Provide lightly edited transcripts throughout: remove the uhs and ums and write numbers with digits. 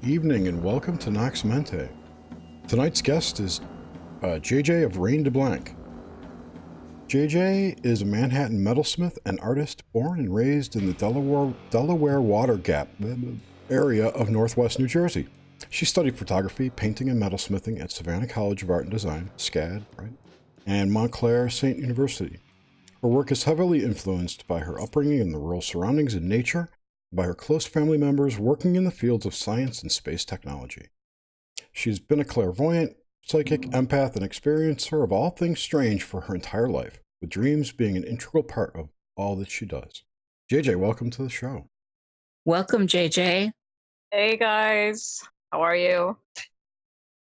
evening and welcome to Nox Mente. Tonight's guest is JJ of Reine de Blanc. JJ is a Manhattan metalsmith and artist born and raised in the Delaware Water Gap area of northwest New Jersey. She studied photography, painting, and metalsmithing at Savannah College of Art and Design, SCAD, right, and Montclair State University. Her work is heavily influenced by her upbringing in the rural surroundings and nature, by her close family members working in the fields of science and space technology. She's been a clairvoyant, psychic, empath, and experiencer of all things strange for her entire life, with dreams being an integral part of all that she does. JJ, welcome to the show. Welcome, JJ. Hey guys, how are you?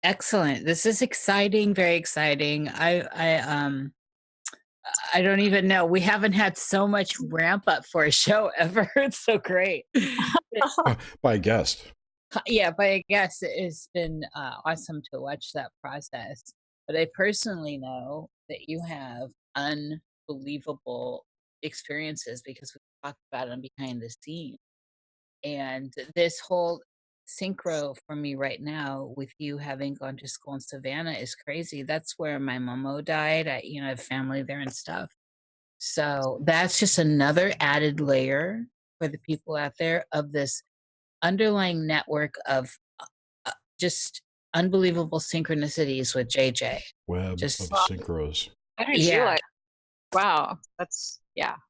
Excellent. This is exciting, very exciting. I don't even know. We haven't had so much ramp up for a show ever. It's so great. By guest. Yeah, but I guess it's been awesome to watch that process. But I personally know that you have unbelievable experiences because we talked about them behind the scenes. And this whole synchro for me right now with you having gone to school in Savannah is crazy. That's where my momo died. I have family there and stuff. So that's just another added layer for the people out there of this underlying network of just unbelievable synchronicities with JJ. Web Just of synchros. I didn't Yeah. realize. Wow,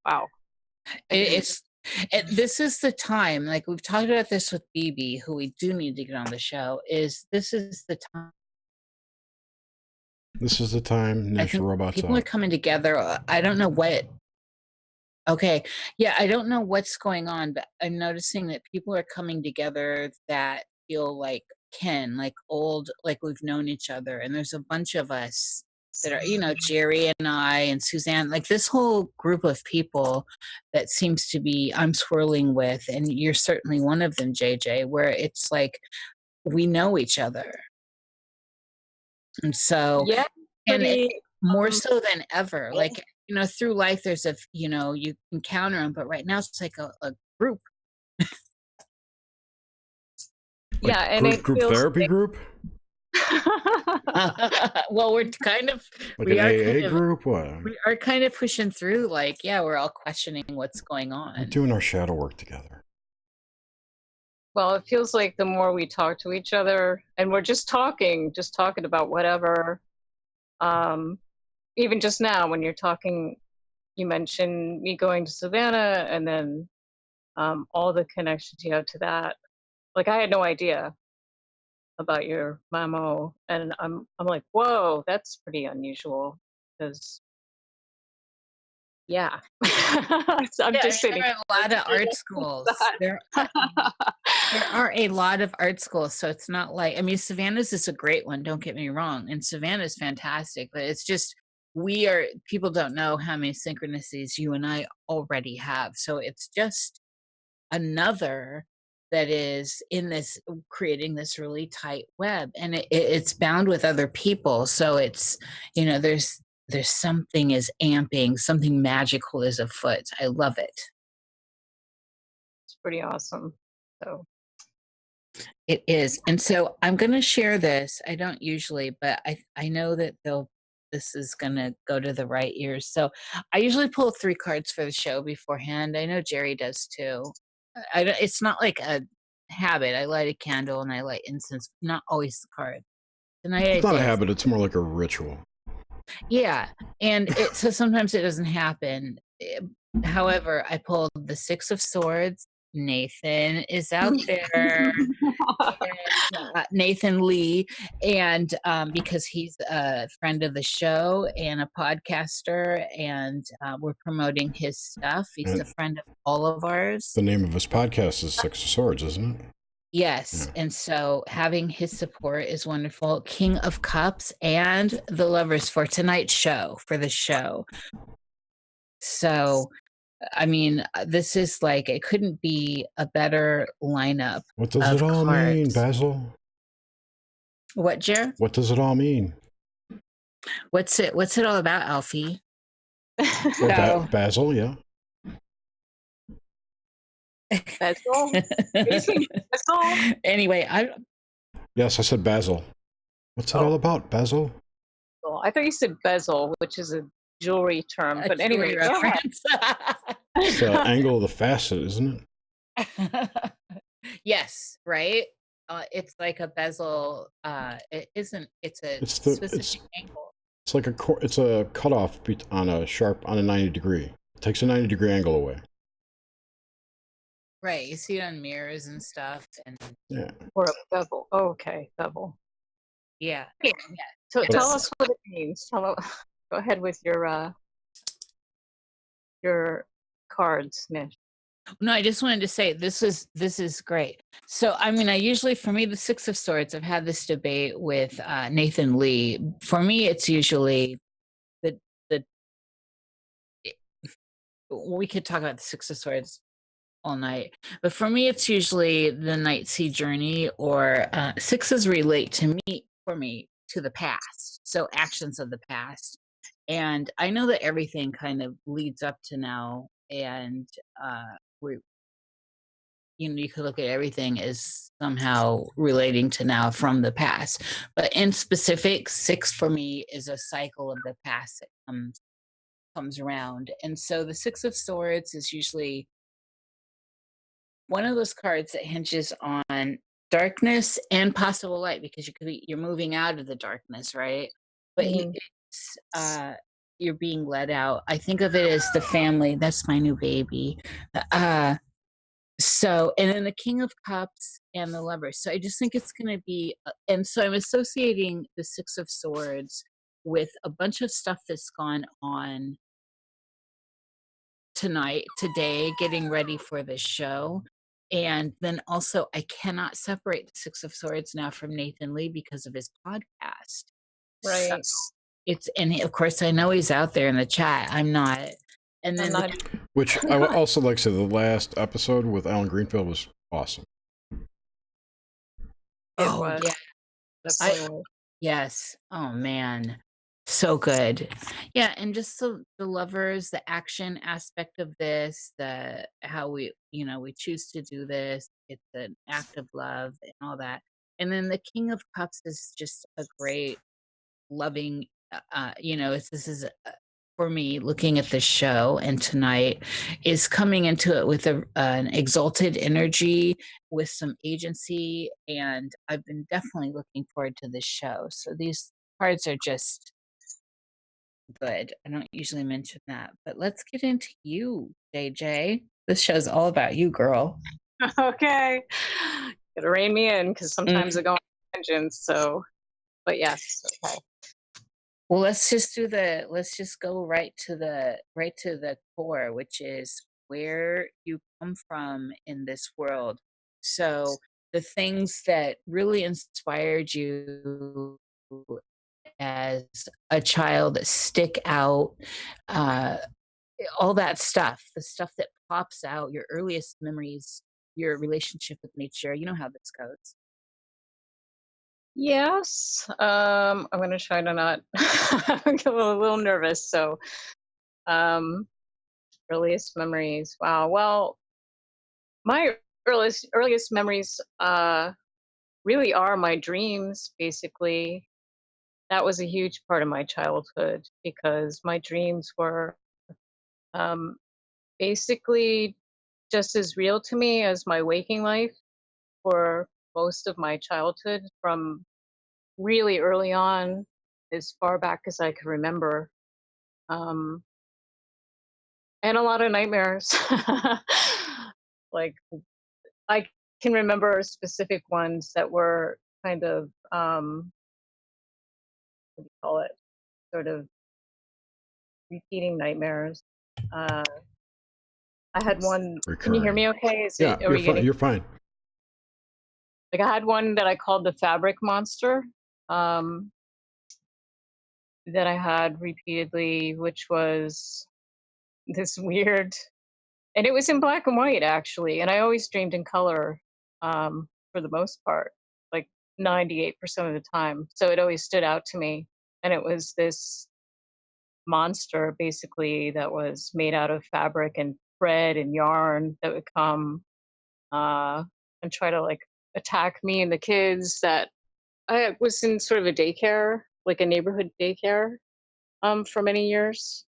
wow. This is the time, like we've talked about this with BB, who we do need to get on the show, this is the time. This is the time. I Nash think robots people are out. coming together. I don't know what. Okay, yeah, I don't know what's going on, but I'm noticing that people are coming together that feel like kin, like old, like we've known each other, and there's a bunch of us that are, Jerry and I and Suzanne, like this whole group of people that seems to be I'm swirling with, and you're certainly one of them, JJ, where it's like we know each other. And so, Yeah, and pretty. more so than ever, like, through life, there's you encounter them, but right now it's like a group. Yeah, and it group feels therapy like- group? Well, we're kind of, Like we an are AA kind of, group? What? we are kind of pushing through, like, yeah, we're all questioning what's going We're on. doing our shadow work together. Well, it feels like the more we talk to each other, and we're just talking about whatever. Even just now, when you're talking, you mentioned me going to Savannah, and then all the connections you have to that. Like I had no idea about your mamo, and I'm like, whoa, that's pretty unusual because yeah. So I'm Yeah, just sitting. there are a lot of art schools. There are a lot of art schools, so it's not like, Savannah's is a great one, don't get me wrong, and Savannah's fantastic, but it's just people don't know how many synchronicities you and I already have, so it's just another that is in this creating this really tight web, and it's bound with other people, so it's there's something is amping, something magical is afoot. I love it. It's pretty awesome. So It is. And so I'm going to share this. I don't usually, but I know that this is going to go to the right ears. So I usually pull 3 cards for the show beforehand. I know Jerry does too. It's not like a habit. I light a candle and I light incense, not always the card. Tonight It's I not a did. habit, it's more like a ritual. Yeah. And so sometimes it doesn't happen. However, I pulled the 6 of Swords. Nathan is out there. And, Nathan Lee, and because he's a friend of the show and a podcaster, and we're promoting his stuff. He's a friend of all of ours. The name of his podcast is 6 of Swords, isn't it? Yes, and so having his support is wonderful. King of Cups and the Lovers for tonight's show, for the show. So, this is like, it couldn't be a better lineup. What does it all mean, Basil? What, Jer? What does it all mean? What's it all about, Alfie? Basil, yeah. Bezel? Are you saying bezel? Anyway, Yes, I said basil. What's that all Oh, about? Basil? bezel. I thought you said bezel, which is a jewelry term. a But jewelry anyway, go ahead. reference. It's the angle of the facet, isn't it? Yes, right? It's like a bezel. It isn't. It's a specific angle. It's like it's a cutoff on a 90-degree. It takes a 90-degree angle away. Right. You see it on mirrors and stuff, and Yeah. Or a bevel. Oh, okay, bevel. yeah. Yeah. So Yes. tell us what it means. Go ahead with your cards, Nish. No, I just wanted to say this is great. So, I mean, for me, the Six of Swords, I've had this debate with Nathan Lee. For me, it's usually the we could talk about the Six of Swords all night, but for me, it's usually the Night Sea Journey, or sixes relate to me to the past. So actions of the past. And I know that everything kind of leads up to now, and we you could look at everything as somehow relating to now from the past. But in specific, six for me is a cycle of the past that comes around. And so the Six of Swords is usually one of those cards that hinges on darkness and possible light, because you're moving out of the darkness, right? But it's you're being led out. I think of it as the family. That's my new baby. So, and then the King of Cups and the Lover. So I just think it's going to be, and so I'm associating the Six of Swords with a bunch of stuff that's gone on today, getting ready for this show. And then also, I cannot separate the Six of Swords now from Nathan Lee because of his podcast. Right. So and of course, I know he's out there in the chat. I'm not. And then, which I would also like to say, the last episode with Alan Greenfield was awesome. Yeah. Yes. Oh man, so good. Yeah, and just the lovers, the action aspect of this, the how we choose to do this. It's an act of love and all that. And then the King of Cups is just a great loving. This is for me, looking at this show and tonight, is coming into it with an exalted energy, with some agency, and I've been definitely looking forward to this show. So these cards are just good. I don't usually mention that, but let's get into you, JJ. This show's all about you, girl. Okay. Gotta rein me in, because sometimes I go on tangents, so, but yes, okay. Well, let's just go right to the core, which is where you come from in this world. So the things that really inspired you as a child that stick out, all that stuff, the stuff that pops out, your earliest memories, your relationship with nature. You know how this goes. Yes. I'm gonna try to not get a little nervous. So, earliest memories. Wow. Well, my earliest memories really are my dreams, basically. That was a huge part of my childhood, because my dreams were basically just as real to me as my waking life for most of my childhood, from really early on, as far back as I can remember. And a lot of nightmares. Like, I can remember specific ones that were kind of, what do you call it? Sort of repeating nightmares. I had one. Recurring. Can you hear me okay? You're fine. Like, I had one that I called the fabric monster, that I had repeatedly, which was this weird, and it was in black and white, actually, and I always dreamed in color, for the most part, like 98% of the time. So it always stood out to me, and it was this monster, basically, that was made out of fabric and thread and yarn, that would come and try to like attack me and the kids. That I was in sort of a daycare, like a neighborhood daycare, for many years,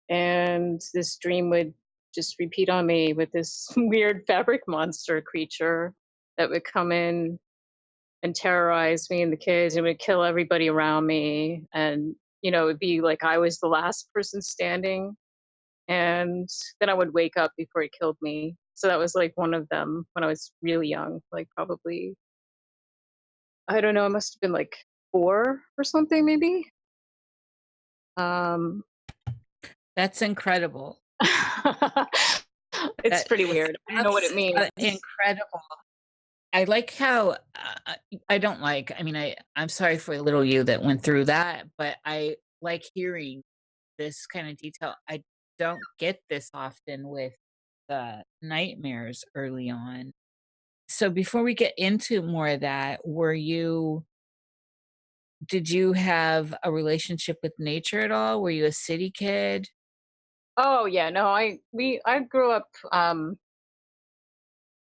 and this dream would just repeat on me with this weird fabric monster creature that would come in and terrorize me and the kids and would kill everybody around me. And, it would be like I was the last person standing. And then I would wake up before it killed me. So that was like one of them when I was really young, like probably, I don't know, I must have been like 4 or something, maybe. Um, That's incredible. it's That pretty is weird. I don't know what it means. incredible. I like how I don't like. I mean, I'm sorry for little you that went through that, but I like hearing this kind of detail. I don't get this often with the nightmares early on. So before we get into more of that, did you have a relationship with nature at all? Were you a city kid? Oh yeah, no, I grew up.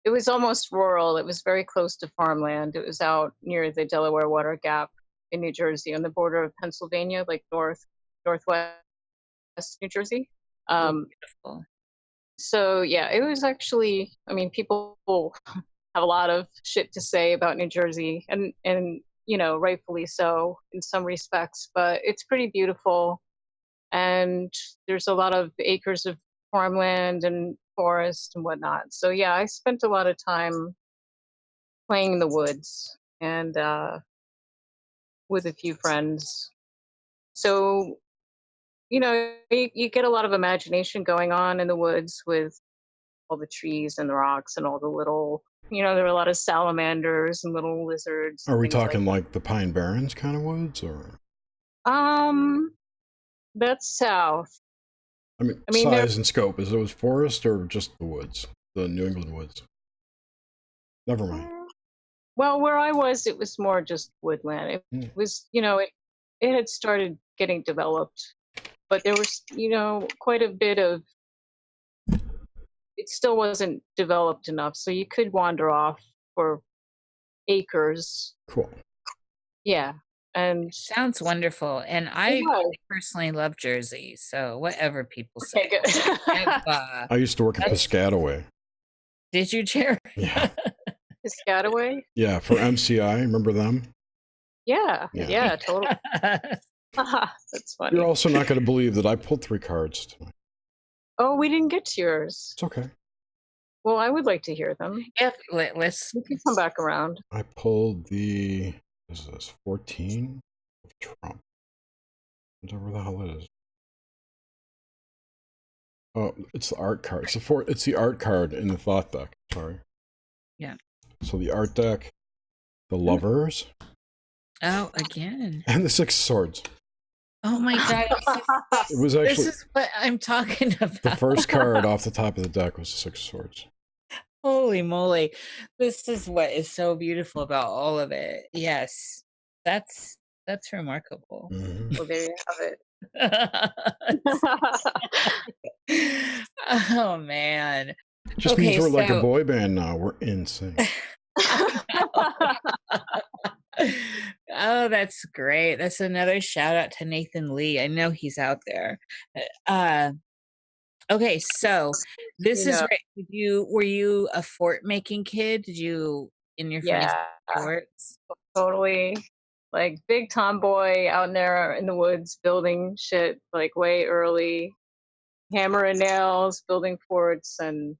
It was almost rural. It was very close to farmland. It was out near the Delaware Water Gap in New Jersey, on the border of Pennsylvania, like northwest New Jersey. Oh, Um, beautiful. so yeah, it was actually. I mean, people have a lot of shit to say about New Jersey, and rightfully so in some respects, but it's pretty beautiful, and there's a lot of acres of farmland and forest and whatnot. So yeah, I spent a lot of time playing in the woods and with a few friends. So you get a lot of imagination going on in the woods with all the trees and the rocks and all the little. There are a lot of salamanders and little lizards Are and we things like talking like the Pine Barrens kind of woods, or? that. That's south. I mean, I mean, size and scope. Is it forest or just the woods? The New England woods? Never mind. well, where I was, it was more just woodland. It Mm. was, it had started getting developed, but there was, quite a bit of, it still wasn't developed enough. So you could wander off for acres. Cool. Yeah. And Sounds wonderful. And I yeah. personally love Jersey, so whatever people say. Okay, good. I used to work at Piscataway. Did you, Jerry? Yeah. Piscataway? Yeah, for MCI. Remember them? Yeah. Yeah. Yeah, totally. That's funny. You're also not going to believe that I pulled 3 cards tonight. Oh, we didn't get to yours. It's okay. Well, I would like to hear them. Yeah, let's. We can come back around. I pulled the, what is this, 14 of Trump. Whatever the hell it is. Oh, it's the art card. It's the art card in the thought deck. Sorry. Yeah. So the art deck, the lovers, Oh, again. and the 6 of swords. Oh my God. It was This actually is what I'm talking about. the first card off the top of the deck was the 6 of swords. Holy moly. This is what is so beautiful about all of it. Yes. That's remarkable. Mhm. Well, there you have it. Oh man. Just means we're like a boy band now. We're in sync. Oh, that's great. That's another shout out to Nathan Lee. I know he's out there. Okay, so this is right. Were you a fort making kid? Did you in your Yeah, forts? totally. Like big tomboy out in there in the woods building shit like way early, hammer and nails, building forts, and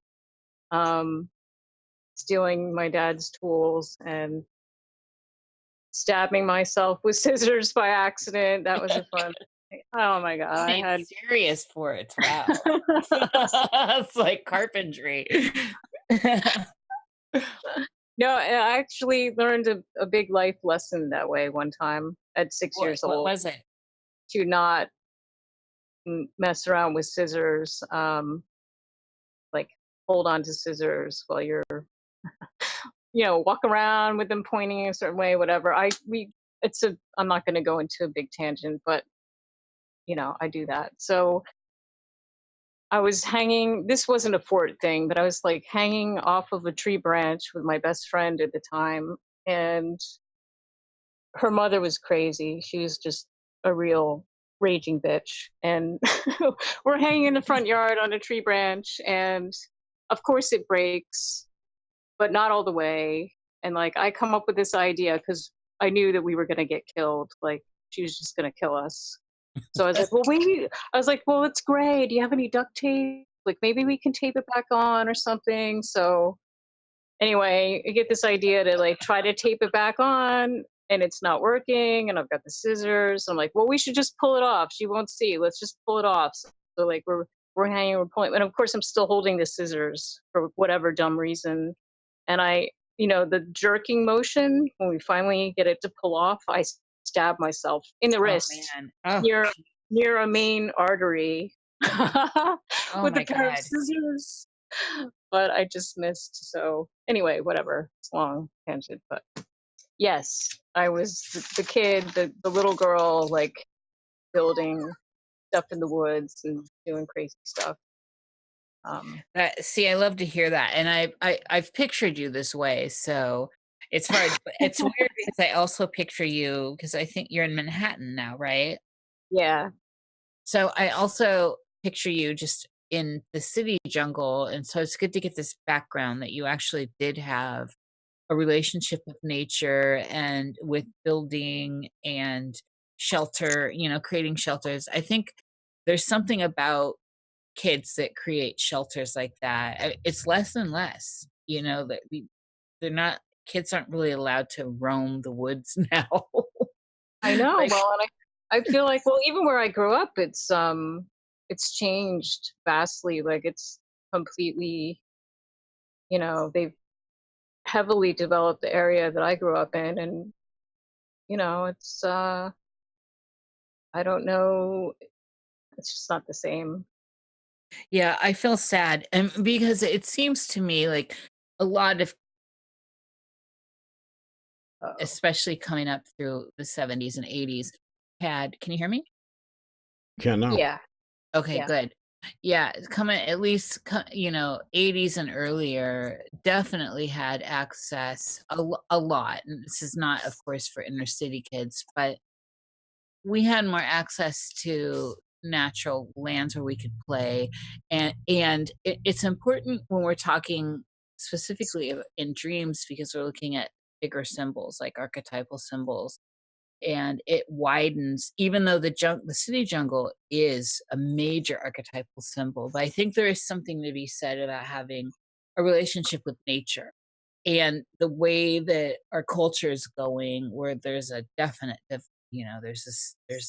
stealing my dad's tools and stabbing myself with scissors by accident. That was a fun. Oh my God! I had serious forts. Wow, it's like carpentry. No, I actually learned a big life lesson that way one time at 6 years old. What was it? To not mess around with scissors, like hold on to scissors while you're, walk around with them pointing in a certain way, whatever. I'm not going to go into a big tangent, but I do that. So I was hanging, this wasn't a fort thing, but I was like hanging off of a tree branch with my best friend at the time. And her mother was crazy. She was just a real raging bitch. And we're hanging in the front yard on a tree branch. And of course it breaks, but not all the way. And like I come up with this idea because I knew that we were going to get killed. Like she was just going to kill us. So I was like, well, maybe, I was like, well, it's gray. Do you have any duct tape? Like maybe we can tape it back on or something. So anyway, I get this idea to like try to tape it back on and it's not working. And I've got the scissors. I'm like, well, we should just pull it off. She won't see. Let's just pull it off. So like we're hanging, we're pulling. And of course, I'm still holding the scissors for whatever dumb reason. And the jerking motion, when we finally get it to pull off, I stab myself in the Oh wrist man. Oh, near a main artery oh with my a pair of God. scissors. But I just missed. So anyway, whatever. It's a long tangent, but yes, I was the kid, the little girl, like building stuff in the woods and doing crazy stuff. See, I love to hear that, and I've pictured you this way, so it's hard. But it's weird because I also picture you because I think you're in Manhattan now, right? Yeah. So I also picture you just in the city jungle, and so it's good to get this background that you actually did have a relationship with nature and with building and shelter, creating shelters. I think there's something about kids that create shelters like that. It's less and less, that they're not, kids aren't really allowed to roam the woods now. I know. Like, Well, and I feel like, well, even where I grew up, it's changed vastly. Like it's completely, they've heavily developed the area that I grew up in, and it's I don't know, it's just not the same. yeah, I feel sad. And because it seems to me like a lot of, Uh-oh. especially coming up through the 70s and 80s, can you hear me? Can't now. Yeah, Okay, yeah. good. Yeah, coming at least, 80s and earlier definitely had access a lot. And this is not, of course, for inner city kids, but we had more access to natural lands where we could play. And it's important when we're talking specifically in dreams because we're looking at bigger symbols like archetypal symbols, and it widens even though the city jungle is a major archetypal symbol. But I think there is something to be said about having a relationship with nature and the way that our culture is going, where there's a definite there's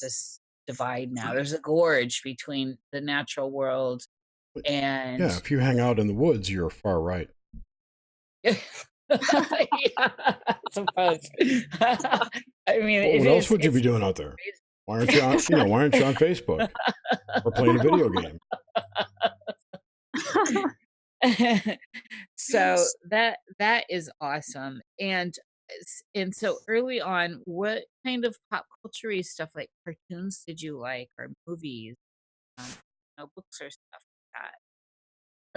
this divide now. There's a gorge between the natural world and Yeah, if you hang out in the woods, you're far right. yeah, I suppose. I mean, Well, it what else is. would you be It's doing out there? Why aren't you on, why aren't you on Facebook or playing a video game? So that is awesome. And so early on, what kind of pop culture stuff like cartoons did you like, or movies, um, books or stuff like that?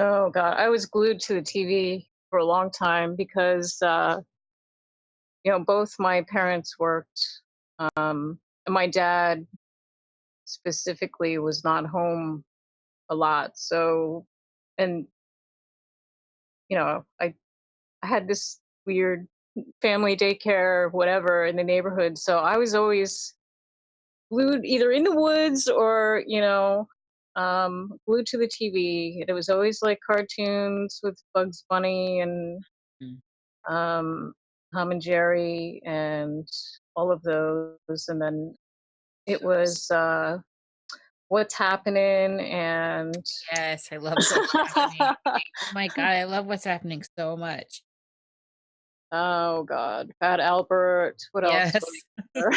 Oh God, I was glued to the TV for a long time because both my parents worked, and my dad specifically was not home a lot. So, and I had this weird family daycare, whatever, in the neighborhood. So I was always glued either in the woods or, glued to the TV. It was always like cartoons with Bugs Bunny and Mm. Tom and Jerry and all of those. And then it was What's Happening and Yes, I love What's Happening. Oh my God, I love What's Happening so much. oh God, Fat Albert. What else Yes. was there?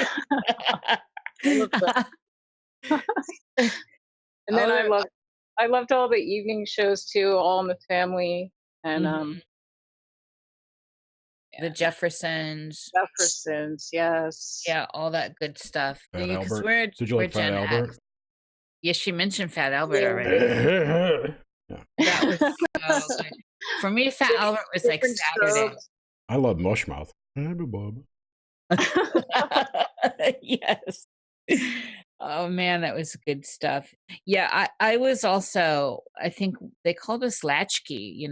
All of them. And then Other I loved all the evening shows too, All in the Family and Mhm. The yeah, Jeffersons, Jeffersons, yes. yeah, all that good stuff. Fat Because Albert. we're Did you we're like Fat Gen Albert? X. Yes, she mentioned Fat Albert Yeah. already. Yeah. That was so good. For me, Fat Albert was like Different Saturday. strokes. I love Mushmouth. Bob. Yes. Oh man, that was good stuff. Yeah, I was also, I think they called us latchkey,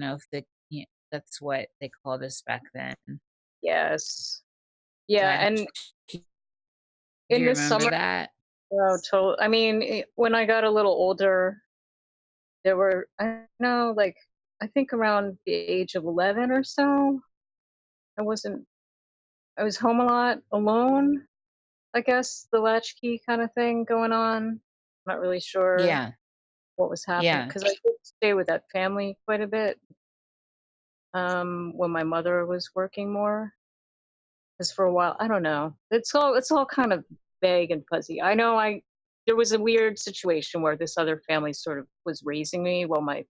that's what they called us back then. Yes. Yeah, and Latchkey. Do in you the remember summer, that? oh, I mean, when I got a little older, there were, I don't know, like, I think around the age of 11 or so, I wasn't, I was home a lot alone, I guess, the latchkey kind of thing going on. Not really sure Yeah. what was happening Yeah. because I did stay with that family quite a bit when my mother was working more. Because for a while, I don't know. It's all kind of vague and fuzzy. I know there was a weird situation where this other family sort of was raising me while my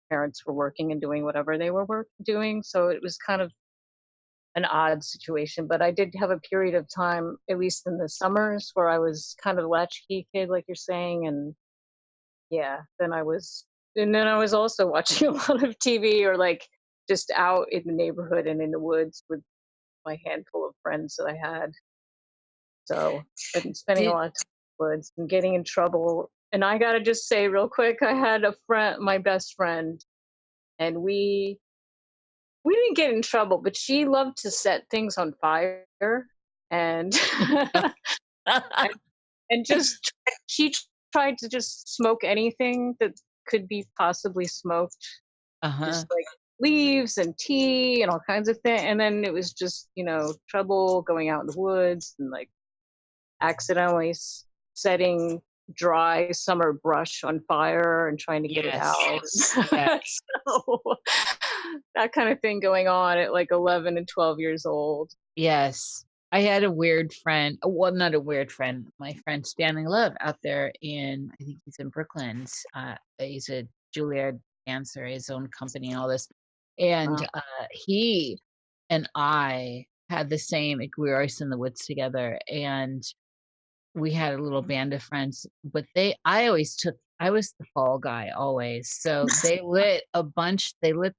parents were working and doing whatever they were doing. So it was kind of an odd situation. But I did have a period of time, at least in the summers, where I was kind of a latchkey kid, like you're saying, and yeah, and then I was also watching a lot of TV or like just out in the neighborhood and in the woods with my handful of friends that I had. So I've been spending a Did lot of time in the woods and getting in trouble. And I gotta just say real quick, I had a friend, my best friend, and we didn't get in trouble, but she loved to set things on fire and and just she tried to just smoke anything that could be possibly smoked, uh-huh. just like leaves and tea and all kinds of things. And then it was just, trouble going out in the woods and like accidentally setting dry summer brush on fire and trying to get it Yes. out. Yes. So, that kind of thing going on at like 11 and 12 years old. Yes. I had a weird friend. Well, not a weird friend. My friend Stanley Love out there I think he's in Brooklands. He's a Juilliard dancer, his own company and all this. And Wow. he and I had the same, like, we were always in the woods together. And we had a little band of friends, but I was the fall guy always. So they lit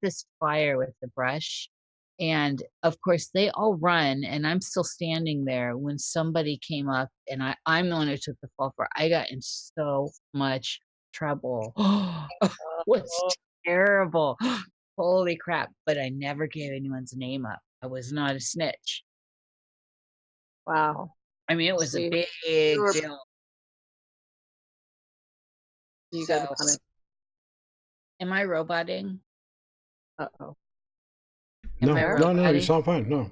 this fire with the brush. And of course they all run and I'm still standing there when somebody came up and I'm the one who took the fall for it. I got in so much trouble. Was Oh, terrible. Holy crap. But I never gave anyone's name up. I was not a snitch. wow. I mean, it was So a you, big you were deal. you got a So, punish. am I roboting? Uh-oh. Am I No, you roboting? sound fine. No.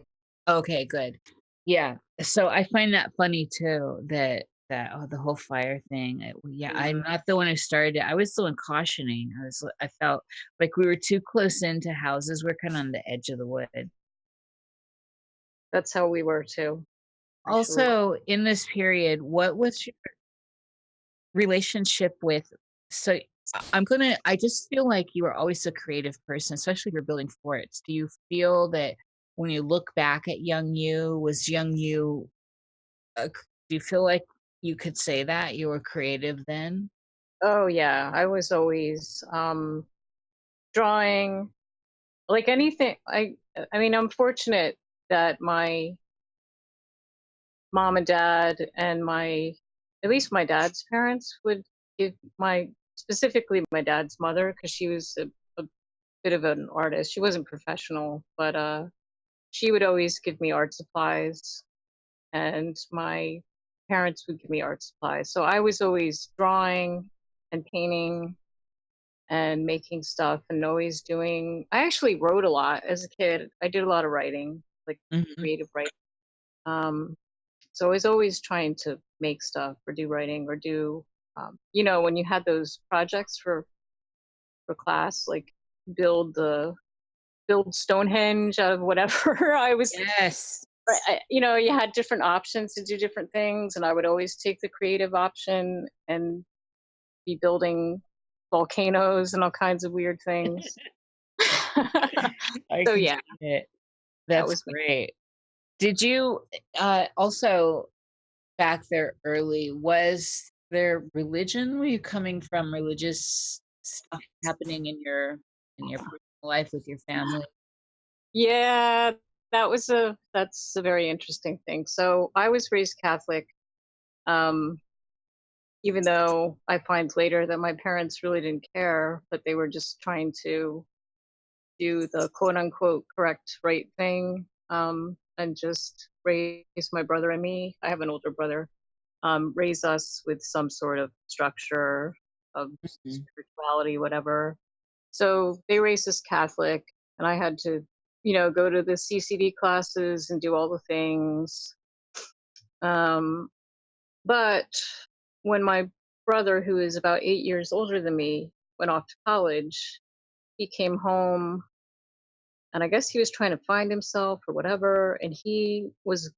Okay, good. Yeah. So I find that funny too, the whole fire thing. Yeah, I'm not the one who started it. I was the one cautioning. I felt like we were too close into houses. We're kind of on the edge of the wood. That's how we were too, for sure. Also, in this period, what was your relationship with, so I just feel like you were always a creative person, especially if you're building forts. Do you feel that when you look back at young you, do you feel like you could say that you were creative then? Oh yeah, I was always drawing, like anything. I mean, I'm fortunate that my mom and dad and at least my dad's parents would give specifically my dad's mother, because she was a bit of an artist. She wasn't professional, but she would always give me art supplies, and my parents would give me art supplies. So I was always drawing and painting and making stuff and always doing. I actually wrote a lot as a kid. I did a lot of writing, like Mhm. creative writing. Um, so I was always trying to make stuff or do writing or do, when you had those projects for class, like build the build Stonehenge out of whatever. I was, Yes. you had different options to do different things, and I would always take the creative option and be building volcanoes and all kinds of weird things. I So can yeah, see it. that That's was me. great. Did you also back there early, was their religion? Were you coming from religious stuff happening in your personal life with your family? Yeah, that's a very interesting thing. So I was raised Catholic, um, even though I find later that my parents really didn't care, but they were just trying to do the quote unquote correct right thing, and just raise my brother and me. I have an older brother, raise us with some sort of structure of Mm. spirituality, whatever. So they raised us Catholic, and I had to, go to the CCD classes and do all the things. Um, but when my brother, who is about 8 years older than me, went off to college, he came home, and I guess he was trying to find himself or whatever. And he was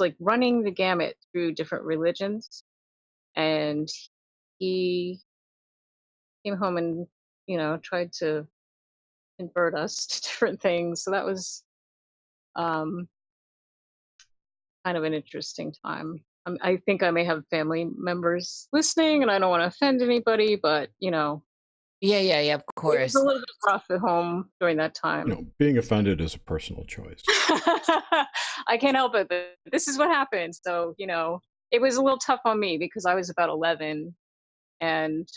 like running the gamut through different religions. And he came home and, tried to convert us to different things. So that was um, kind of an interesting time. I think I may have family members listening, and I don't want to offend anybody, but Yeah, yeah, yeah, of it was a course. little bit rough at home during that You time. know, being offended is a personal choice. I can't help it, but this is what happened. So it was a little tough on me because I was about 11, and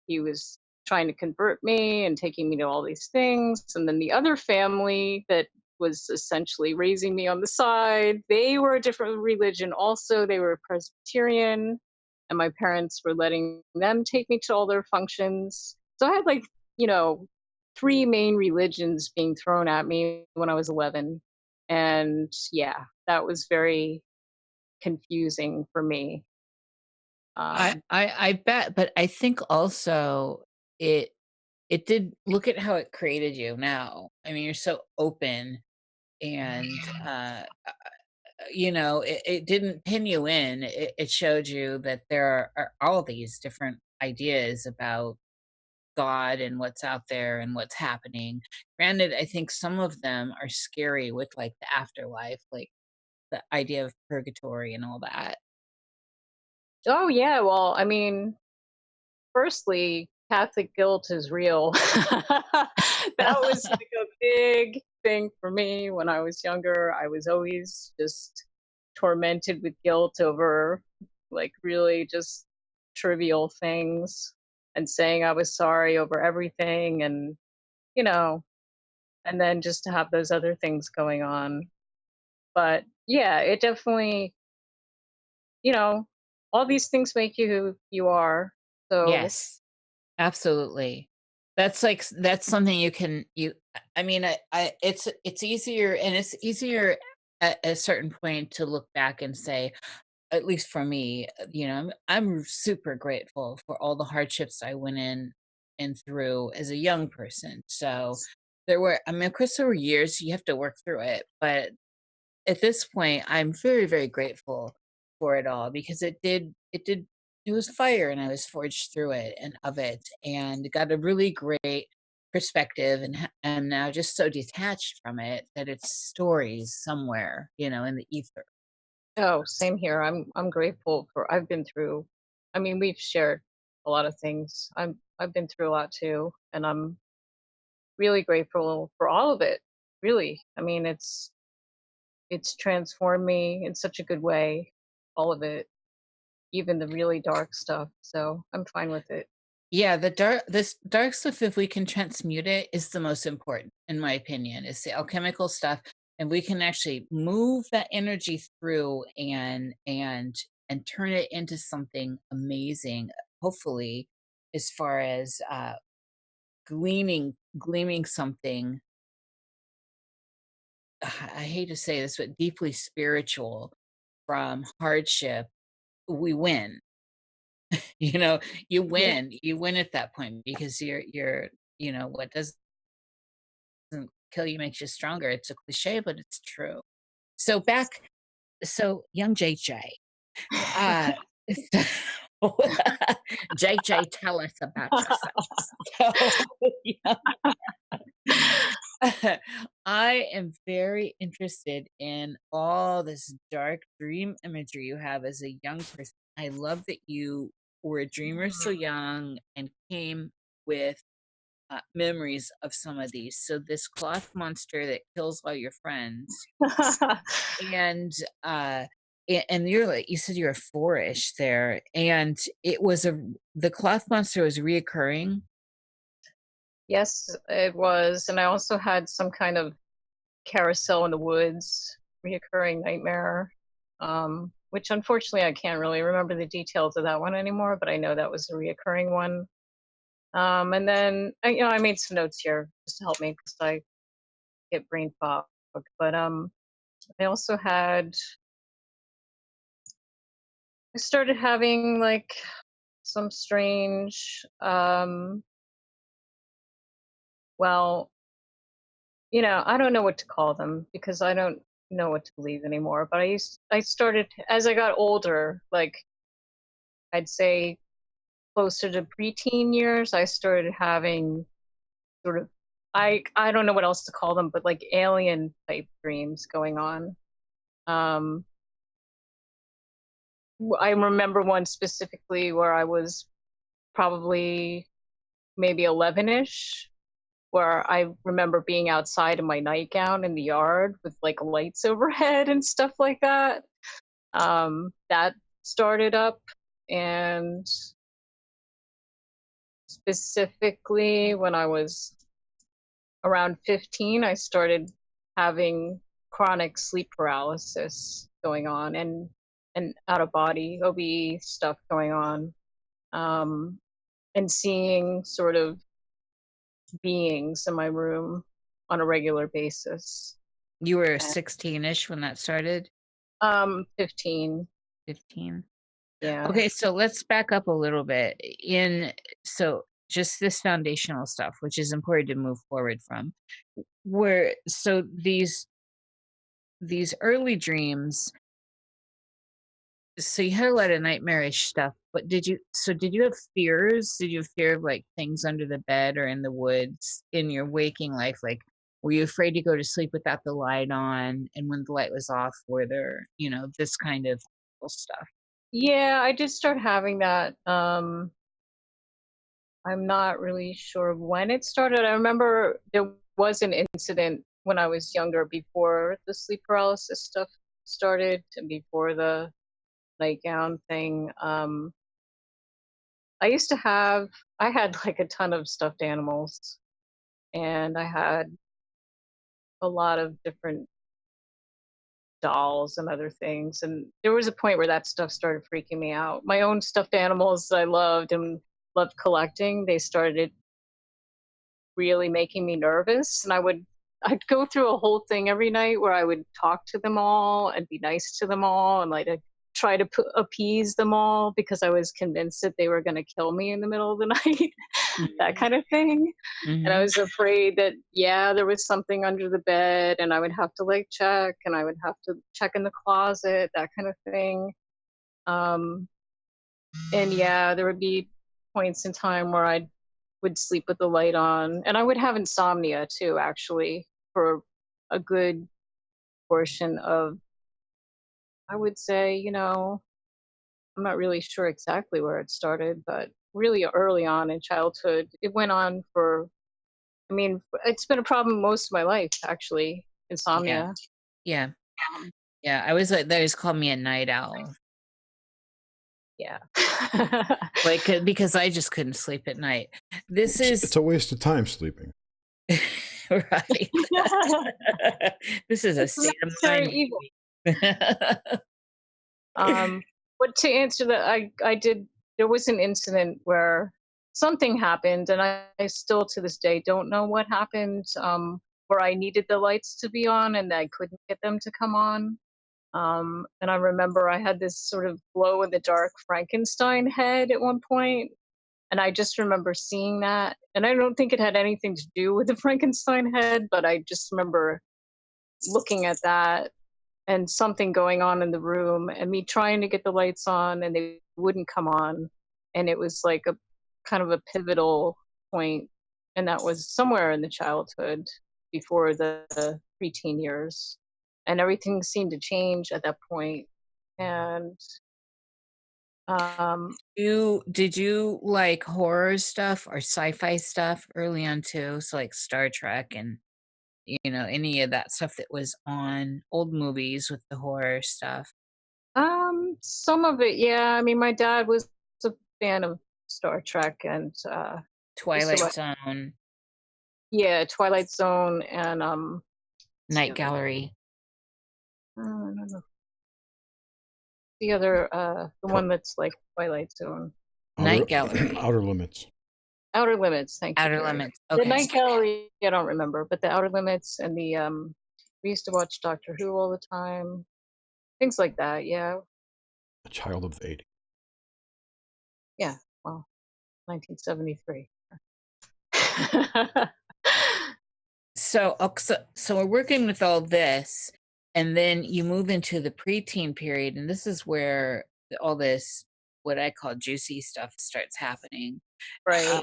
he was trying to convert me and taking me to all these things. And then the other family that was essentially raising me on the side, they were a different religion also. They were Presbyterian, and my parents were letting them take me to all their functions. So I had like, you know, three main religions being thrown at me when I was 11. And yeah, that was very confusing for me. I Um, I I bet, but I think also it it did look at how it created you now. I mean, you're so open and it didn't pin you in. It showed you that there are all these different ideas about God and what's out there and what's happening. Granted, I think some of them are scary with like the afterlife, like the idea of purgatory and all that. oh, yeah. Well, I mean, firstly, Catholic guilt is real. That was like a big thing for me when I was younger. I was always just tormented with guilt over like really just trivial things, and saying I was sorry over everything, and you know, and then just to have those other things going on. But yeah, it definitely, you know, all these things make you who you are. So, Yes. Absolutely. That's like that's something you can I mean, it's easier and it's easier at a certain point to look back and say, at least for me, I'm super grateful for all the hardships I went in and through as a young person. So I mean, of course there were years you have to work through it, but at this point, I'm very, very grateful for it all because it was fire and I was forged through it and of it and got a really great perspective and now just so detached from it that it's stories somewhere, in the ether. oh, same here. I'm grateful for I've been through. I mean, we've shared a lot of things. I've been through a lot too, and I'm really grateful for all of it. Really. I mean, it's transformed me in such a good way, all of it, even the really dark stuff. So, I'm fine with it. Yeah, this dark stuff, if we can transmute it, is the most important, in my opinion. It's the alchemical stuff, and we can actually move that energy through and turn it into something amazing. Hopefully, as far as gleaming something. I hate to say this, but deeply spiritual from hardship. We win. You know, you Yeah. win. You win at that point because what doesn't kill you makes you stronger. It's a cliche, but it's true. So young JJ, uh, JJ, tell us about yourself. So, yeah. I am very interested in all this dark dream imagery you have as a young person. I love that you were a dreamer so young and came with memories of some of these. So this cloth monster that kills all your friends, and and you're like, you said you're four-ish there, and it was the cloth monster was reoccurring. Yes, it was. And I also had some kind of carousel in the woods, reoccurring nightmare, which unfortunately I can't really remember the details of that one anymore, but I know that was a reoccurring one. And then, I made some notes here just to help me because I get brain fog. But I also I started having like some strange, well, I don't know what to call them because I don't know what to believe anymore. But I started as I got older, like I'd say closer to preteen years, I started having sort of, I don't know what else to call them, but like alien type dreams going on. Um, I remember one specifically where I was probably maybe 11ish, where I remember being outside in my nightgown in the yard with like lights overhead and stuff like that. That started up, and specifically when I was around 15, I started having chronic sleep paralysis going on, and out of body OB stuff going on, and seeing sort of beings in my room on a regular basis. You were And, 16-ish when that started. 15. 15. Yeah. Okay, so let's back up a little bit. So just this foundational stuff, which is important to move forward from. Where so these early dreams, so you had a lot of nightmarish stuff, but did you have fears? Did you have fear of like things under the bed or in the woods in your waking life? Like, were you afraid to go to sleep without the light on? And when the light was off, were there, this kind of stuff? Yeah, I did start having that. I'm not really sure when it started. I remember there was an incident when I was younger before the sleep paralysis stuff started and before the nightgown thing. I had like a ton of stuffed animals, and I had a lot of different dolls and other things. And there was a point where that stuff started freaking me out. My own stuffed animals that I loved and loved collecting, they started really making me nervous. And I'd go through a whole thing every night where I would talk to them all and be nice to them all, and like I'd try to appease them all because I was convinced that they were going to kill me in the middle of the night, that kind of thing. And I Mm-hmm. was afraid that, yeah, there was something under the bed and I would have to like check, and I would have to check in the closet, that kind of thing. Um, and yeah, there would be points in time where I would sleep with the light on, and I would have insomnia too, actually, for a good portion of, I would say, I'm not really sure exactly where it started, but really early on in childhood. It went on for, I mean, it's been a problem most of my life, actually, Yeah. insomnia. Yeah. Yeah. I was like, they always called me a night owl. Yeah. Like, because I just couldn't sleep at night. This It's is a waste of time sleeping. right. This is a It's state of necessary mind. evil. Baby. But to answer that, there was an incident where something happened, and I still to this day don't know what happened, where I needed the lights to be on and I couldn't get them to come on. And I remember I had this sort of glow in the dark Frankenstein head at one point, and I just remember seeing that. And I don't think it had anything to do with the Frankenstein head, but I just remember looking at that and something going on in the room and me trying to get the lights on and they wouldn't come on. And it was like a kind of a pivotal point, and that was somewhere in the childhood before the preteen years, and everything seemed to change at that point. And Um, Did you like horror stuff or sci-fi stuff early on too? So like Star Trek and any of that stuff that was on old movies with the horror stuff. some of it, yeah. I mean, my dad was a fan of Star Trek and used to Twilight watch, Zone, yeah, Twilight Zone and what's the Night other? Gallery, I don't know. The other, the Pro- one that's like Twilight Zone. outer Night Gallery, outer limits. Outer Limits, thank you, Outer Gary. Limits. The Okay. Night Gallery, I don't remember, but the Outer Limits and the we used to watch Doctor Who all the time, things like that. Yeah, A child of the 80s. yeah. Well, 1973. So we're working with all this, and then you move into the preteen period, and this is where all this what I call juicy stuff starts happening. Right.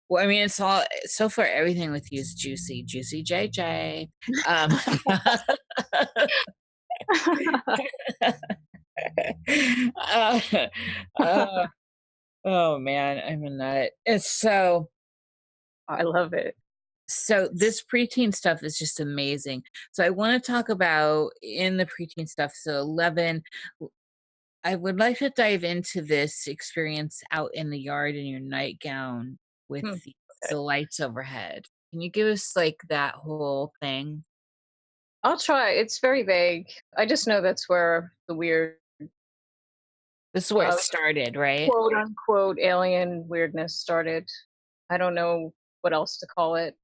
Well, I mean, it's all so far. Everything with you is juicy, juicy JJ. Uh, uh, oh man, I'm a nut. It's I love it. so this preteen stuff is just amazing. So I want to talk about in the preteen stuff. So 11, I would like to dive into this experience out in the yard in your nightgown with Hmm. the lights overhead. Can you give us like that whole thing? I'll try. It's very vague. I just know that's where the weird, This is where it uh, started, right? quote unquote, alien weirdness started. I don't know what else to call it.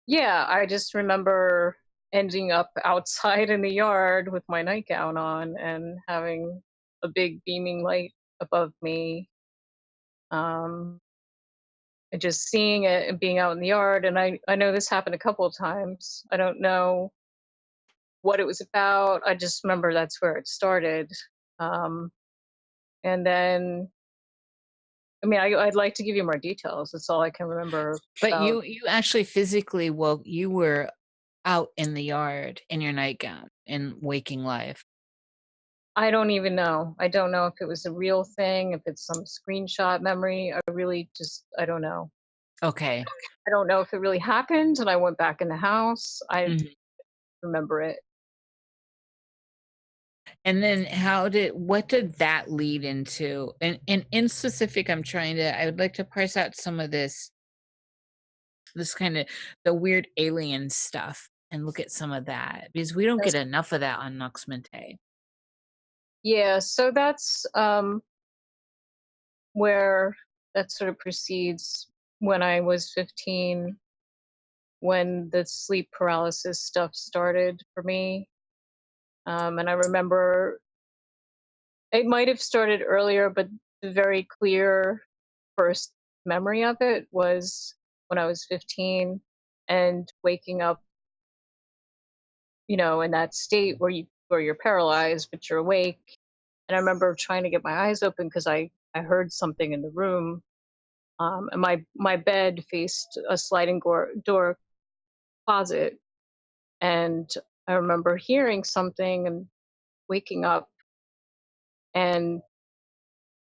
Yeah, I just remember ending up outside in the yard with my nightgown on and having a big beaming light above me. Um, and just seeing it and being out in the yard. And I know this happened a couple of times. I don't know what it was about. I just remember that's where it started. Um, and then, I mean, I'd like to give you more details. That's all I can remember But about. you actually physically woke. You were out in the yard in your nightgown in waking life. I don't even know. I don't know if it was a real thing, if it's some screenshot memory. I really just, I don't know. Okay. I don't know if it really happened and I went back in the house. I Mhm. remember it. And then what did that lead into? And in specific, I would like to parse out some of this kind of the weird alien stuff and look at some of that because we don't That's- get enough of that on Nox Mente. Yeah, so that's where that sort of proceeds when I was 15, when the sleep paralysis stuff started for me. And I remember it might have started earlier, but the very clear first memory of it was when I was 15 and waking up, in that state where you're paralyzed but you're awake. And I remember trying to get my eyes open because I heard something in the room. And my bed faced a sliding door closet, and I remember hearing something and waking up and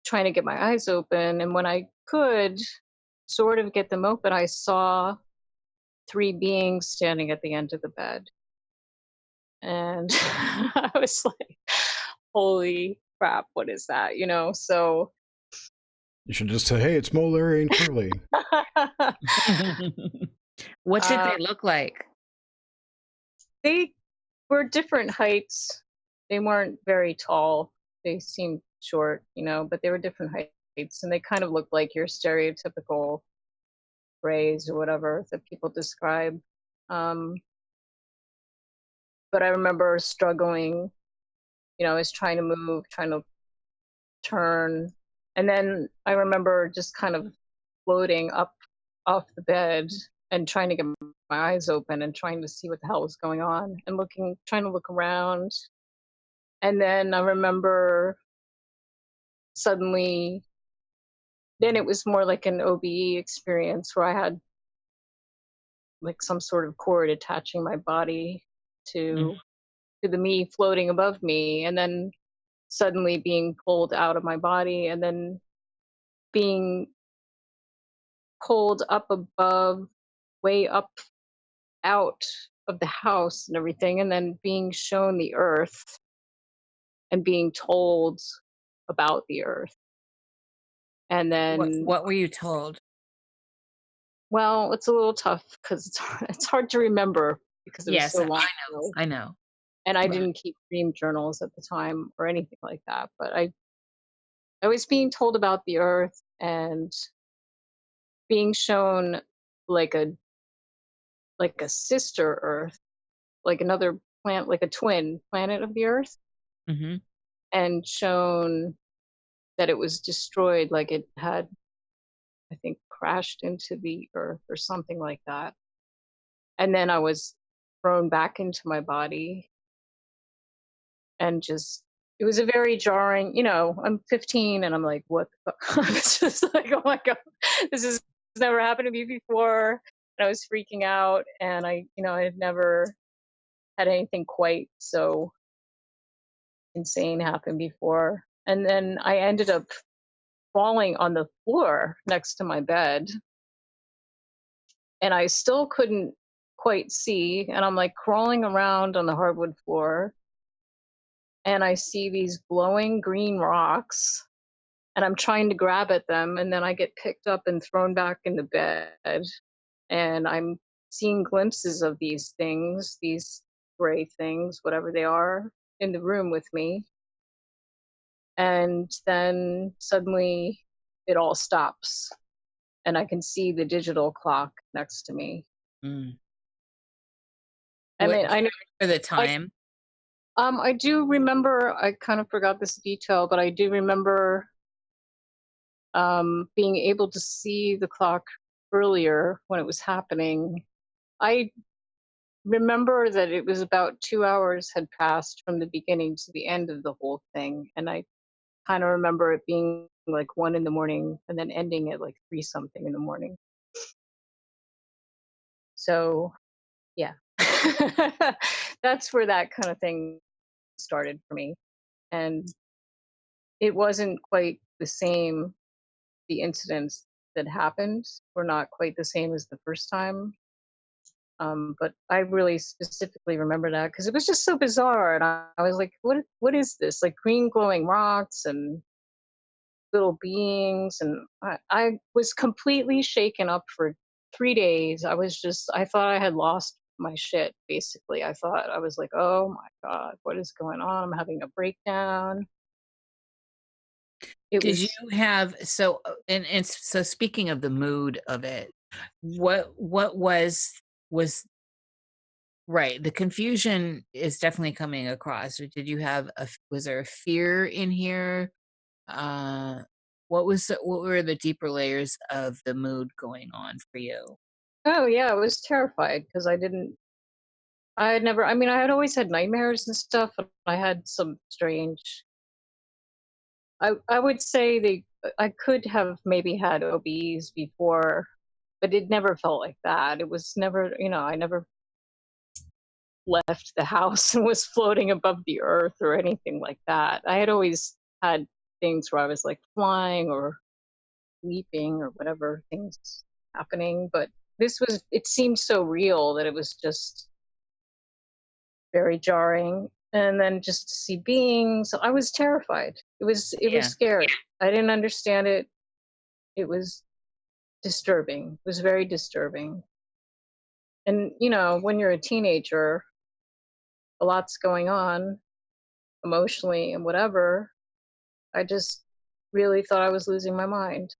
trying to get my eyes open. And when I could sort of get them open, I saw three beings standing at the end of the bed. And I was like, holy crap, what is that? So You should just say, hey, it's Mo, Larry, and Curly. What did uh, they look like? they were different heights. They weren't very tall. They seemed short, but they were different heights. And they kind of looked like your stereotypical rays or whatever that people describe. Um, but I remember struggling, I was trying to move, trying to turn. And then I remember just kind of floating up off the bed and trying to get my eyes open and trying to see what the hell was going on and trying to look around. And then I remember suddenly, then it was more like an OBE experience where I had like some sort of cord attaching my body to the me floating above me. And then suddenly being pulled out of my body and then being pulled up above, way up out of the house and everything, and then being shown the earth and being told about the earth. And What then, what were you told? well, it's a little tough because it's hard to remember because it was Yes, so I long know. ago. I know. And I Right. didn't keep dream journals at the time or anything like that. But I was being told about the earth and being shown like a sister earth, like another planet, like a twin planet of the earth, Mhm. and shown that it was destroyed, like it had, I think, crashed into the earth or something like that. And then I was thrown back into my body and just, it was a very jarring, I'm 15 and I'm like, what the fuck? It's just like, oh my God, this has never happened to me before. And I was freaking out and I had never had anything quite so insane happen before. And then I ended up falling on the floor next to my bed and I still couldn't quite see. And I'm like crawling around on the hardwood floor and I see these glowing green rocks and I'm trying to grab at them. And then I get picked up and thrown back in the bed. And I'm seeing glimpses of these things, these gray things, whatever they are, in the room with me. And then suddenly it all stops and I can see the digital clock next to me. Mm. I What mean, do you I know remember the I time? I do remember, I kind of forgot this detail, but I do remember being able to see the clock earlier when it was happening. I remember that it was about 2 hours had passed from the beginning to the end of the whole thing, and I kind of remember it being like 1 in the morning and then ending at like 3 something in the morning. So yeah, that's where that kind of thing started for me, and it wasn't quite the same. The incidents that happened were not quite the same as the first time. But I really specifically remember that because it was just so bizarre, and I was like, what is this? Like green glowing rocks and little beings, and I was completely shaken up for 3 days. I thought I had lost my shit. Basically, I thought I was like, oh my God, what is going on? I'm having a breakdown. It Did you was have and so speaking of the mood of it, what was right, the confusion is definitely coming across. Or did you have was there a fear in here? Uh, what were the deeper layers of the mood going on for you? oh yeah, I was terrified because I had never, I mean, I had always had nightmares and stuff, and I had some strange, I would say I could have maybe had OBs before, but it never felt like that. It was never, I never left the house and was floating above the earth or anything like that. I had always had things where I was like flying or leaping or whatever things happening, but it seemed so real that it was just very jarring. And then just to see beings, I was terrified. It was Yeah. scary. I didn't understand it. It was disturbing. It was very disturbing. And when you're a teenager, a lot's going on emotionally and whatever. I just really thought I was losing my mind.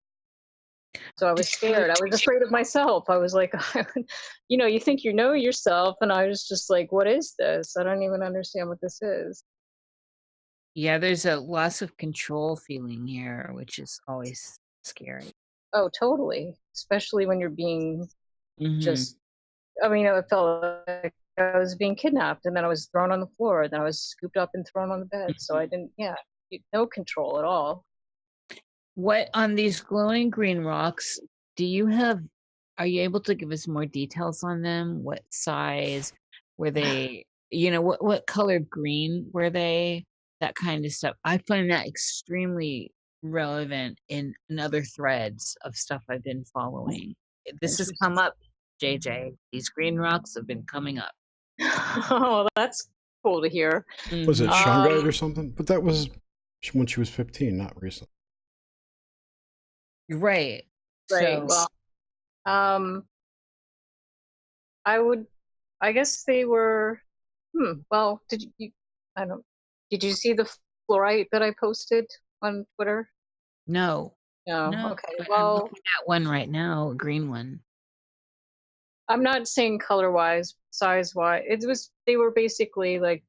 So I Did was you scared. I was afraid of myself. I was like, you think you know yourself, and I was just like, what is this? I don't even understand what this is. Yeah, there's a loss of control feeling here, which is always scary. Oh, totally. Especially when you're being Mhm. just, I mean, it felt like I was being kidnapped and then I was thrown on the floor. Then I was scooped up and thrown on the bed. So I Mhm. didn't, yeah, no control at all. What on these glowing green rocks, do you have are you able to give us more details on them? What size? Were they what color green were they? that kind of stuff. I find that extremely relevant in other threads of stuff I've been following. This has Interesting. come up, JJ. These green rocks have been coming up. Oh, that's cool to hear. Was it Mhm. shungite or something? But that was when she was 15, not recently. Right. Right. So Well, um, I guess they were. Well, I don't. Did you see the fluorite that I posted on Twitter? no. No. No, Okay. but I'm Well, looking at one right now, a green one. I'm not saying color wise, size wise. They were basically like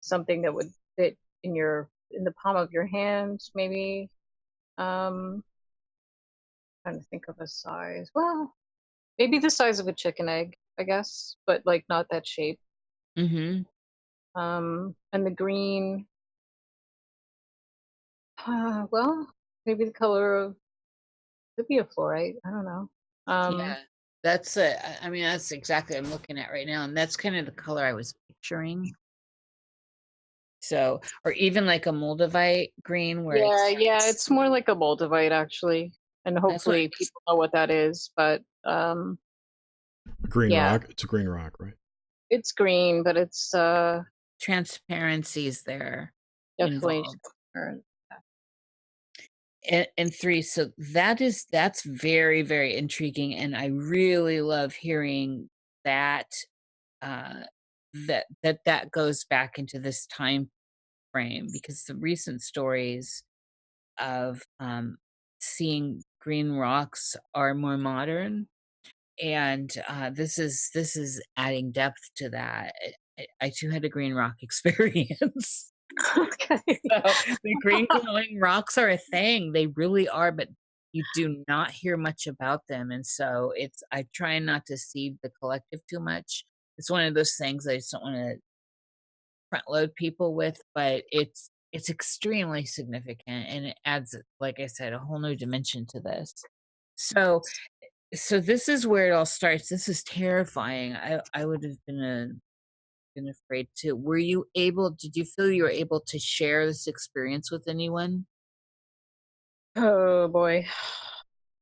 something that would fit in the palm of your hand, maybe. Um, Trying to think of a size. Well, maybe the size of a chicken egg, I guess, but like not that shape. Mm-hmm. And the green, well, maybe the color of could be a fluorite. I don't know. Yeah. That's it. I mean, that's exactly what I'm looking at right now. And that's kind of the color I was picturing. So, or even like a moldavite green where yeah, it's more like a moldavite actually, and that's what hopefully people know what that is. But Green yeah, rock. It's a green rock, right? it's green, but it's transparency is there definitely involved. transparent. And three, so that's very, very intriguing. And I really love hearing that that goes back into this time frame because the recent stories of seeing green rocks are more modern, and this is adding depth to that. I too had a green rock experience. Okay. So the green glowing rocks are a thing. They really are, but you do not hear much about them. And so I try not to seed the collective too much. It's one of those things I just don't want to front load people with, but it's extremely significant and it adds, like I said, a whole new dimension to this. So this is where it all starts. This is terrifying. I would have been afraid too. Did you feel you were able to share this experience with anyone? Oh boy.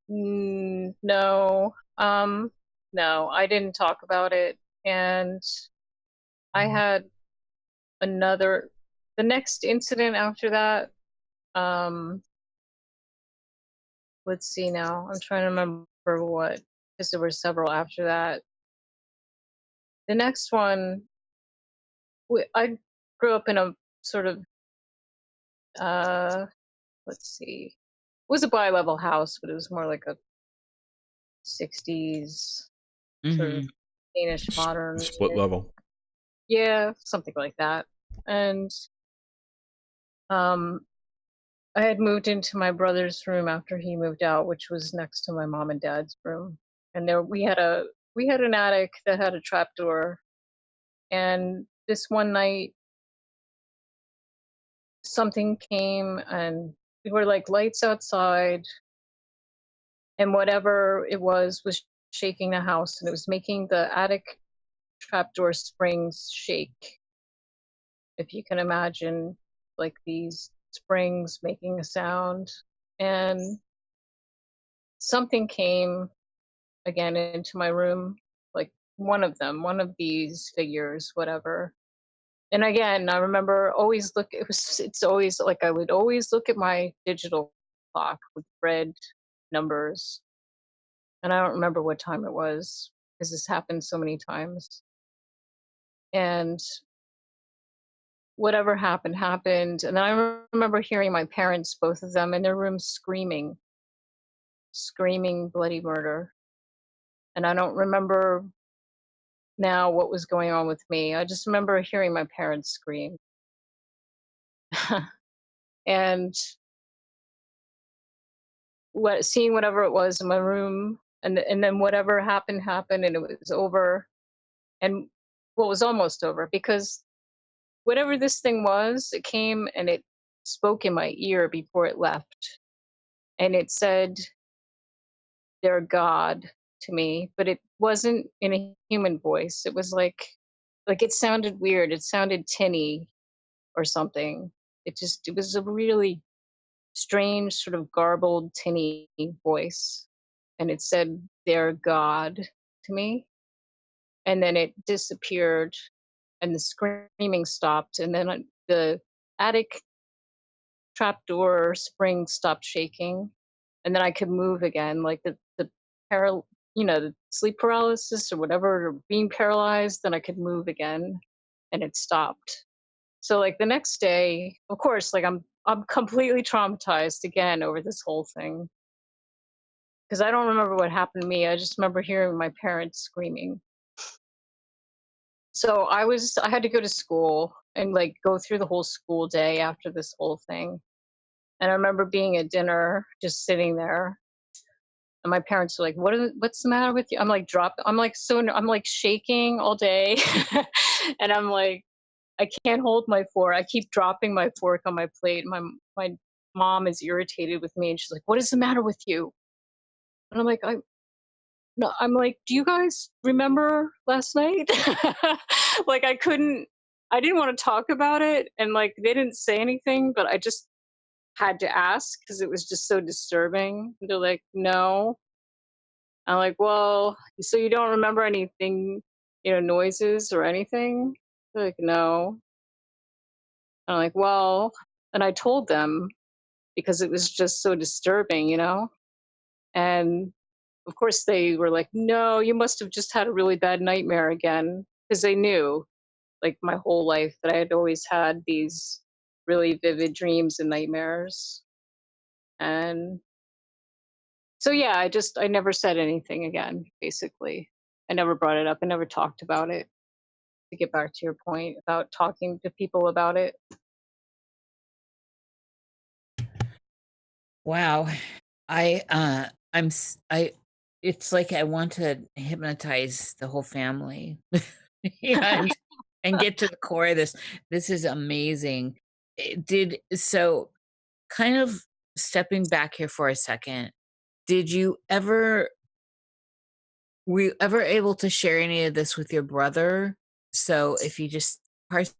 No. No, I didn't talk about it. And I had the next incident after that. Um, let's see now. I'm trying to remember what, because there were several after that. The next one, I grew up in a sort of, uh, let's see, it was a bi-level house, but it was more like a 60s sort of Mm-hmm. Danish modern. Split level. Yeah, something like that. And um, I had moved into my brother's room after he moved out, which was next to my mom and dad's room. And there we had an attic that had a trapdoor. And this one night something came and we were like lights outside and whatever it was shaking the house and it was making the attic trapdoor springs shake. If you can imagine like these springs making a sound. And something came again into my room, like one of these figures, whatever. And again, I remember it's always like I would always look at my digital clock with red numbers. And I don't remember what time it was because this happened so many times. And whatever happened. And then I remember hearing my parents, both of them in their room screaming bloody murder. And I don't remember now what was going on with me. I just remember hearing my parents scream. And seeing whatever it was in my room, and then whatever happened and it was over. And well, it was almost over because whatever this thing was, it came and it spoke in my ear before it left. And it said, "They're God" to me, but it wasn't in a human voice. It was like it sounded weird. It sounded tinny or something. it was a really strange, sort of garbled, tinny voice. And it said, "Their God," to me. And then it disappeared and the screaming stopped. And then the attic trapdoor spring stopped shaking. And then I could move again, like the sleep paralysis or whatever, or being paralyzed, then I could move again and it stopped. So like the next day, of course, like I'm completely traumatized again over this whole thing because I don't remember what happened to me. I just remember hearing my parents screaming. So I had to go to school and like go through the whole school day after this whole thing. And I remember being at dinner, just sitting there, and my parents were like, what's the matter with you?" I'm like I'm like shaking all day. And I'm like, I can't hold my fork. I keep dropping my fork on my plate. My mom is irritated with me and she's like, "What is the matter with you?" And I'm like, I no, I'm like, "Do you guys remember last night?" Like I didn't want to talk about it and like they didn't say anything, but I just had to ask because it was just so disturbing. And they're like, "No." I'm like, "Well, so you don't remember anything, noises or anything?" They're like, "No." I'm like, "Well," and I told them because it was just so disturbing. And of course they were like, "No, you must have just had a really bad nightmare again." Because they knew, like, my whole life that I had always had these really vivid dreams and nightmares. And so, yeah, I never said anything again, basically. I never brought it up. I never talked about it, to get back to your point about talking to people about it. Wow. I it's like I want to hypnotize the whole family and get to the core of this. This is amazing. So kind of stepping back here for a second, did you ever were you ever able to share any of this with your brother? So if you just parse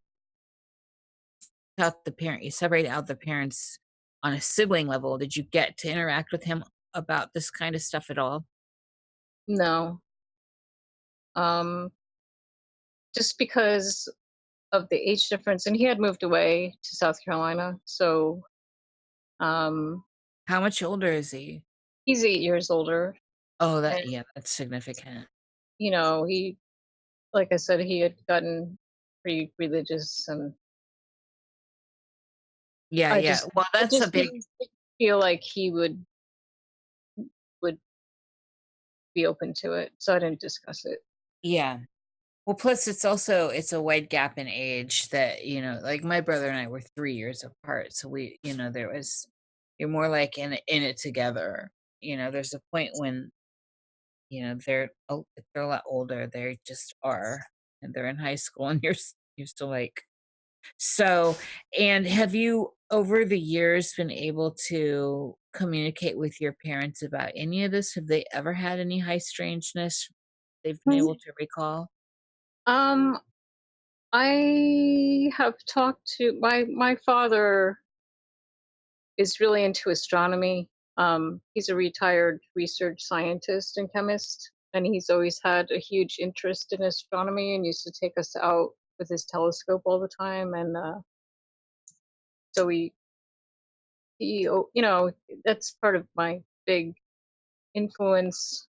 out the parent, you separate out the parents on a sibling level, did you get to interact with him about this kind of stuff at all? No. Um, just because of the age difference, and he had moved away to South Carolina, so um, How much older is he? he's 8 years older, Oh, and yeah, that's significant. he, like I said, he had gotten pretty religious, and Yeah, I yeah. just, Well, I that's a just big didn't feel like he would be open to it, so I didn't discuss it. yeah. Well, plus it's a wide gap in age that, like my brother and I were 3 years apart. So there was you're more like in it together. There's a point when, if they're a lot older, they just are, and they're in high school and you're still like so. And have you over the years been able to communicate with your parents about any of this? Have they ever had any high strangeness they've been able Mm. to recall? Um, I have talked to my father is really into astronomy. He's a retired research scientist and chemist, and he's always had a huge interest in astronomy and used to take us out with his telescope all the time. And so that's part of my big influence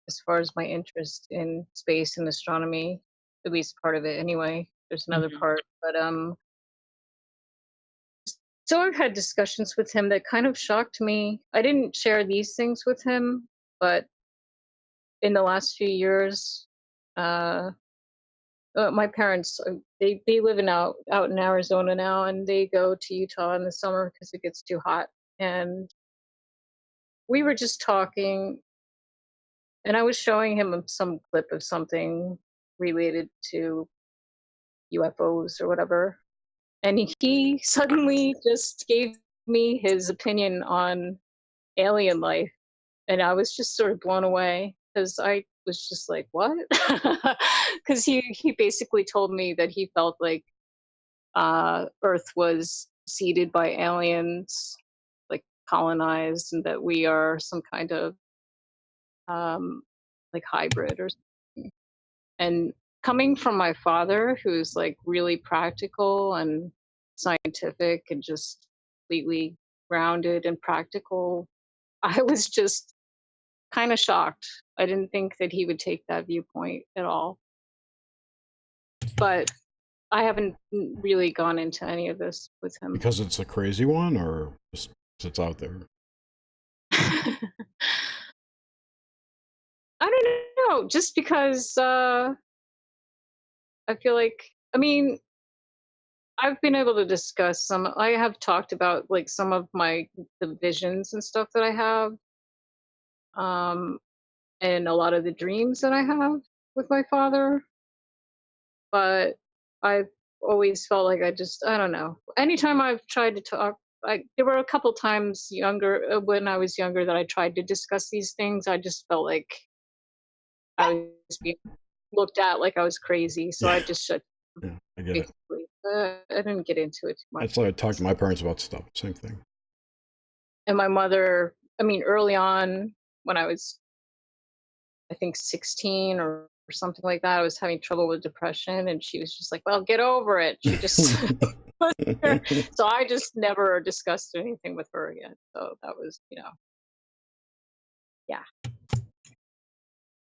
as far as my interest in space and astronomy, at least part of it anyway. There's another Mhm. part, but so I've had discussions with him that kind of shocked me. I didn't share these things with him, but in the last few years, uh, my parents they live out in Arizona now, and they go to Utah in the summer because it gets too hot. And we were just talking, and I was showing him some clip of something related to UFOs or whatever, and he suddenly just gave me his opinion on alien life. And I was just sort of blown away because I was just like, "What?" Because he basically told me that he felt like Earth was seeded by aliens, like colonized, and that we are some kind of like hybrid or something. And coming from my father, who's like really practical and scientific and just completely grounded and practical, I was just kind of shocked. I didn't think that he would take that viewpoint at all. But I haven't really gone into any of this with him. Because it's a crazy one, or just 'cause it's out there? I don't know, just because I feel like, I mean, I've been able to discuss some, I have talked about like some of the visions and stuff that I have, um, and a lot of the dreams that I have with my father, but I've always felt like I don't know. Anytime I've tried to talk, there were a couple times when I was younger that I tried to discuss these things. I just felt like I was being looked at like I was crazy, so I Yeah, just shut. yeah, I get it. Basically, I didn't get into it too much. That's why I talk to my parents about stuff. Same thing. And my mother, I mean, early on when I was, I think 16 or something like that, I was having trouble with depression, and she was just like, "Well, get over it." She just so I just never discussed anything with her again. So that was, yeah.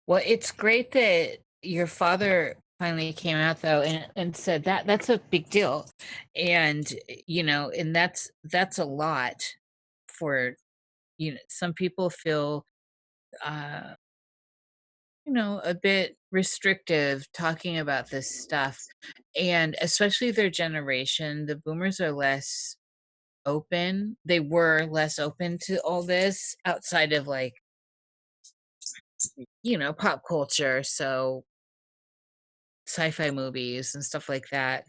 Well, it's great that your father finally came out though and said that that's a big deal. And and that's a lot for some people feel uh a bit restrictive talking about this stuff. And especially their generation, the boomers are less open. They were less open to all this outside of like, pop culture. So sci-fi movies and stuff like that.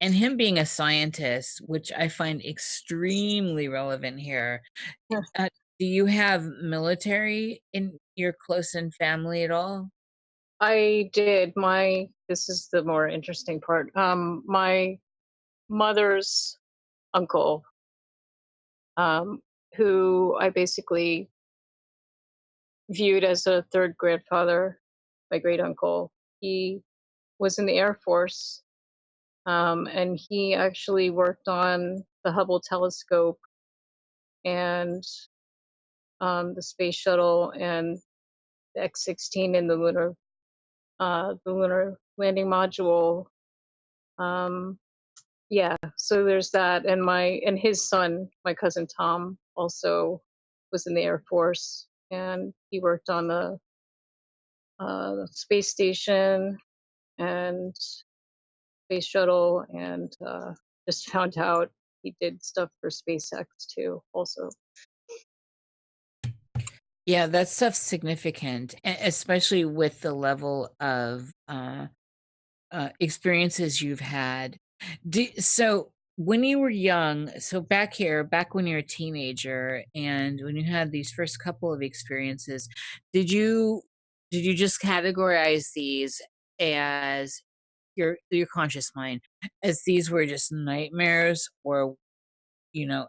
And him being a scientist, which I find extremely relevant here. Yeah. Do you have military in your close in family at all? I did. This is the more interesting part. My mother's uncle, um, who I basically viewed as a third grandfather, my great uncle. He was in the Air Force, and he actually worked on the Hubble telescope and the space shuttle and the X-16 and the lunar landing module. Yeah, so there's that, and his son, my cousin Tom, also was in the Air Force, and he worked on the space station and space shuttle, and just found out he did stuff for SpaceX too, also. Yeah, that stuff's significant, especially with the level of experiences you've had. So when you were young, so back when you were a teenager, and when you had these first couple of experiences, did you just categorize these as your conscious mind as these were just nightmares, or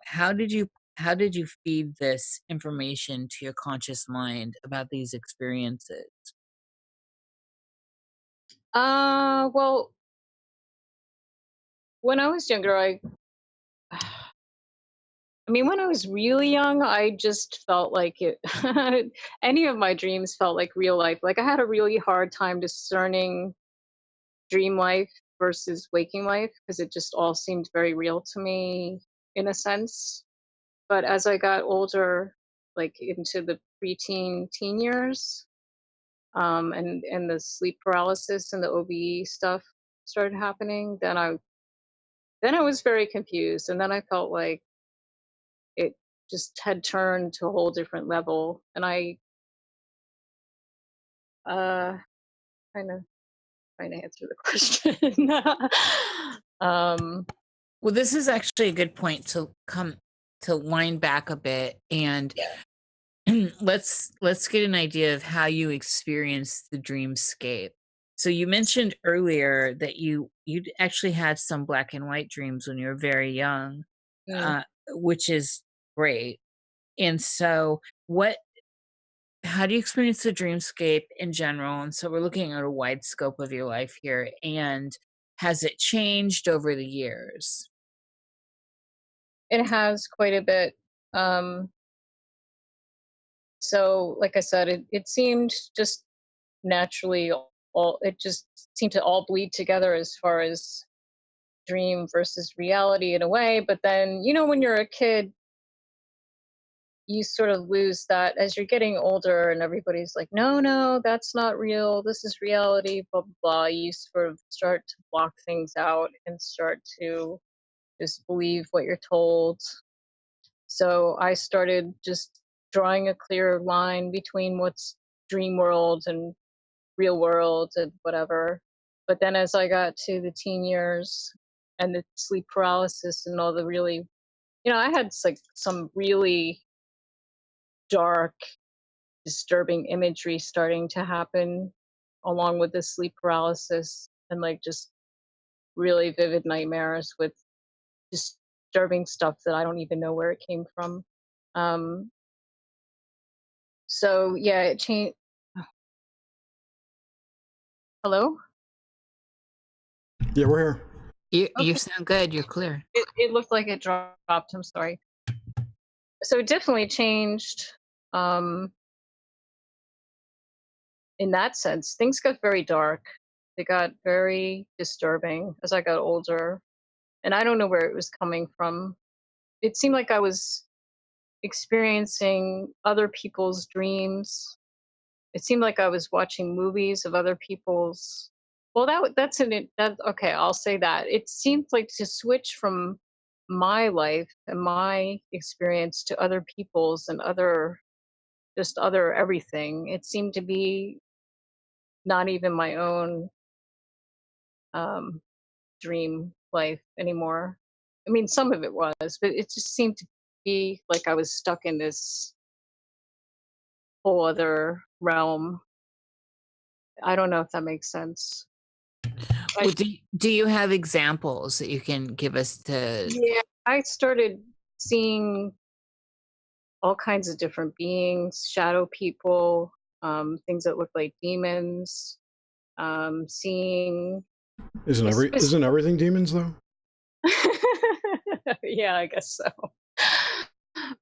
how did you feed this information to your conscious mind about these experiences? Well, when I was younger, I mean, when I was really young, I just felt like it. Any of my dreams felt like real life. Like I had a really hard time discerning dream life versus waking life because it just all seemed very real to me in a sense. But as I got older, like into the preteen teen years, and the sleep paralysis and the OBE stuff started happening, then I was very confused, and then I felt like it just had turned to a whole different level, and I uh kind of trying to answer the question. um Well, this is actually a good point to wind back a bit, and let's get an idea of how you experience the dreamscape. So you mentioned earlier that you actually had some black and white dreams when you were very young, Mm. uh, which is great. And so, what how do you experience the dreamscape in general? And so we're looking at a wide scope of your life here. And has it changed over the years? It has quite a bit. Um, so, like I said, it seemed just naturally all it just seemed to all bleed together as far as dream versus reality in a way. But then, when you're a kid, you sort of lose that as you're getting older, and everybody's like, no, no, that's not real. This is reality, blah, blah, blah. You sort of start to block things out and start to just believe what you're told. So I started just drawing a clear line between what's dream world and real world and whatever. But then as I got to the teen years and the sleep paralysis and all the really, I had like some really dark, disturbing imagery starting to happen along with the sleep paralysis, and like just really vivid nightmares with disturbing stuff that I don't even know where it came from. Um, so yeah, it changed. Hello? Yeah, we're here. You Okay. sound good. You're clear. It looked like it dropped. I'm sorry. So it definitely changed. Um, in that sense, things got very dark. They got very disturbing as I got older, and I don't know where it was coming from. It seemed like I was experiencing other people's dreams. It seemed like I was watching movies of other people's. Well, that's that. Okay, I'll say that. It seemed like to switch from my life and my experience to other people's and other everything. It seemed to be not even my own um, dream life anymore. I mean, some of it was, but it just seemed to be like I was stuck in this whole other realm. I don't know if that makes sense. I, Well, do you have examples that you can give us to? yeah, I started seeing all kinds of different beings, shadow people, things that look like demons, seeing. Isn't everything demons though? Yeah, I guess so.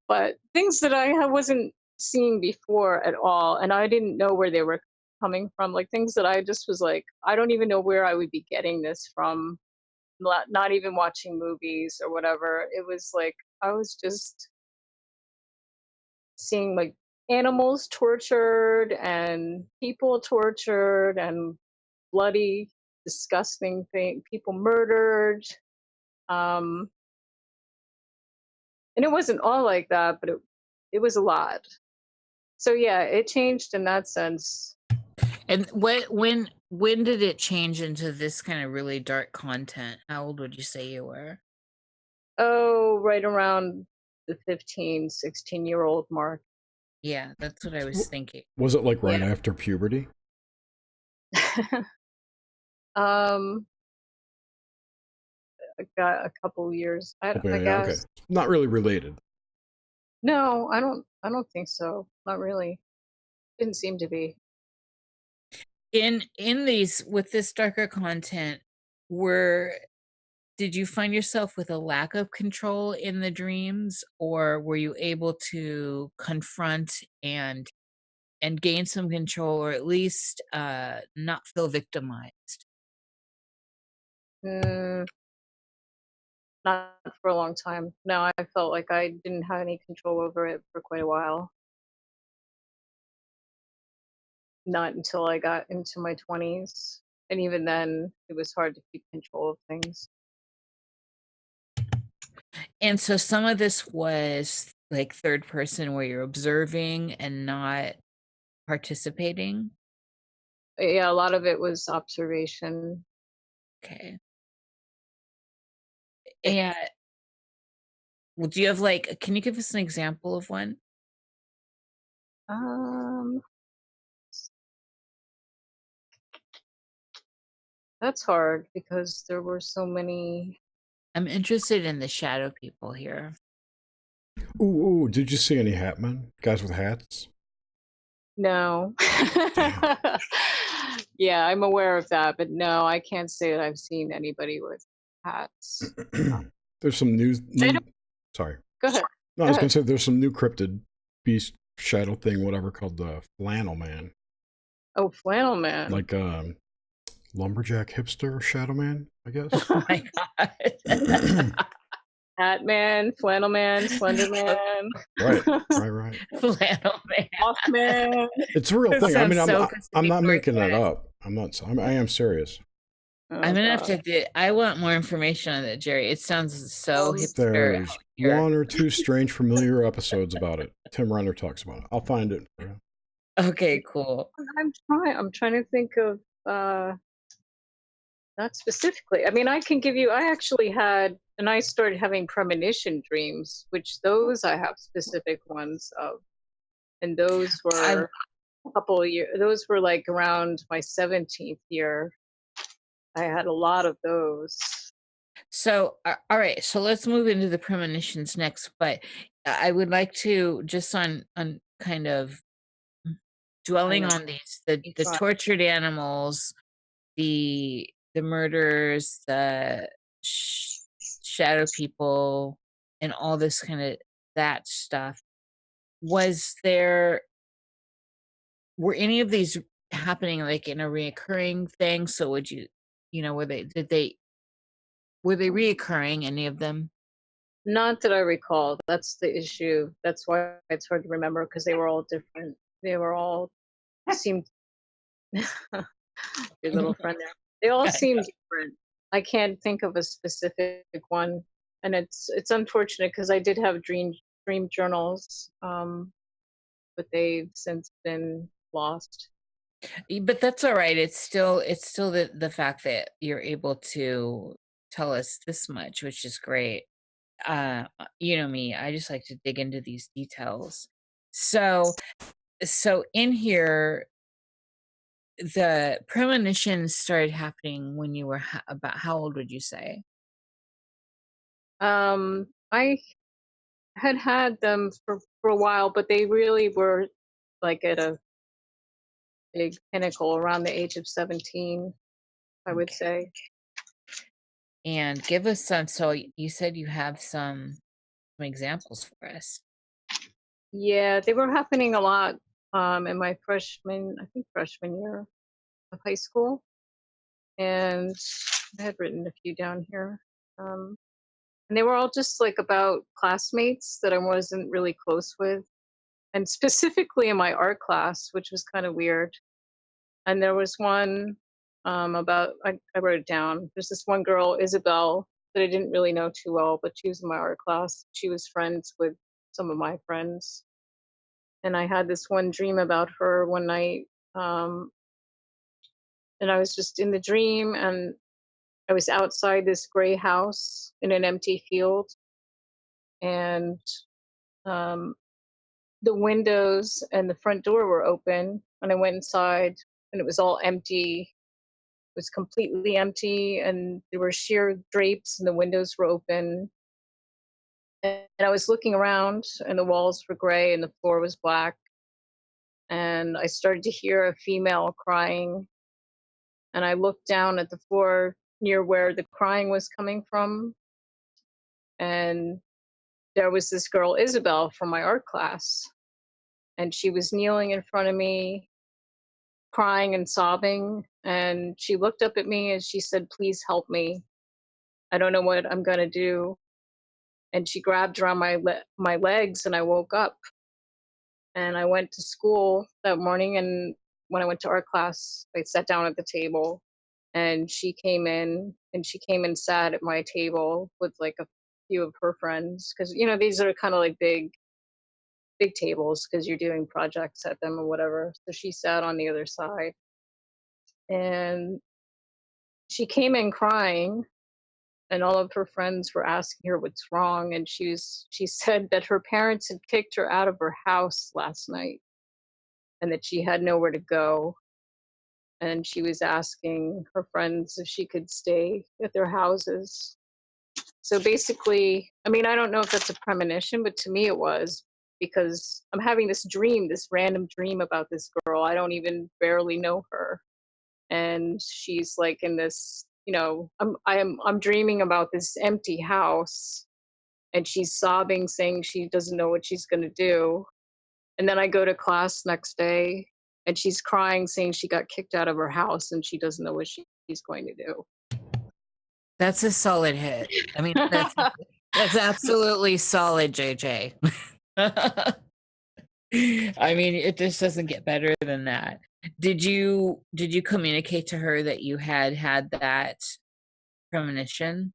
But things that wasn't seeing before at all, and I didn't know where they were coming from. Like things that I just was like, I don't even know where I would be getting this from. Not even watching movies or whatever. It was like I was just seeing like animals tortured and people tortured and bloody, disgusting people murdered. Um, and it wasn't all like that, but it was a lot. So yeah, it changed in that sense. And when did it change into this kind of really dark content? How old would you say you were? Oh, right around the 15, 16-year-old mark. Yeah, that's what I was W- thinking. Was it like right Yeah. after puberty? um, I got a couple years, I Okay, yeah, okay. guess. Not really related. No, I don't think so. Not really. Didn't seem to be. In these with this darker content, were did you find yourself with a lack of control in the dreams, or were you able to confront and gain some control, or at least not feel victimized? Mm, not for a long time. No, I felt like I didn't have any control over it for quite a while. Not until I got into my 20s. And even then, it was hard to keep control of things. And so some of this was like third person where you're observing and not participating. Yeah, a lot of it was observation. Okay. And well, do you have like can you give us an example of one? Um, That's hard because there were so many. I'm interested in the shadow people here. Ooh, did you see any hat men? Guys with hats? No. Damn. Yeah, I'm aware of that, but no, I can't say that I've seen anybody with hats. There's some Shadow, sorry. go ahead. No, I Go was ahead. gonna say there's some new cryptid beast shadow thing, whatever, called the flannel man. Oh, flannel man. Like lumberjack hipster shadow man, I guess. Oh my god. Hat man, flannel man, slender man. Right. Mothman. Flannel man. It's a real That thing. I mean, sounds so I'm not Pacific making it Northwest. up. I am serious. I'm Oh gonna have god. to I want more information on that, Jerry. It sounds so hipster There's out here. one or two strange familiar episodes about it. Tim Renner talks about it. I'll find it for you. Okay, cool. I'm trying to think of not specifically. I mean, I can give you. I actually had, and I started having premonition dreams, which those I have specific ones of, and those I were a couple of years. Those were like around my 17th year. I had a lot of those. So, all right. So let's move into the premonitions next. But I would like to just on kind of dwelling on these the Fine. tortured animals, the murders, the shadow people, and all this kind of that stuff. Were any of these happening like in a reoccurring thing? So would you were they reoccurring, any of them? Not that I recall. That's the issue. That's why it's hard to remember because they were all different. They were all seemed your little friend there. They all seem different. I can't think of a specific one, and it's unfortunate because I did have dream journals, but they've since been lost. But that's all right. It's still the fact that you're able to tell us this much, which is great. You know me, I just like to dig into these details. So in here, the premonitions started happening when you were about how old would you say? I had them for a while, but they really were like at a big pinnacle around the age of 17, I would Okay. say. And give us some. So you said you have some examples for us. Yeah, they were happening a lot in my freshman year of high school. And I had written a few down here. Um, and they were all just like about classmates that I wasn't really close with. And specifically in my art class, which was kind of weird. And there was one about, I wrote it down. There's this one girl, Isabel, that I didn't really know too well, but she was in my art class. She was friends with some of my friends. And I had this one dream about her one night. Um, and I was just in the dream, and I was outside this gray house in an empty field. And um, the windows and the front door were open. And I went inside, and it was all empty. It was completely empty, and there were sheer drapes, and the windows were open. And I was looking around, and the walls were gray, and the floor was black. And I started to hear a female crying. And I looked down at the floor near where the crying was coming from. And there was this girl, Isabel, from my art class. And she was kneeling in front of me, crying and sobbing. And she looked up at me and she said, "Please help me. I don't know what I'm going to do." And she grabbed around my legs, and I woke up. And I went to school that morning. And when I went to art class, I sat down at the table, and she came in, and she came and sat at my table with like a few of her friends, because these are kind of like big tables because you're doing projects at them or whatever. So she sat on the other side, and she came in crying, and all of her friends were asking her what's wrong. And she said that her parents had kicked her out of her house last night, and that she had nowhere to go. and she was asking her friends if she could stay at their houses. So basically, I mean, I don't know if that's a premonition, but to me it was, because I'm having this dream, this random dream about this girl. I don't even barely know her. And she's like in this, I'm dreaming about this empty house, and she's sobbing, saying she doesn't know what she's going to do. And then I go to class next day, and she's crying, saying she got kicked out of her house and she doesn't know what she's going to do. That's a solid hit. I mean, that's absolutely solid, JJ. I mean, it just doesn't get better than that. Did you communicate to her that you had that premonition?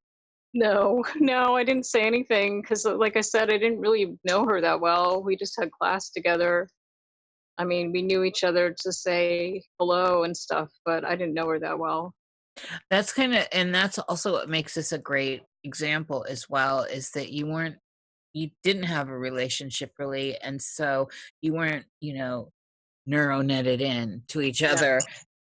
No, no, I didn't say anything because, like I said, I didn't really know her that well. We just had class together. I mean, we knew each other to say hello and stuff, but I didn't know her that well. That's and that's also what makes this a great example as well, is that you didn't have a relationship really, and so you weren't, neuro netted in to each Yeah. other.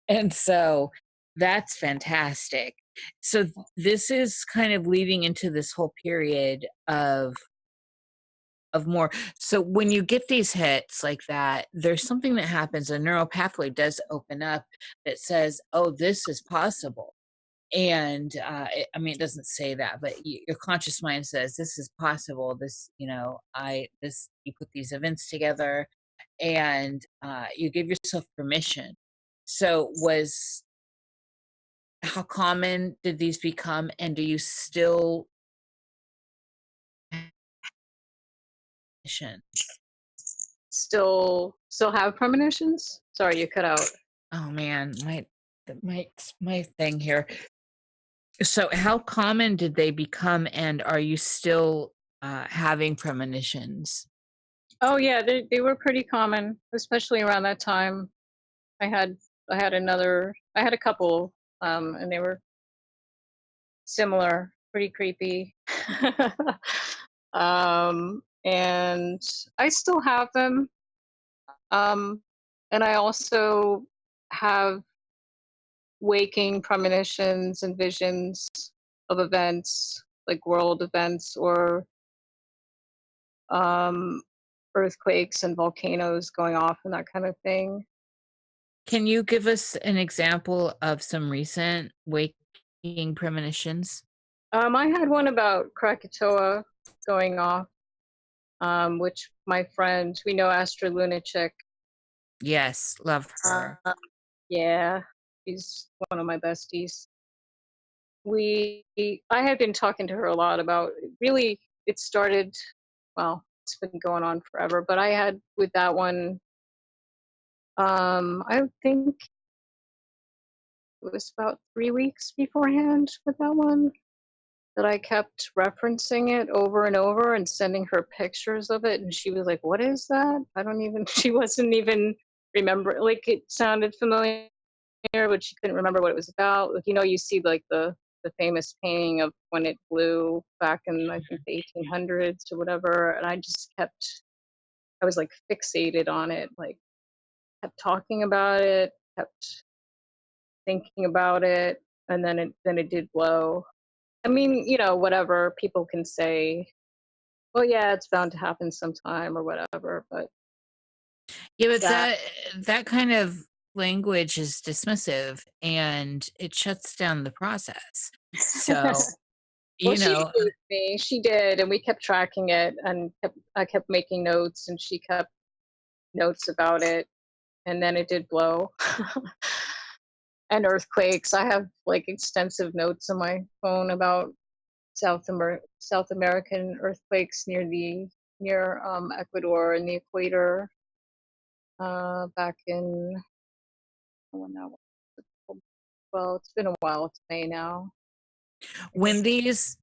And so that's fantastic. So this is kind of leading into this whole period of more. So when you get these hits like that, there's something that happens, a neural pathway does open up that says, oh, this is possible. And I mean, it doesn't say that, but your conscious mind says this is possible. This, you put these events together, and you give yourself permission. So how common did these become, and do you still permission? Still have premonitions? Sorry, you cut out. Oh man, my thing here. So how common did they become, and are you still having premonitions? Oh yeah, they were pretty common, especially around that time. I had I had a couple, and they were similar, pretty creepy. And I still have them. And I also have waking premonitions and visions of events, like world events or um, earthquakes and volcanoes going off and that kind of thing. Can you give us an example of some recent waking premonitions? I had one about Krakatoa going off, which my friend, we know Astra Lunatic. Yes, love her. Yeah, she's one of my besties. I have been talking to her a lot about, really, it started, well, it's been going on forever, but I had with that one, I think it was about 3 weeks beforehand with that one, that I kept referencing it over and over and sending her pictures of it, and she was like, "What is that?" I don't even. She wasn't even remember. Like, it sounded familiar, but she couldn't remember what it was about. Like, you see like the famous painting of when it blew back in, I think, the 1800s or whatever, and I just kept. I was like fixated on it, like kept talking about it, kept thinking about it, and then it did blow. I mean, whatever people can say, well, yeah, it's bound to happen sometime or whatever, but Yeah, but that. that kind of language is dismissive, and it shuts down the process. So, Well, you she know, believed me. She did, and we kept tracking it, and I kept making notes, and she kept notes about it, and then it did blow. And earthquakes. I have like extensive notes on my phone about South American earthquakes near Ecuador and the equator, back in, when that was. Well, it's been a while. It's May now. when these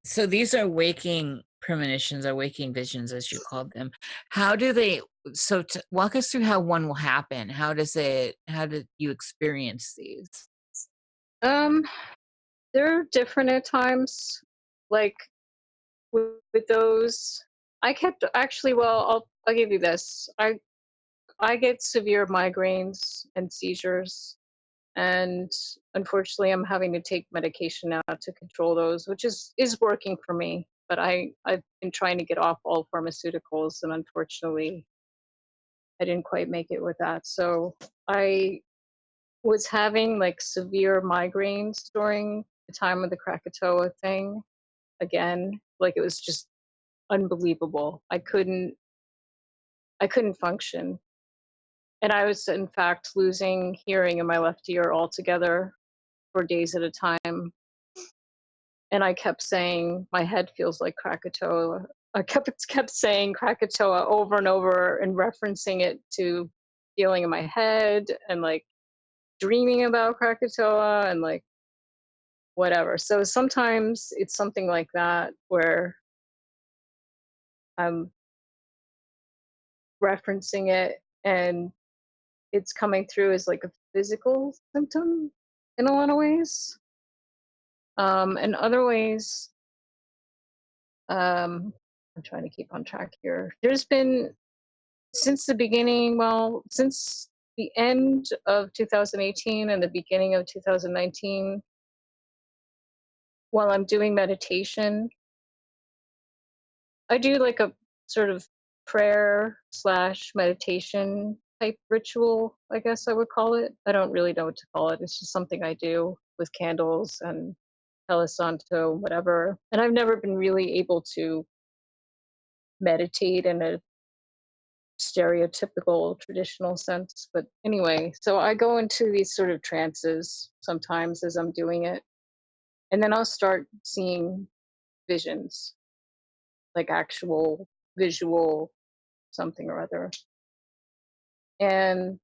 are waking premonitions or waking visions, as you called them, how do they, so walk us through how one will happen. How did you experience these? Um, they're different at times. Like with those, I kept actually. Well, I'll give you this. I get severe migraines and seizures, And unfortunately, I'm having to take medication now to control those, which is working for me. But I've been trying to get off all pharmaceuticals, and unfortunately, I didn't quite make it with that. So I was having like severe migraines during the time of the Krakatoa thing again. Like it was just unbelievable. I couldn't function. And I was in fact losing hearing in my left ear altogether for days at a time. And I kept saying my head feels like Krakatoa. I kept saying Krakatoa over and over and referencing it to feeling in my head and like dreaming about Krakatoa and like whatever. So sometimes it's something like that where I'm referencing it and it's coming through as like a physical symptom in a lot of ways. In other ways, I'm trying to keep on track here. There's been since the beginning, well, since the end of 2018 and the beginning of 2019, while I'm doing meditation, I do like a sort of prayer slash meditation type ritual, I guess I would call it. I don't really know what to call it. It's just something I do with candles and Palo Santo, whatever. And I've never been really able to meditate in a stereotypical traditional sense. But anyway, so I go into these sort of trances sometimes as I'm doing it. And then I'll start seeing visions, like actual visual something or other. And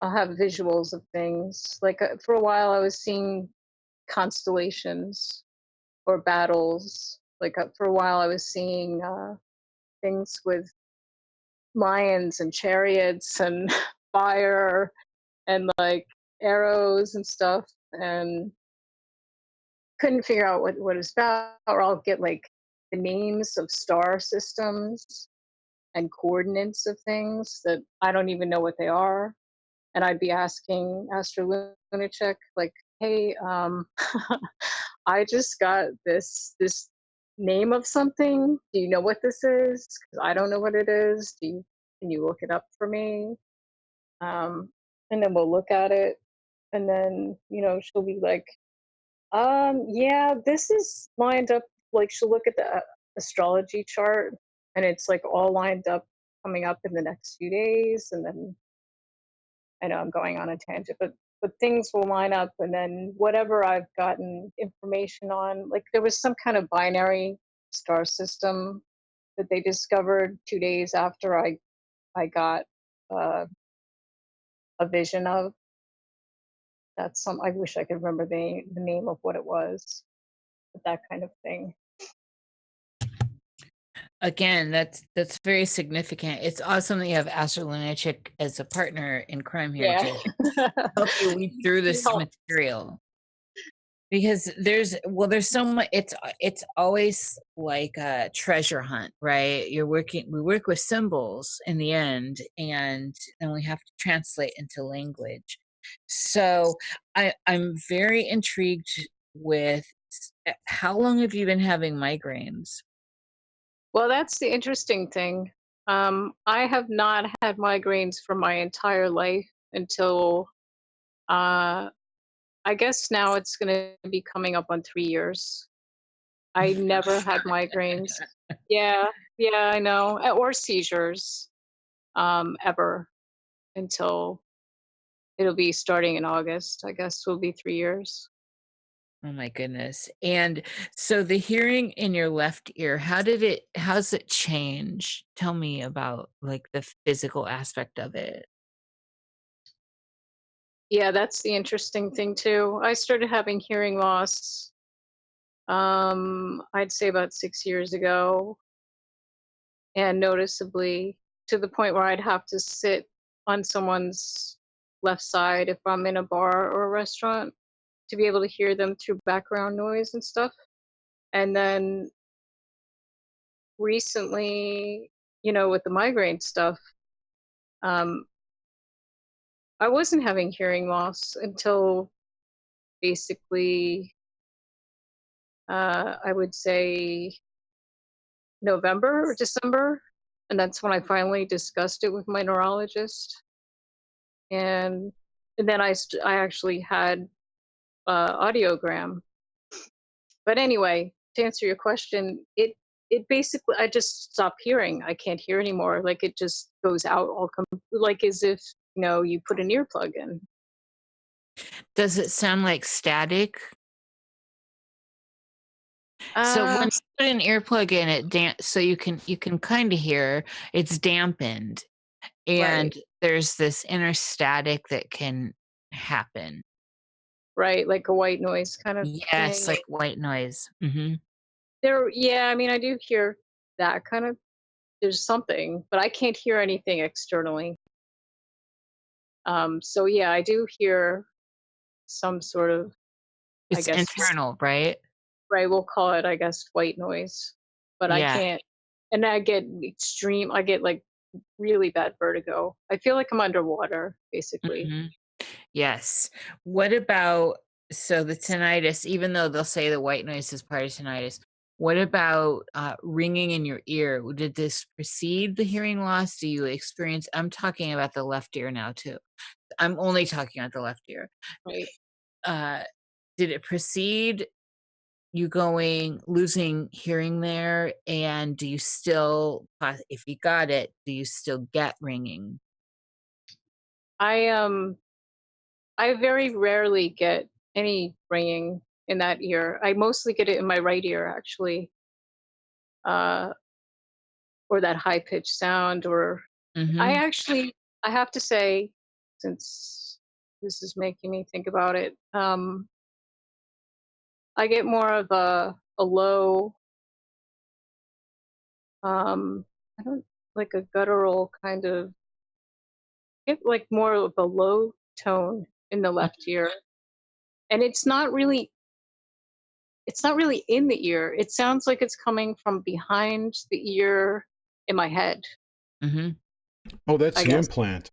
I'll have visuals of things. Like for a while, I was seeing constellations or battles. Like for a while, I was seeing things with lions and chariots and fire and like arrows and stuff, and couldn't figure out what it's about. Or I'll get like the names of star systems and coordinates of things that I don't even know what they are. And I'd be asking Astro Lunatic, like, hey, I just got this name of something. Do you know what this is? Because I don't know what it is. Can you look it up for me? And then we'll look at it, and then she'll be like, yeah, this is lined up. Like she'll look at the astrology chart, and it's like all lined up coming up in the next few days, and then I know I'm going on a tangent, but things will line up, and then whatever I've gotten information on, like there was some kind of binary star system that they discovered 2 days after I got uh, a vision of. That's some. I wish I could remember the name of what it was, but that kind of thing. Again, that's very significant. It's awesome that you have Astro Lunatic as a partner in crime here Yeah. to help you weed through this material. Because there's so much. It's always like a treasure hunt, right? We work with symbols in the end, and then we have to translate into language. So I'm very intrigued with how long have you been having migraines? Well, that's the interesting thing. I have not had migraines for my entire life until I guess now it's going to be coming up on 3 years. I never had migraines. Yeah, yeah, I know. Or seizures, ever until it'll be starting in August. I guess will be 3 years. Oh my goodness. And so the hearing in your left ear, how's it change? Tell me about like the physical aspect of it. Yeah, that's the interesting thing too. I started having hearing loss, I'd say about 6 years ago, and noticeably to the point where I'd have to sit on someone's left side if I'm in a bar or a restaurant to be able to hear them through background noise and stuff. And then recently, with the migraine stuff, um, I wasn't having hearing loss until basically, I would say November or December, and that's when I finally discussed it with my neurologist. And then I actually had audiogram. But anyway, to answer your question, it basically, I just stop hearing. I can't hear anymore. Like it just goes out like as if you put an earplug in. Does it sound like static? So when Uh, you put an earplug in, so you can kind of hear it's dampened, right, and there's this inner static that can happen. right, like a white noise kind of Yes, thing. like white noise. Hmm. Yeah, I mean, I do hear that kind of. There's something, but I can't hear anything externally. So yeah, I do hear some sort of, I It's guess, internal, right? right, we'll call it, I guess, white noise. But I Yeah. can't, and I get like really bad vertigo. I feel like I'm underwater, basically. Hmm. Yes. What about, so the tinnitus, even though they'll say the white noise is part of tinnitus, what about ringing in your ear? Did this precede the hearing loss? Do you experience, I'm talking about the left ear now too. I'm only talking about the left ear. Right. Uh, did it precede you losing hearing there? And do you still, if you got it, do you still get ringing? I I very rarely get any ringing in that ear. I mostly get it in my right ear, actually, uh, or that high pitched sound. Or I Mm-hmm. actually, I have to say, since this is making me think about it, I get more of a low, I don't like a guttural kind of, get like more of a low tone in the left ear, and it's not really in the ear. It sounds like it's coming from behind the ear in my head, Mm-hmm. Oh, that's I the guess. implant.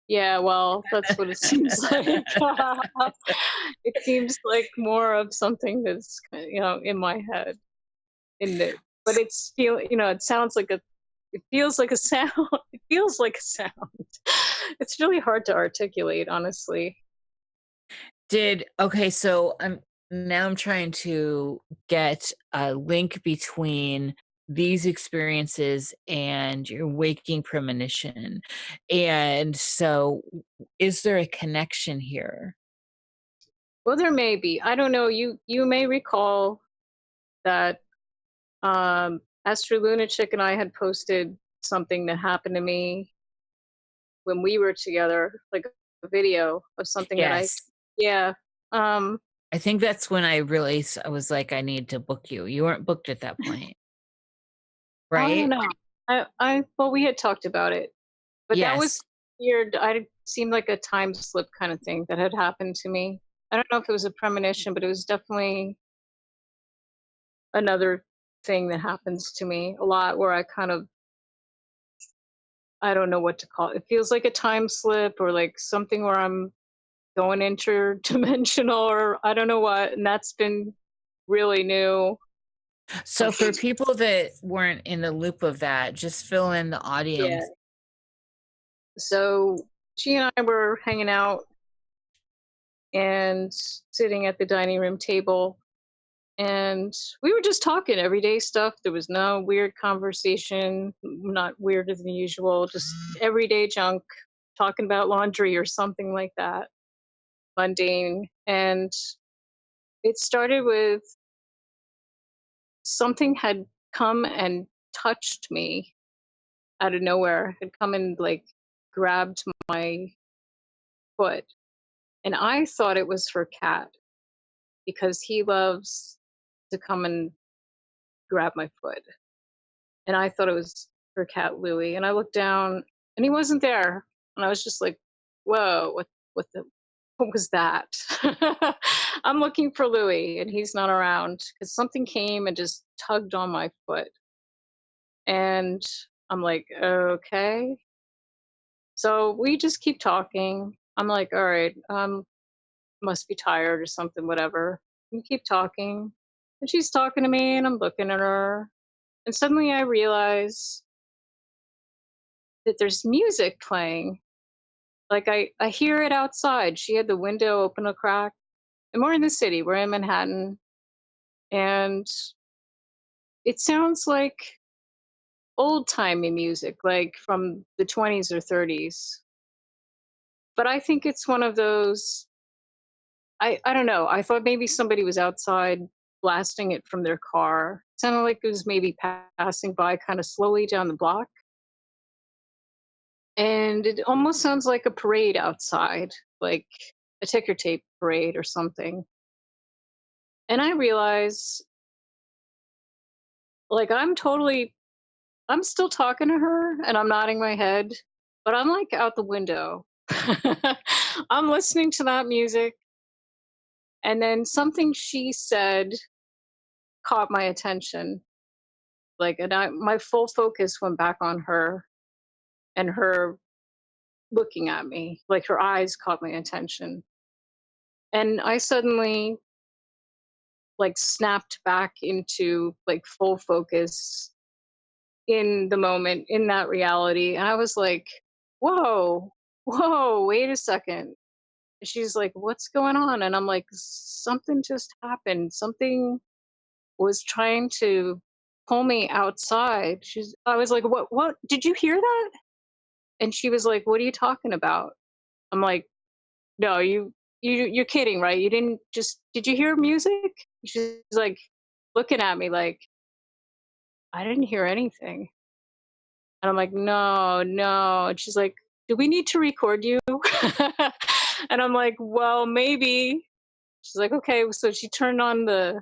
Yeah, well, that's what it seems like. It seems like more of something that's in my head. In the But it sounds like it feels like a sound. It feels like a sound. It's really hard to articulate, honestly. Okay, so I'm trying to get a link between these experiences and your waking premonition. And so is there a connection here? Well, there may be. I don't know. You may recall that Esther Lunachick and I had posted something that happened to me when we were together, like a video of something that Yes. yeah. Um, I think that's when I was like, I need to book you. You weren't booked at that point, I don't right? know. Well, we had talked about it, but that was Yes. weird. It seemed like a time slip kind of thing that had happened to me. I don't know if it was a premonition, but it was definitely another thing that happens to me a lot where I don't know what to call it. It feels like a time slip or like something where I'm going interdimensional or I don't know what. And that's been really new. So for people that weren't in the loop of that, just fill in the Yeah. audience. So she and I were hanging out and sitting at the dining room table, and we were just talking everyday stuff. There was no weird conversation, not weirder than usual, just everyday junk, talking about laundry or something like that, mundane. And it started with something had come and touched me out of nowhere, had come and like grabbed my foot. And I thought it was her cat because he loves to come and grab my foot. And I thought it was her cat Louie. And I looked down and he wasn't there. And I was just like, whoa, what was that? I'm looking for Louie and he's not around because something came and just tugged on my foot. And I'm like, okay. So we just keep talking. I'm like, all right, must be tired or something, whatever. And keep talking. And she's talking to me and I'm looking at her. And suddenly I realize that there's music playing. Like I hear it outside. She had the window open a crack. And we're in the city, we're in Manhattan. And it sounds like old timey music, like from the 20s or 30s. But I think it's one of those, I don't know. I thought maybe somebody was outside blasting it from their car. Sounded like it was maybe passing by kind of slowly down the block. And it almost sounds like a parade outside, like a ticker tape parade or something. And I realize, like, I'm still talking to her and I'm nodding my head, but I'm like out the window. I'm listening to that music. And then something she said caught my attention. Like, and my full focus went back on her and her looking at me. Like, her eyes caught my attention. And I suddenly, like, snapped back into, like, full focus in the moment, in that reality. And I was like, whoa, whoa, wait a second. She's like, what's going on? And I'm like, something just happened. Something was trying to pull me outside. I was like, what, did you hear that? And she was like, what are you talking about? I'm like, no, you're kidding, right? You didn't just, did you hear music? She's like, looking at me like, I didn't hear anything. And I'm like, no, no. And she's like, do we need to record you? And I'm like, well, maybe. She's like, okay. So she turned on the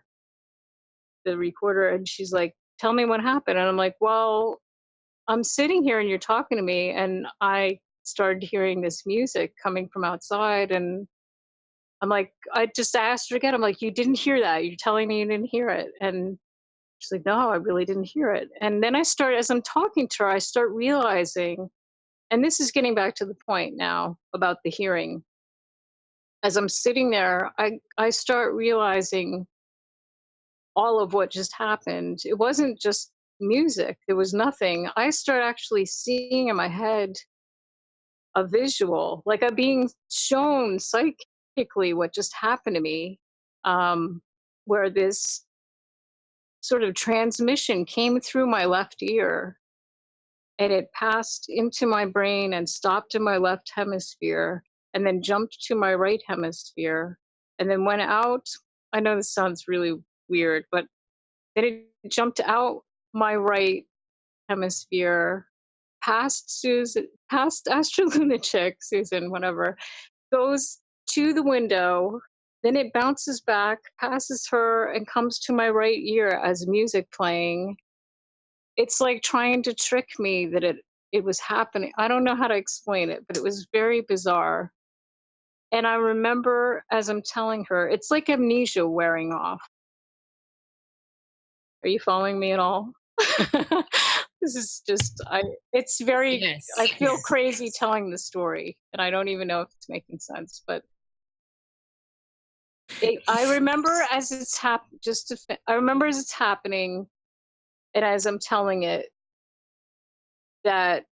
recorder and she's like, tell me what happened. And I'm like, well, I'm sitting here and you're talking to me. And I started hearing this music coming from outside. And I'm like, I just asked her again. I'm like, you didn't hear that. You're telling me you didn't hear it. And she's like, no, I really didn't hear it. And then as I'm talking to her, I start realizing, and this is getting back to the point now about the hearing. As I'm sitting there, I start realizing all of what just happened. It wasn't just music, there was nothing. I start actually seeing in my head a visual, like I'm being shown psychically what just happened to me, um, where this sort of transmission came through my left ear and it passed into my brain and stopped in my left hemisphere and then jumped to my right hemisphere and then went out. I know this sounds really weird, but then it jumped out my right hemisphere, past Susan, past Astro Lunatic, Susan, whatever, goes to the window. Then it bounces back, passes her, and comes to my right ear as music playing. It's like trying to trick me that it was happening. I don't know how to explain it, but it was very bizarre. And I remember as I'm telling her, it's like amnesia wearing off. Are you following me at all? This is just it's very, I Yes. feel crazy telling the story and I don't even know if it's making sense, but I remember as it's I remember as it's happening and as I'm telling it that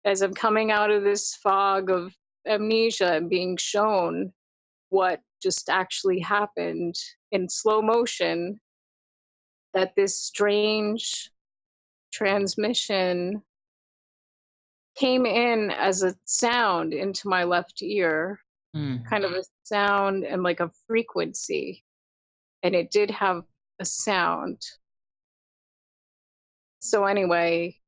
as I'm coming out of this fog of amnesia and being shown what just actually happened in slow motion, that this strange transmission came in as a sound into my left ear, Mm. kind of a sound and like a frequency. And it did have a sound. So, anyway,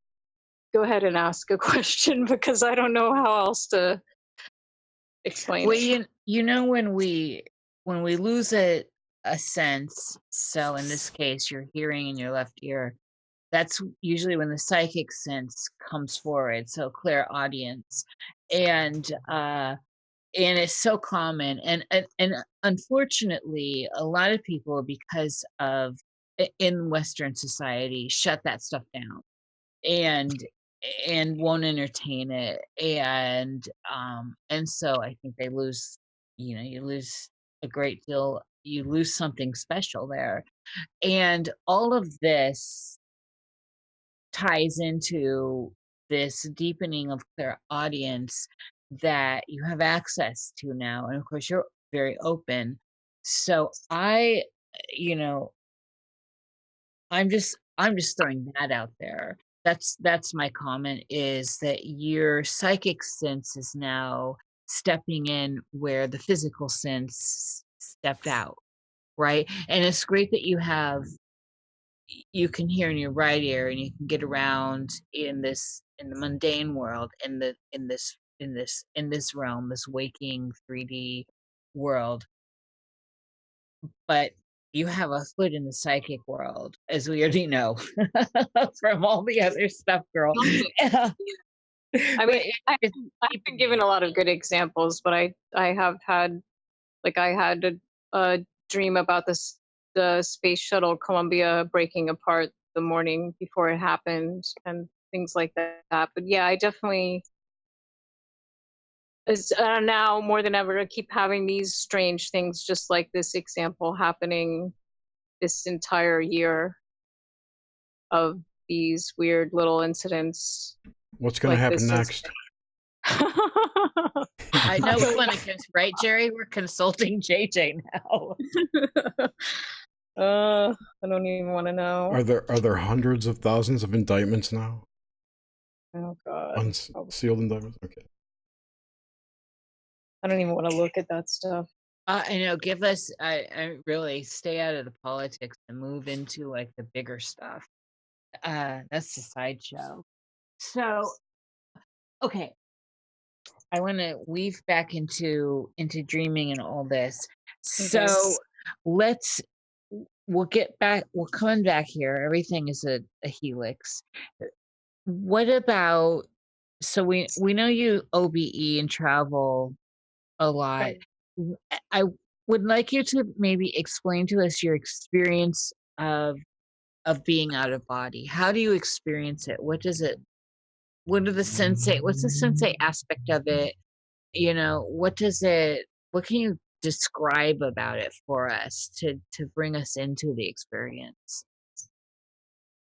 go ahead and ask a question because I don't know how else to explain Well, it. you know when we lose a sense, so in this case your hearing in your left ear, that's usually when the psychic sense comes forward, so clairaudience. And and it's so common and unfortunately a lot of people because of in Western society shut that stuff down. And and won't entertain it. And so I think they lose, you lose a great deal, you lose something special there. And all of this ties into this deepening of their audience that you have access to now. And of course, you're very open. So you know, I'm just throwing that out there. That's my comment, is that your psychic sense is now stepping in where the physical sense stepped out, right? And it's great that you can hear in your right ear and you can get around in the mundane world, in this realm, this waking 3D world, but you have a foot in the psychic world, as we already know from all the other stuff, girl. I But mean, I've been given a lot of good examples, but I have had, like, I had a dream about the space shuttle Columbia breaking apart the morning before it happened and things like that. But yeah, I definitely is now more than ever, I keep having these strange things, just like this example happening this entire year, of these weird little incidents What's going to like happen this. next? I know we want to, right, Jerry? We're consulting JJ now. I don't even want to know. Are there hundreds of thousands of indictments now? Oh God. Unsealed indictments? Okay. I don't even want to look at that stuff. I know. Give us. I really stay out of the politics and move into like the bigger stuff. That's the sideshow. So, okay, I want to weave back into dreaming and all this. So we'll get back. We're coming back here. Everything is a helix. What about? So we know you OBE and travel a lot. Right. I would like you to maybe explain to us your experience of being out of body. How do you experience it? What does it? What are the sensei? What's the sensei aspect of it? What does it? What can you describe about it for us to bring us into the experience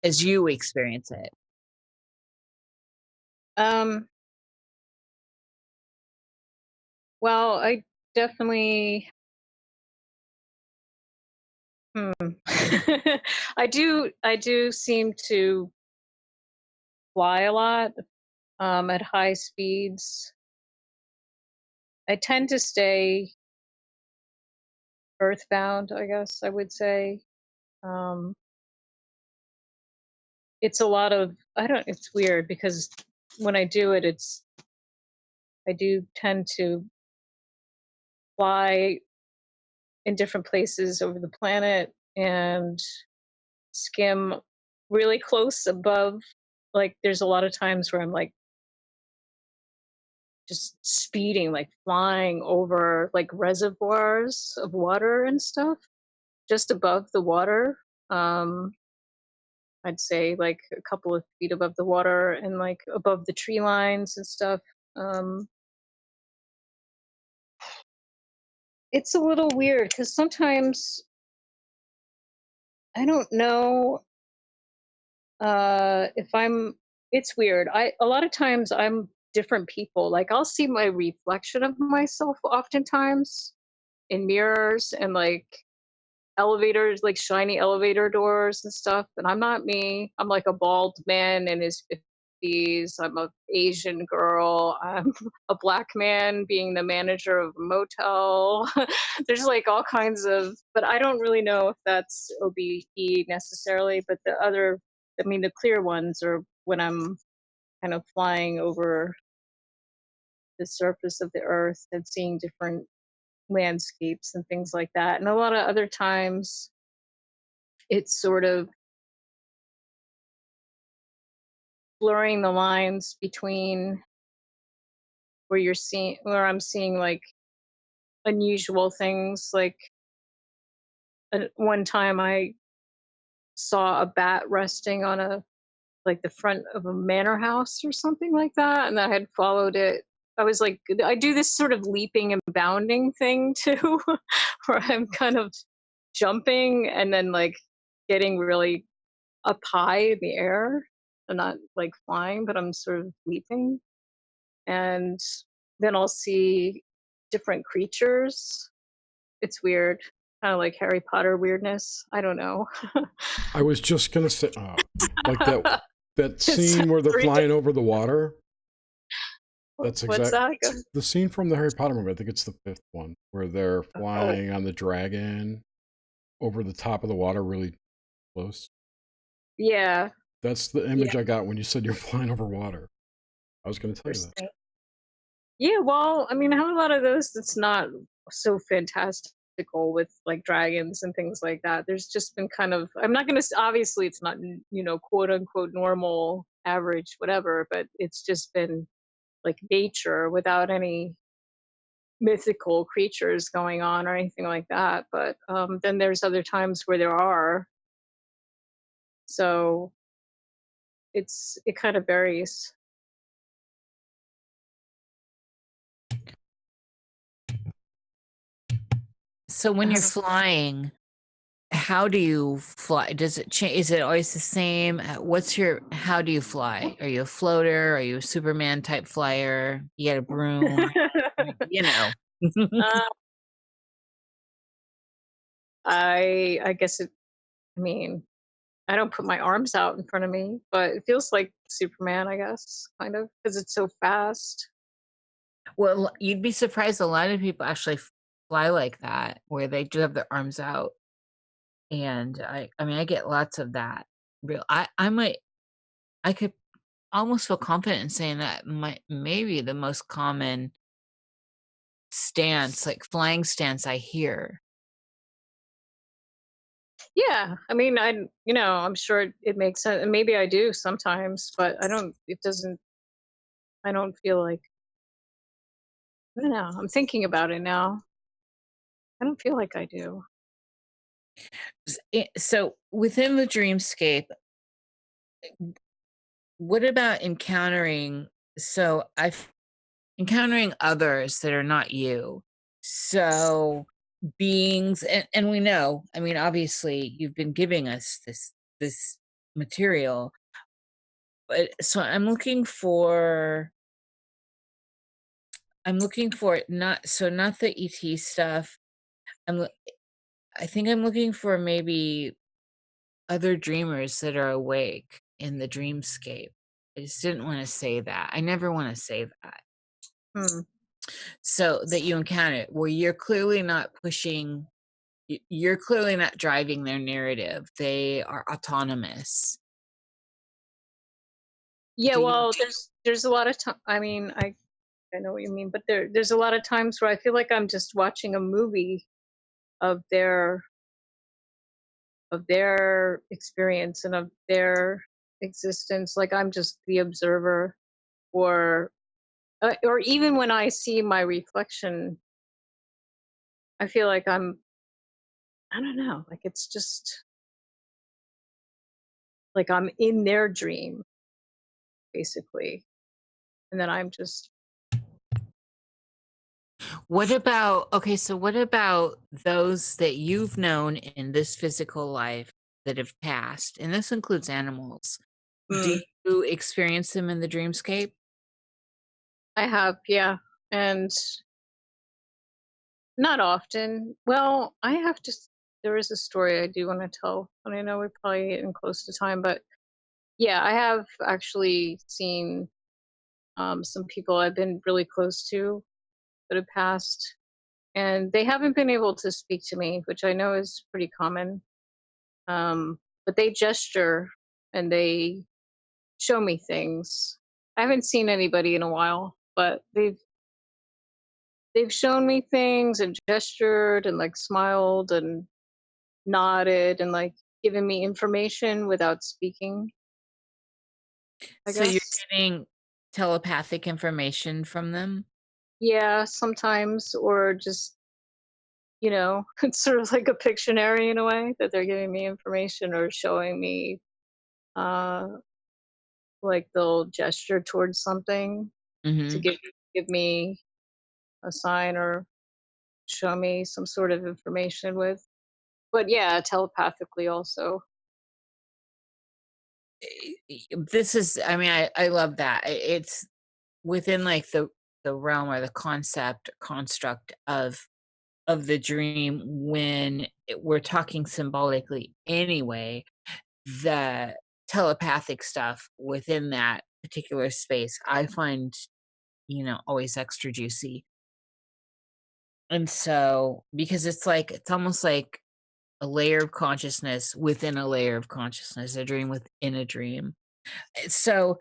as you experience it? Well, I definitely I do seem to fly a lot at high speeds. I tend to stay earthbound, I guess I would say. Um, it's a lot of, I don't, it's weird because when I do it, I do tend to fly in different places over the planet and skim really close above. Like, there's a lot of times where I'm like just speeding, like flying over like reservoirs of water and stuff just above the water. I'd say like a couple of feet above the water and like above the tree lines and stuff. Um, it's a little weird because sometimes I don't know if it's weird. A lot of times I'm different people. Like, I'll see my reflection of myself oftentimes in mirrors and like elevators, like shiny elevator doors and stuff. And I'm not me. I'm like a bald man in his 50s. I'm a Asian girl. I'm a black man being the manager of a motel. There's like all kinds of, but I don't really know if that's OBE necessarily. But the clear ones are when I'm kind of flying over the surface of the earth and seeing different landscapes and things like that. And a lot of other times it's sort of blurring the lines between where I'm seeing like unusual things. Like, one time I saw a bat resting on like the front of a manor house or something like that, and I had followed it. I was like, I do this sort of leaping and bounding thing too, where I'm kind of jumping and then like getting really up high in the air. I'm not like flying, but I'm sort of leaping. And then I'll see different creatures. It's weird, kind of like Harry Potter weirdness. I don't know. I was just gonna say, like that It's scene where they're freaking- flying over the water. That's What's that? the scene from the Harry Potter movie. I think it's the 5th one where they're flying on the dragon over the top of the water, really close. Yeah. That's the image I got when you said you're flying over water. I was going to tell you that. Yeah, well, I mean, I have a lot of those that's not so fantastical with like dragons and things like that. There's just been kind of, I'm not going to, obviously, it's not, quote unquote normal, average, whatever, but it's just been like nature without any mythical creatures going on or anything like that. But then there's other times where there are. So it kind of varies. So when you're flying, how do you fly? Does it change? Is it always the same? How do you fly? Are you a floater? Are you a Superman type flyer? You got a broom? You know. I guess I mean, I don't put my arms out in front of me, but it feels like Superman, I guess, kind of, because it's so fast. Well, you'd be surprised. A lot of people actually fly like that, where they do have their arms out. And I mean, I get lots of that. I could almost feel confident in saying that maybe the most common stance, like flying stance, I hear. Yeah, I mean, I'm sure it makes sense, and maybe I do sometimes, but I don't. It doesn't. I don't feel like. I don't know. I'm thinking about it now. I don't feel like I do. So within the dreamscape, what about encountering? So I've encountering others that are not you. So beings, and we know, I mean, obviously you've been giving us this material, but so I'm looking for not the ET stuff. I think I'm looking for maybe other dreamers that are awake in the dreamscape. I just didn't want to say that. I never want to say that. So that you encounter it, where you're clearly not pushing, you're clearly not driving their narrative. They are autonomous. Yeah, well, there's a lot of time. I mean, I know what you mean, but there's a lot of times where I feel like I'm just watching a movie of their experience and of their existence. Like I'm just the observer, or even when I see my reflection, I feel like I don't know, like it's just like I'm in their dream, basically, and then I'm just. What about those that you've known in this physical life that have passed? And this includes animals. Do you experience them in the dreamscape? I have, yeah, and not often. Well, I have to. There is a story I do want to tell, and I know we're probably getting close to time, but yeah, I have actually seen some people I've been really close to that have passed, and they haven't been able to speak to me, which I know is pretty common. But they gesture and they show me things. I haven't seen anybody in a while, but they've shown me things and gestured and like smiled and nodded and like given me information without speaking. I So you're guess. getting telepathic information from them? Yeah, sometimes, or just, it's sort of like a Pictionary in a way that they're giving me information or showing me like they'll gesture towards something to Hmm. give me a sign or show me some sort of information with. But yeah, telepathically also. This is, I mean, I love that. It's within like the realm or the concept construct of the dream when we're talking symbolically anyway, the telepathic stuff within that particular space I find, always extra juicy. And so because it's like it's almost like a layer of consciousness within a layer of consciousness, a dream within a dream. So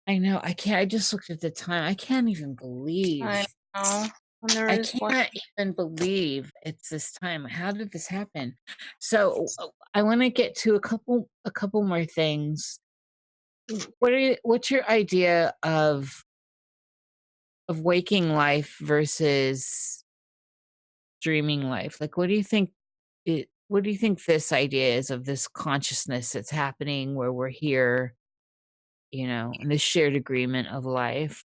I know I just looked at the time. I can't even I believe. know. And there I is one. can't even believe it's this time. How did this happen? So I want to get to a couple more things. What's your idea of waking life versus dreaming life? Like what do you think this idea is of this consciousness that's happening where we're here, in this shared agreement of life?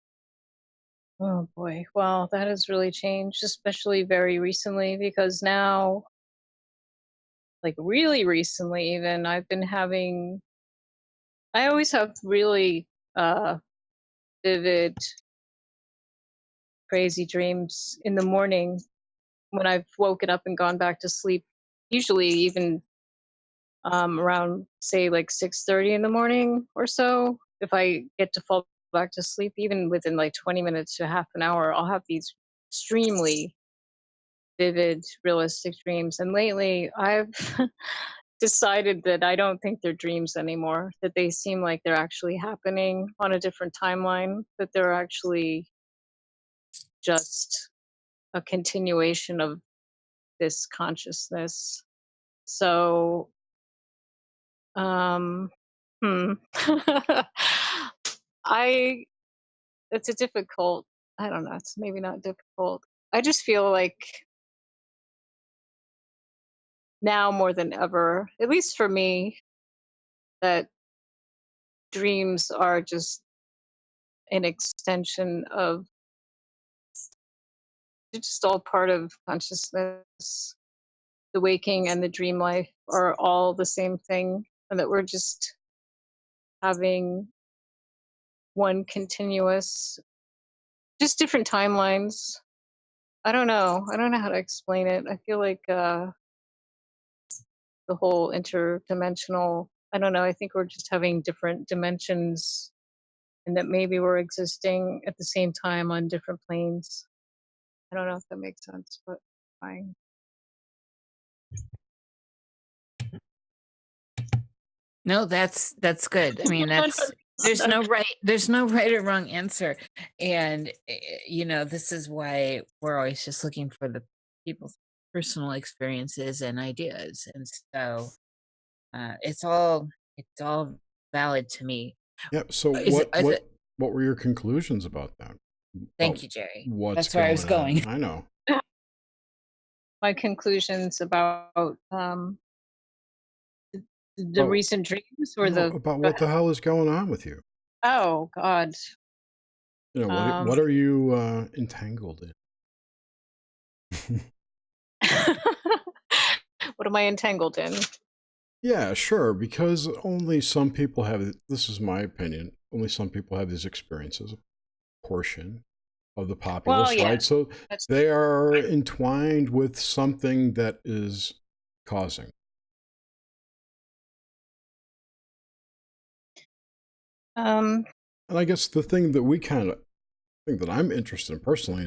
Oh boy. Well, that has really changed, especially very recently, because now, like really recently even, I always have really uh vivid, crazy dreams in the morning when I've woken up and gone back to sleep. Usually even around say like 6:30 in the morning or so. If I get to fall back to sleep, even within like 20 minutes to half an hour, I'll have these extremely vivid, realistic dreams. And lately, I've decided that I don't think they're dreams anymore, that they seem like they're actually happening on a different timeline, that they're actually just a continuation of this consciousness. So, um, hmm. I, it's a difficult, I don't know, it's maybe not difficult. I just feel like now more than ever, at least for me, that dreams are just an extension of, they're just all part of consciousness. The waking and the dream life are all the same thing, and that we're just having one continuous, just different timelines. I don't know. I don't know how to explain it. I feel like the whole interdimensional, I don't know. I think we're just having different dimensions, and that maybe we're existing at the same time on different planes. I don't know if that makes sense, but fine. No, that's good. I mean, there's no right or wrong answer. And this is why we're always just looking for the people's personal experiences and ideas. And so it's all valid to me. Yep. So Is it, is it what were your conclusions about that? Thank About you, Jerry. what's That's where I was going on? going. I know. My conclusions about the Oh recent dreams or no, the, about go what the ahead. hell is going on with you? Oh God. Um, What are you entangled in? what am I entangled in? Yeah, sure, because only some people have, this is my opinion, only some people have these experiences, a portion of the Well, populace, yeah, right? So that's they are entwined with something that is causing. um And I guess the thing that we kind of think that I'm interested in personally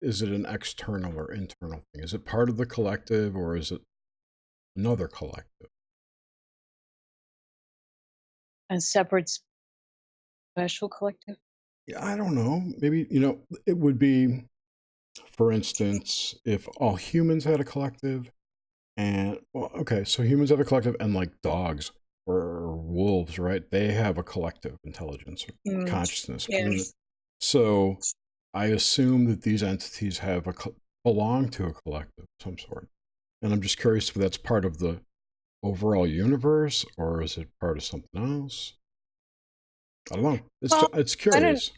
is it an external or internal thing? Is it part of the collective or is it another collective? a separate special collective. Yeah, I don't know. Maybe, it would be, for instance, if all humans had a collective. And well, okay, so humans have a collective, and like dogs or wolves, right? They have a collective intelligence or Mm, consciousness. yes. So I assume that these entities have belong to a collective of some sort. And I'm just curious if that's part of the overall universe or is it part of something else? I don't know. Well, It's I don't. curious.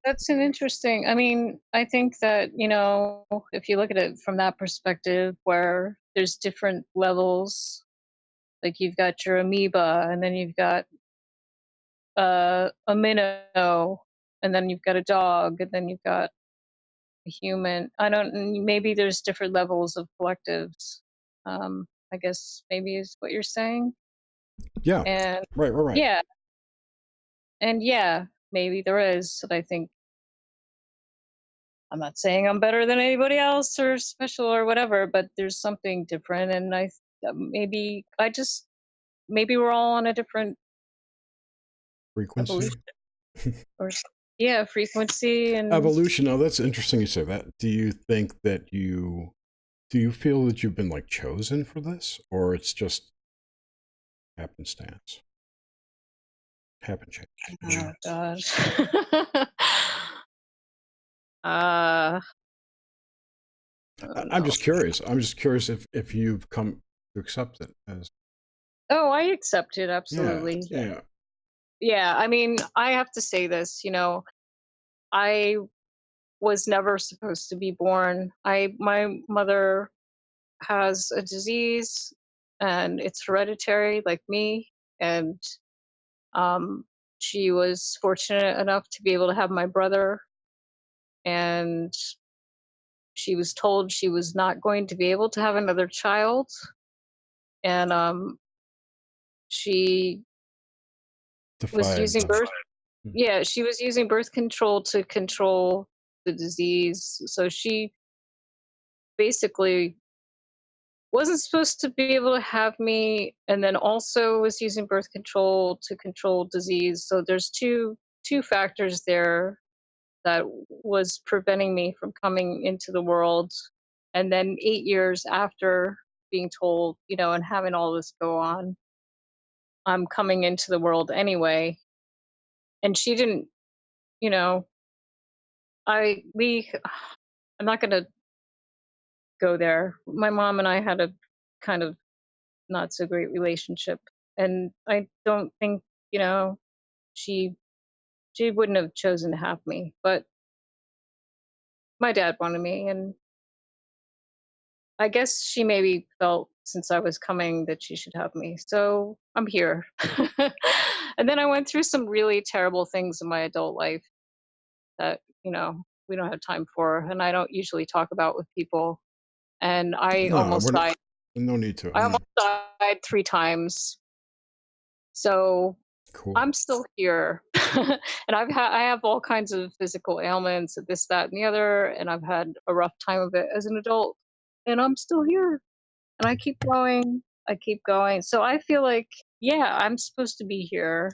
That's an interesting. I mean, I think that, if you look at it from that perspective, where there's different levels, like you've got your amoeba, and then you've got a minnow, and then you've got a dog, and then you've got a human. I don't. Maybe there's different levels of collectives. I guess maybe is what you're saying. Yeah. And Right. yeah, and yeah, maybe there is. But I think I'm not saying I'm better than anybody else or special or whatever, but there's something different, and maybe we're all on a different Frequency. evolution or yeah, frequency, and Evolution. Now that's interesting you say that. Do you think that do you feel that you've been like chosen for this, or it's just happenstance? Happen chance. oh god. uh, oh I'm no. just curious. I'm just curious if you've come to accept it as Oh, I accept it yeah, absolutely. yeah. Yeah, I mean, I have to say this. I was never supposed to be born. My mother has a disease and it's hereditary like me, and um she was fortunate enough to be able to have my brother, and she was told she was not going to be able to have another child, and she was Defied. using birth Hmm. yeah, she was using birth control to control the disease. So she basically wasn't supposed to be able to have me, and then also was using birth control to control disease. So there's two factors there that was preventing me from coming into the world. And then 8 years after being told, and having all this go on, I'm coming into the world anyway. And she didn't, you know I we I'm not going to go there. My mom and I had a kind of not so great relationship, and I don't think, you know she she wouldn't have chosen to have me, but my dad wanted me, and I guess she maybe felt since I was coming that she should have me, so I'm here. And then I went through some really terrible things in my adult life that, we don't have time for, and I don't usually talk about with people. And I No, we're almost not, died. no need to. I almost died 3 times. So Cool. I'm still here. And I have all kinds of physical ailments, this, that, and the other, and I've had a rough time of it as an adult, and I'm still here. And I keep going. I keep going. So I feel like, yeah, I'm supposed to be here.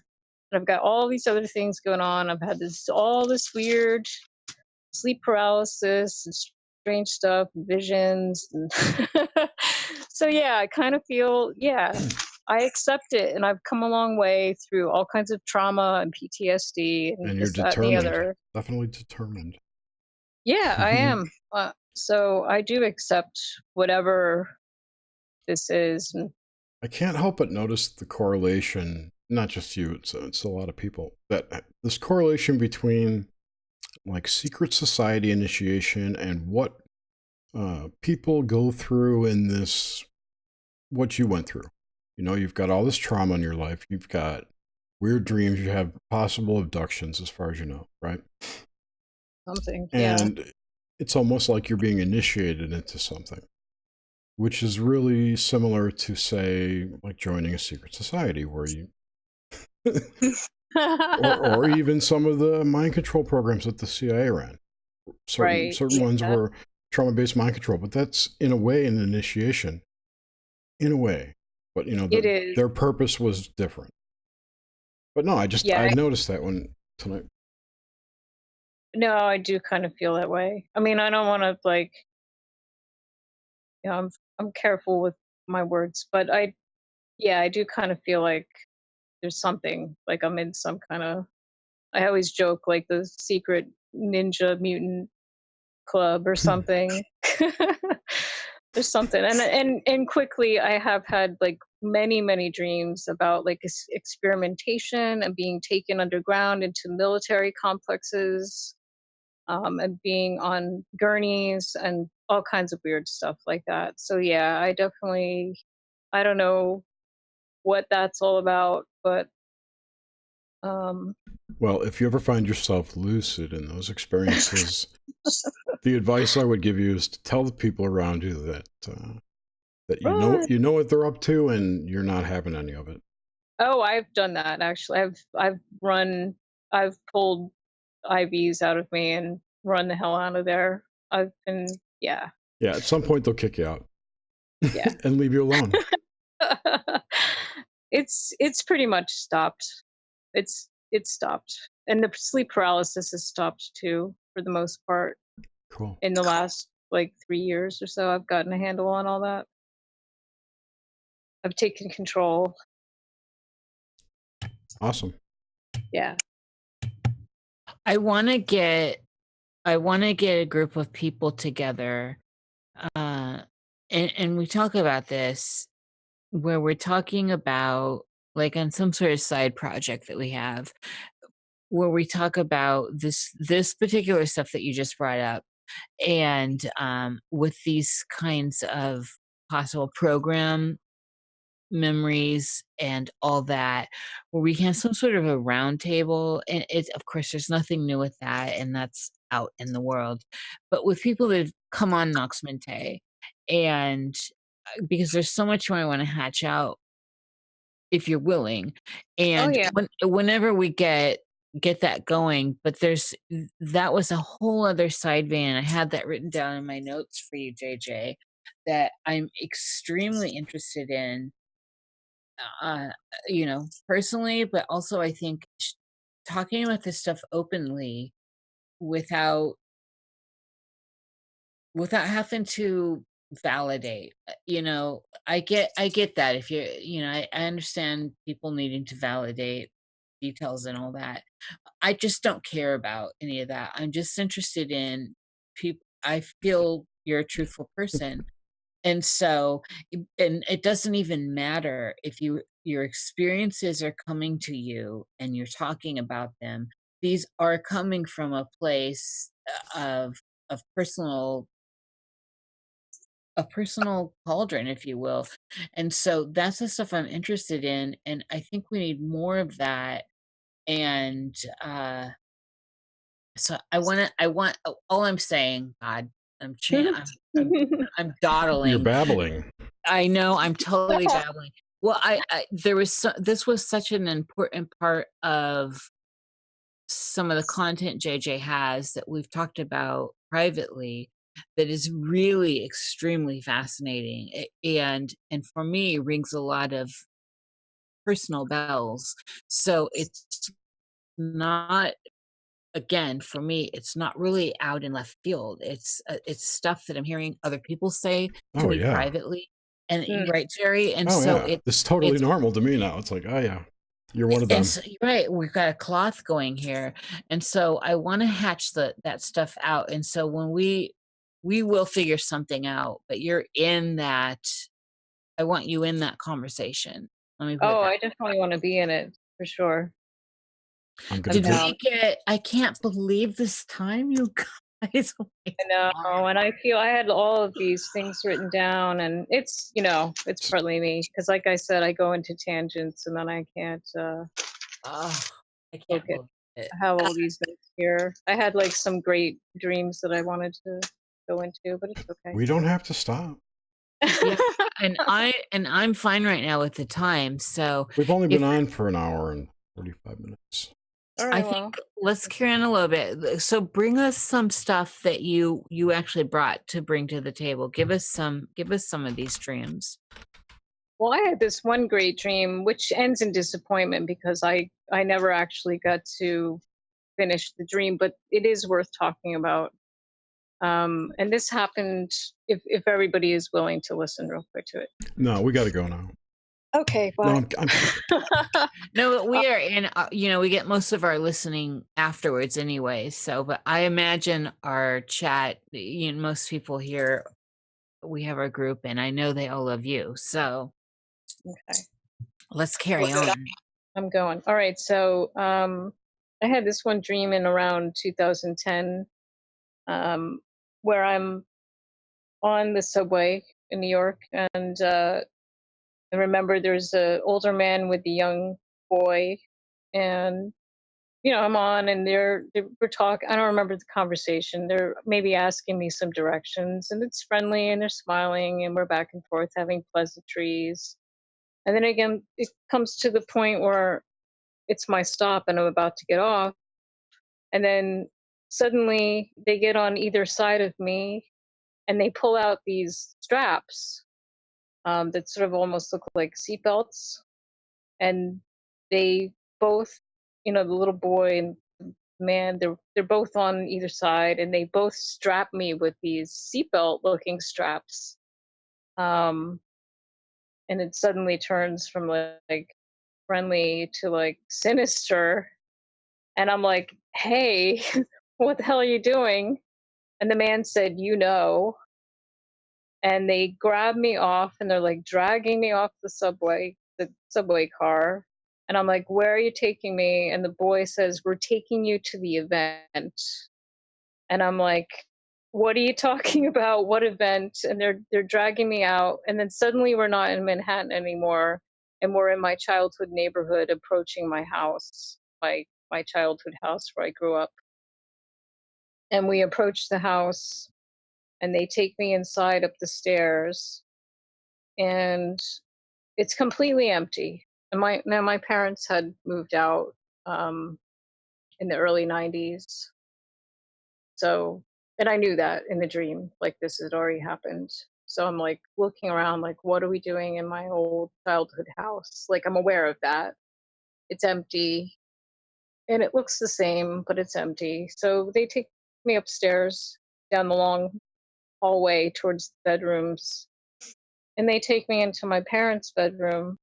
And I've got all these other things going on. I've had all this weird sleep paralysis and strange stuff, visions. And so, yeah, I kind of feel, yeah, I accept it. And I've come a long way through all kinds of trauma and PTSD and And you're this, that, and the determined. other. Definitely determined. Yeah, I am. So I do accept whatever this is. And I can't help but notice the correlation, not just you, it's a lot of people, that this correlation between like secret society initiation and what people go through in this, what you went through. You've got all this trauma in your life. You've got weird dreams. You have possible abductions, as far as you know, right? something, yeah. And it's almost like you're being initiated into something, which is really similar to, say, like joining a secret society where you, or even some of the mind control programs that the CIA ran. Certain Right. ones Yeah. were trauma-based mind control, but that's in a way an initiation, in a way. But It is. their purpose was different. But no, Yeah. I noticed that one tonight. No, I do kind of feel that way. I mean, I don't want to I'm careful with my words, but yeah, I do kind of feel like there's something, like I'm in some kind of, I always joke like the secret ninja mutant club or something. There's something. And quickly I have had like many dreams about like experimentation and being taken underground into military complexes, and being on gurneys and all kinds of weird stuff like that. So yeah, I don't know what that's all about, but um Well, if you ever find yourself lucid in those experiences, the advice I would give you is to tell the people around you that Right. you know what they're up to, and you're not having any of it. Oh, I've done that actually. I've pulled IVs out of me and run the hell out of there. I've been yeah. Yeah, at some point they'll kick you out Yeah. and leave you alone. It's pretty much stopped. It's stopped. And the sleep paralysis has stopped too for the most part Cool. in the last like 3 years or so. I've gotten a handle on all that. I've taken control. Awesome. Yeah. I want to get a group of people together, and we talk about this where we're talking about like on some sort of side project that we have, where we talk about this particular stuff that you just brought up, and with these kinds of possible program memories and all that, where we can have some sort of a round table. And it's, of course, there's nothing new with that, and that's out in the world, but with people that have come on Nox Mente, and because there's so much more I want to hatch out if you're willing. Oh And yeah. whenever we get that going, but that was a whole other side vein. I had that written down in my notes for you, JJ, that I'm extremely interested in, uh, personally, but also I think talking about this stuff openly without having to validate. I get that if I understand people needing to validate details and all that. I just don't care about any of that. I'm just interested in people. I feel you're a truthful person, and so, and it doesn't even matter if your experiences are coming to you and you're talking about them. These are coming from a place of personal cauldron, if you will. And so that's the stuff I'm interested in, and I think we need more of that. And so all I'm saying, God, I'm You're dawdling. babbling. I know, I'm totally babbling. Well, this was such an important part of some of the content JJ has that we've talked about privately, that is really extremely fascinating, and for me rings a lot of personal bells. So it's not, again, for me, it's not really out in left field. It's stuff that I'm hearing other people say to Oh me yeah. privately, and Mm. right, Jerry. And Oh so yeah. It's totally it's normal to me now. It's like, oh yeah, you're one of them. and so, right, we've got a cloth going here, and so I want to hatch that stuff out. And so when we will figure something out, but you're in that. I want you in that conversation. Let me put it Oh, that I definitely want to be in it for sure. I'm I'm gonna Did take. down. we get I can't believe this time, you guys. Oh my I know, God. and I feel I had all of these things written down, and it's partly me because, like I said, I go into tangents, and then I can't Oh, I look can't at. believe it. I have all these notes here. I had like some great dreams that I wanted to go into, but it's okay. We don't have to stop. Yeah, and I'm fine right now with the time. So We've only if been on for an hour and 45 minutes. All I right, think well, let's carry on a little bit. So bring us some stuff that you actually brought to bring to the table. Give us some of these dreams. well, I had this one great dream which ends in disappointment because I never actually got to finish the dream, but it is worth talking about. And this happened if everybody is willing to listen real quick to it. No, we got to go now. Okay, No, well. I'm kidding. No, but we are in, we get most of our listening afterwards anyway. So, but I imagine our chat, most people here, we have our group, and I know they all love you. So, Okay. Let's carry Well, on. I'm going. All right. So I had this one dream in around 2010 um, where I'm on the subway in New York, and I remember there's an older man with a young boy, and I'm on, and we're talking. I don't remember the conversation. They're maybe asking me some directions, and it's friendly, and they're smiling, and we're back and forth having pleasantries. And then again, it comes to the point where it's my stop, and I'm about to get off, and then suddenly they get on either side of me, and they pull out these straps that sort of almost look like seatbelts, and they both, the little boy and man, they're both on either side, and they both strap me with these seatbelt looking straps. Um, and it suddenly turns from like friendly to like sinister, and I'm like, "Hey, what the hell are you doing?" And the man said, and they grab me off, and they're like dragging me off the subway car. And I'm like, "Where are you taking me?" And the boy says, "We're taking you to the event." And I'm like, "What are you talking about? What event?" And they're dragging me out, and then suddenly we're not in Manhattan anymore, and we're in my childhood neighborhood, approaching my house, my childhood house where I grew up. And we approach the house, and they take me inside up the stairs, and it's completely empty. And my parents had moved out um, in the early '90s. So, and I knew that in the dream, like this had already happened. So I'm like looking around, like, what are we doing in my old childhood house? Like, I'm aware of that. It's empty, and it looks the same, but it's empty. So they take me upstairs down the long hallway towards the bedrooms, and they take me into my parents' bedroom,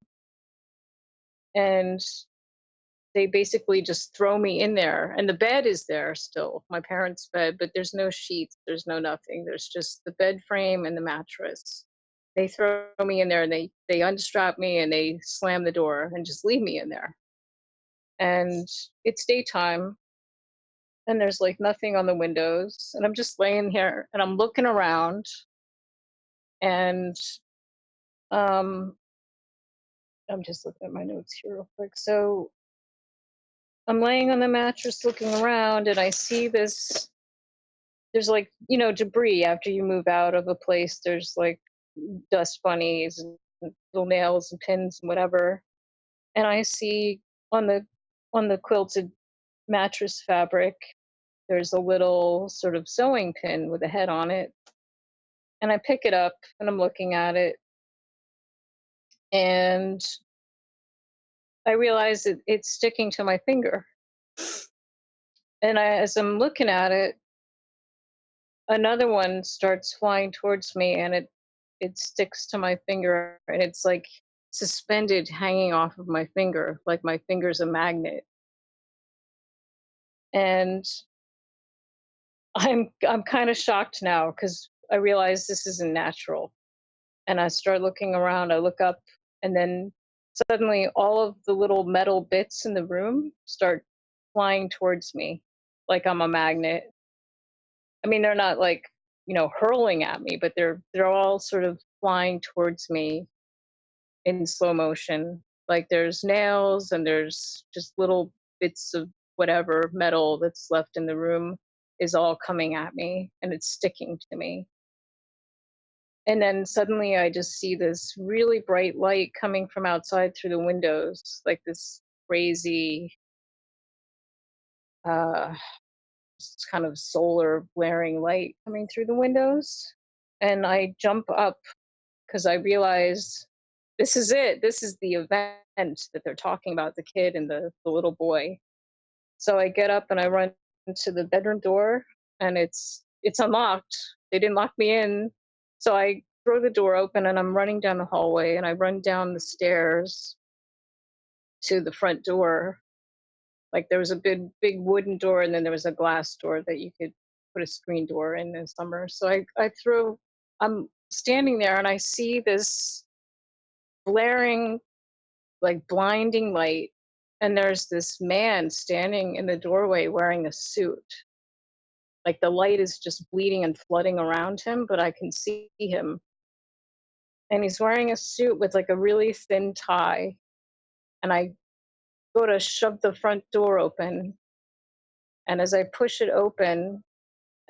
and they basically just throw me in there, and the bed is there still, my parents' bed, but there's no sheets, there's no nothing, there's just the bed frame and the mattress. They throw me in there, and they unstrap me, and they slam the door and just leave me in there. And it's daytime, and there's like nothing on the windows, and I'm just laying here, and I'm looking around, and um I'm just looking at my notes here real quick. So I'm laying on the mattress looking around, and I see this. There's like, debris after you move out of a place. There's like dust bunnies and little nails and pins and whatever. And I see on the on the quilted mattress fabric, there's a little sort of sewing pin with a head on it. And I pick it up, and I'm looking at it, and I realize that it's sticking to my finger. And as I'm looking at it, another one starts flying towards me, and it sticks to my finger, and it's like suspended hanging off of my finger, like my finger's a magnet. And I'm kind of shocked now, because I realize this isn't natural. And I start looking around, I look up, and then suddenly all of the little metal bits in the room start flying towards me like I'm a magnet. I mean, they're not like, hurling at me, but they're all sort of flying towards me in slow motion. Like there's nails, and there's just little bits of whatever metal that's left in the room is all coming at me, and it's sticking to me. And then suddenly I just see this really bright light coming from outside through the windows, like this crazy uh kind of solar blaring light coming through the windows. And I jump up, because I realize this is it. This is the event that they're talking about, the kid and the little boy. So I get up, and I run to the bedroom door, and it's unlocked. They didn't lock me in. So I throw the door open, and I'm running down the hallway, and I run down the stairs to the front door. Like there was a big wooden door, and then there was a glass door that you could put a screen door in the summer. So I'm standing there, and I see this blaring, like blinding light, and there's this man standing in the doorway wearing a suit. Like the light is just bleeding and flooding around him, but I can see him. And he's wearing a suit with like a really thin tie. And I go to shove the front door open. And as I push it open,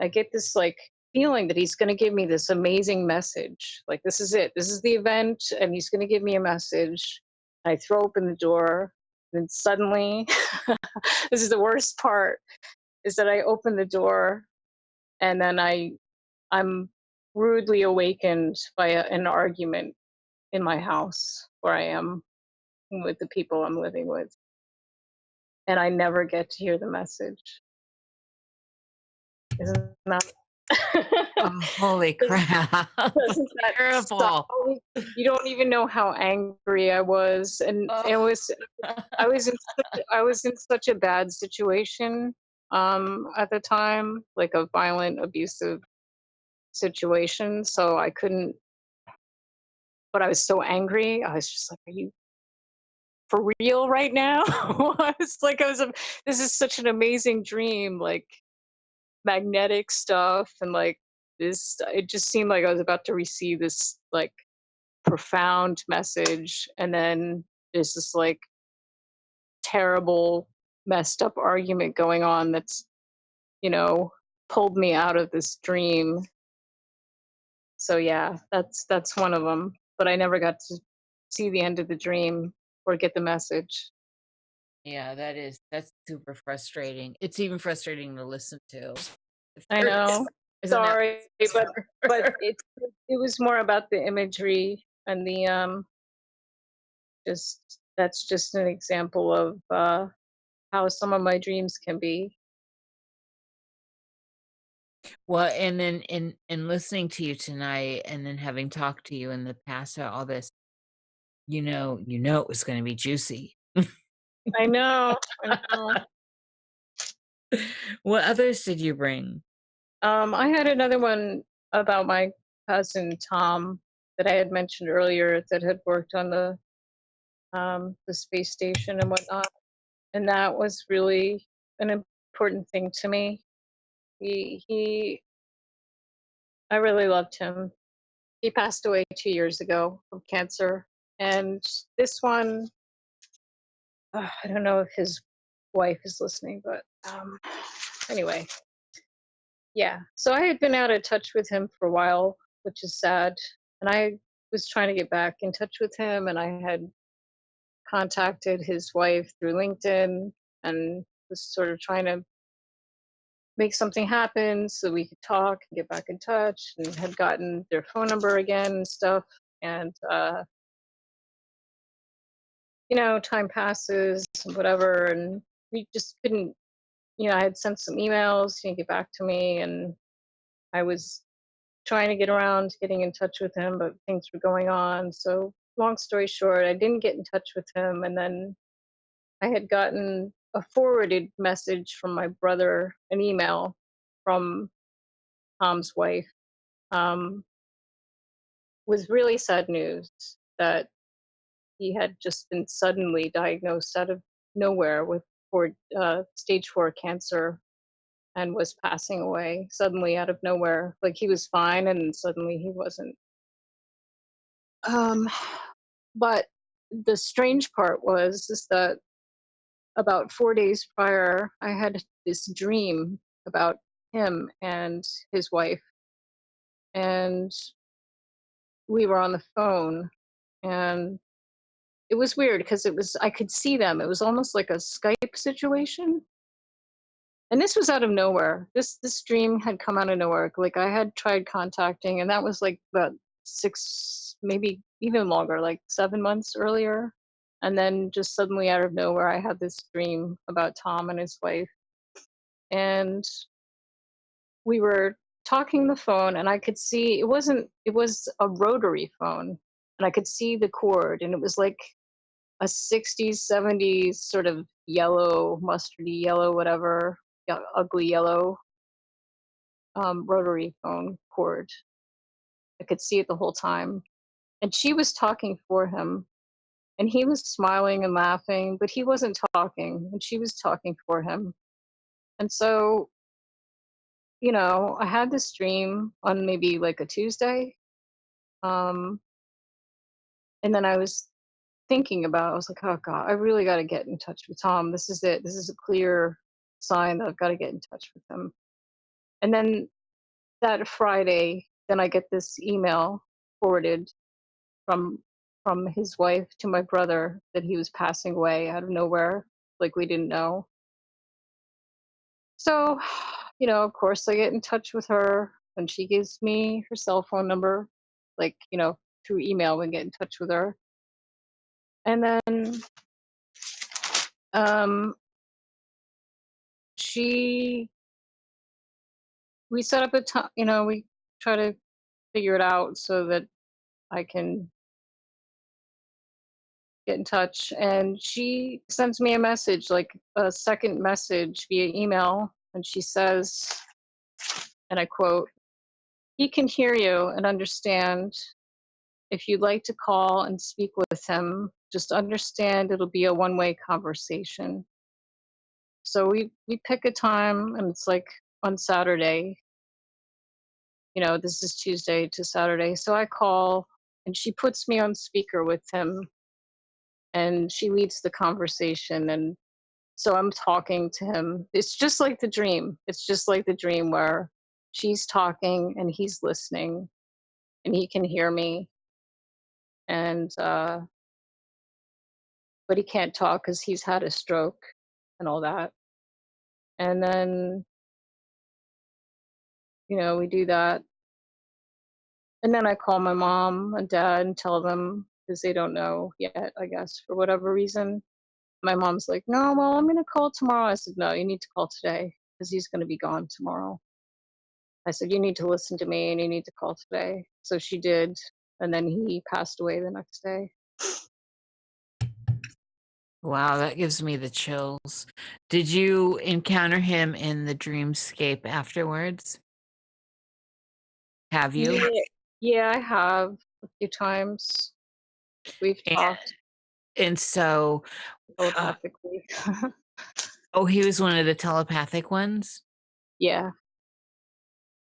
I get this like feeling that he's going to give me this amazing message. Like, this is it. This is the event. And he's going to give me a message. I throw open the door. And suddenly, this is the worst part, is that I open the door and then I'm rudely awakened by an argument in my house where I am with the people I'm living with. And I never get to hear the message. Isn't that Oh, holy crap. doesn't that Terrible. suck? You don't even know how angry I was. And it Oh. was I was in such a bad situation at the time, like a violent, abusive situation. So I couldn't, but I was so angry. I was just like, are you for real right now? This is such an amazing dream, like magnetic stuff, and like this, it just seemed like I was about to receive this like profound message, and then there's this like terrible, messed up argument going on that's, you know, pulled me out of this dream. So yeah, that's one of them. But I never got to see the end of the dream or get the message. Yeah, that's super frustrating. It's even frustrating to listen to. I know. Isn't that Sorry, but it was more about the imagery and the just that's just an example of how some of my dreams can be. well, and then in listening to you tonight and then having talked to you in the past about all this, it was gonna be juicy. I know. I know. What others did you bring? I had another one about my cousin Tom that I had mentioned earlier that had worked on the space station and whatnot, and that was really an important thing to me. He I really loved him. He passed away 2 years ago from cancer, and this one, I don't know if his wife is listening, but anyway, yeah. So I had been out of touch with him for a while, which is sad. And I was trying to get back in touch with him, and I had contacted his wife through LinkedIn and was sort of trying to make something happen so we could talk and get back in touch, and had gotten their phone number again and stuff. And, time passes and whatever. And we just couldn't, I had sent some emails, he didn't get back to me. And I was trying to get around to getting in touch with him, but things were going on. So, long story short, I didn't get in touch with him. And then I had gotten a forwarded message from my brother, an email from Tom's wife, um, with really sad news that he had just been suddenly diagnosed out of nowhere with stage 4 cancer, and was passing away suddenly out of nowhere. Like, he was fine, and suddenly he wasn't. Um, but the strange part is that about 4 days prior, I had this dream about him and his wife, and we were on the phone, and it was weird because I could see them. It was almost like a Skype situation. And this was out of nowhere. This dream had come out of nowhere. Like, I had tried contacting, and that was like about 6, maybe even longer, like 7 months earlier. And then just suddenly out of nowhere, I had this dream about Tom and his wife. And we were talking the phone, and I could see it was a rotary phone, and I could see the cord, and it was like a 60s, 70s sort of yellow, mustardy yellow, whatever, ugly yellow rotary phone cord. I could see it the whole time. and she was talking for him, and he was smiling and laughing, but he wasn't talking, and she was talking for him. And so, I had this dream on maybe like a Tuesday. Um, and then I was thinking about, I was like, oh God, I really got to get in touch with Tom. This is it. This is a clear sign that I've got to get in touch with him. And then that Friday, then I get this email forwarded from his wife to my brother that he was passing away out of nowhere, like we didn't know. So, of course, I get in touch with her, and she gives me her cell phone number, like, through email, and get in touch with her. And then um, she, we set up a time, we try to figure it out so that I can get in touch. And she sends me a message, like a second message via email. And she says, and I quote, "He can hear you and understand. If you'd like to call and speak with him, just understand it'll be a one-way conversation." So we pick a time, and it's like on Saturday. This is Tuesday to Saturday. So I call, and she puts me on speaker with him, and she leads the conversation. And so I'm talking to him. It's just like the dream. It's just like the dream where she's talking and he's listening, and he can hear me. And but he can't talk because he's had a stroke and all that. And then, we do that. And then I call my mom and dad and tell them, because they don't know yet, I guess, for whatever reason. My mom's like, "No, well, I'm going to call tomorrow." I said, "No, you need to call today because he's going to be gone tomorrow." I said, "You need to listen to me and you need to call today." So she did. And then he passed away the next day. Wow, that gives me the chills. Did you encounter him in the dreamscape afterwards? Have you? Yeah, yeah, I have a few times. We've And, talked and so, uh, telepathically. oh, he was one of the telepathic ones? Yeah.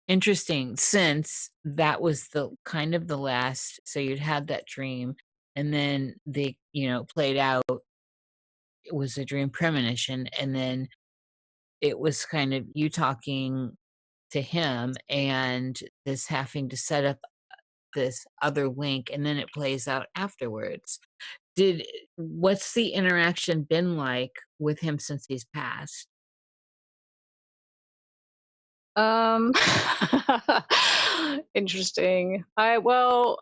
Interesting, since that was the kind of the last, so you'd had that dream, and then they, played out, it was a dream premonition, and then it was kind of you talking to him and this having to set up this other link, and then it plays out afterwards. What's the interaction been like with him since he's passed? Um, Interesting. Well,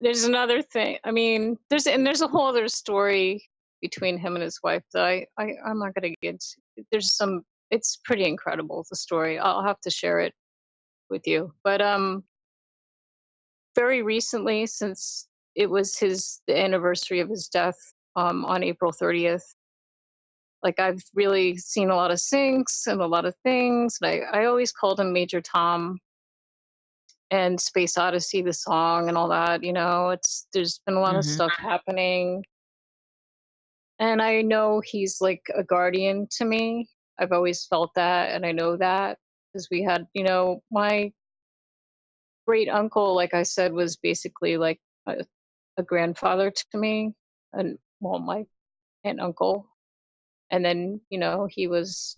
there's another thing. I mean, there's a whole other story between him and his wife that I'm not gonna get. There's some. It's pretty incredible, the story. I'll have to share it with you. But very recently, since it was the anniversary of his death, on April 30th. Like, I've really seen a lot of syncs and a lot of things. And I always called him Major Tom, and Space Odyssey, the song, and all that. There's been a lot of Mhm. stuff happening, and I know he's like a guardian to me. I've always felt that, and I know that because we had, my great uncle, like I said, was basically like a grandfather to me, and well, my aunt uncle. And then, he was,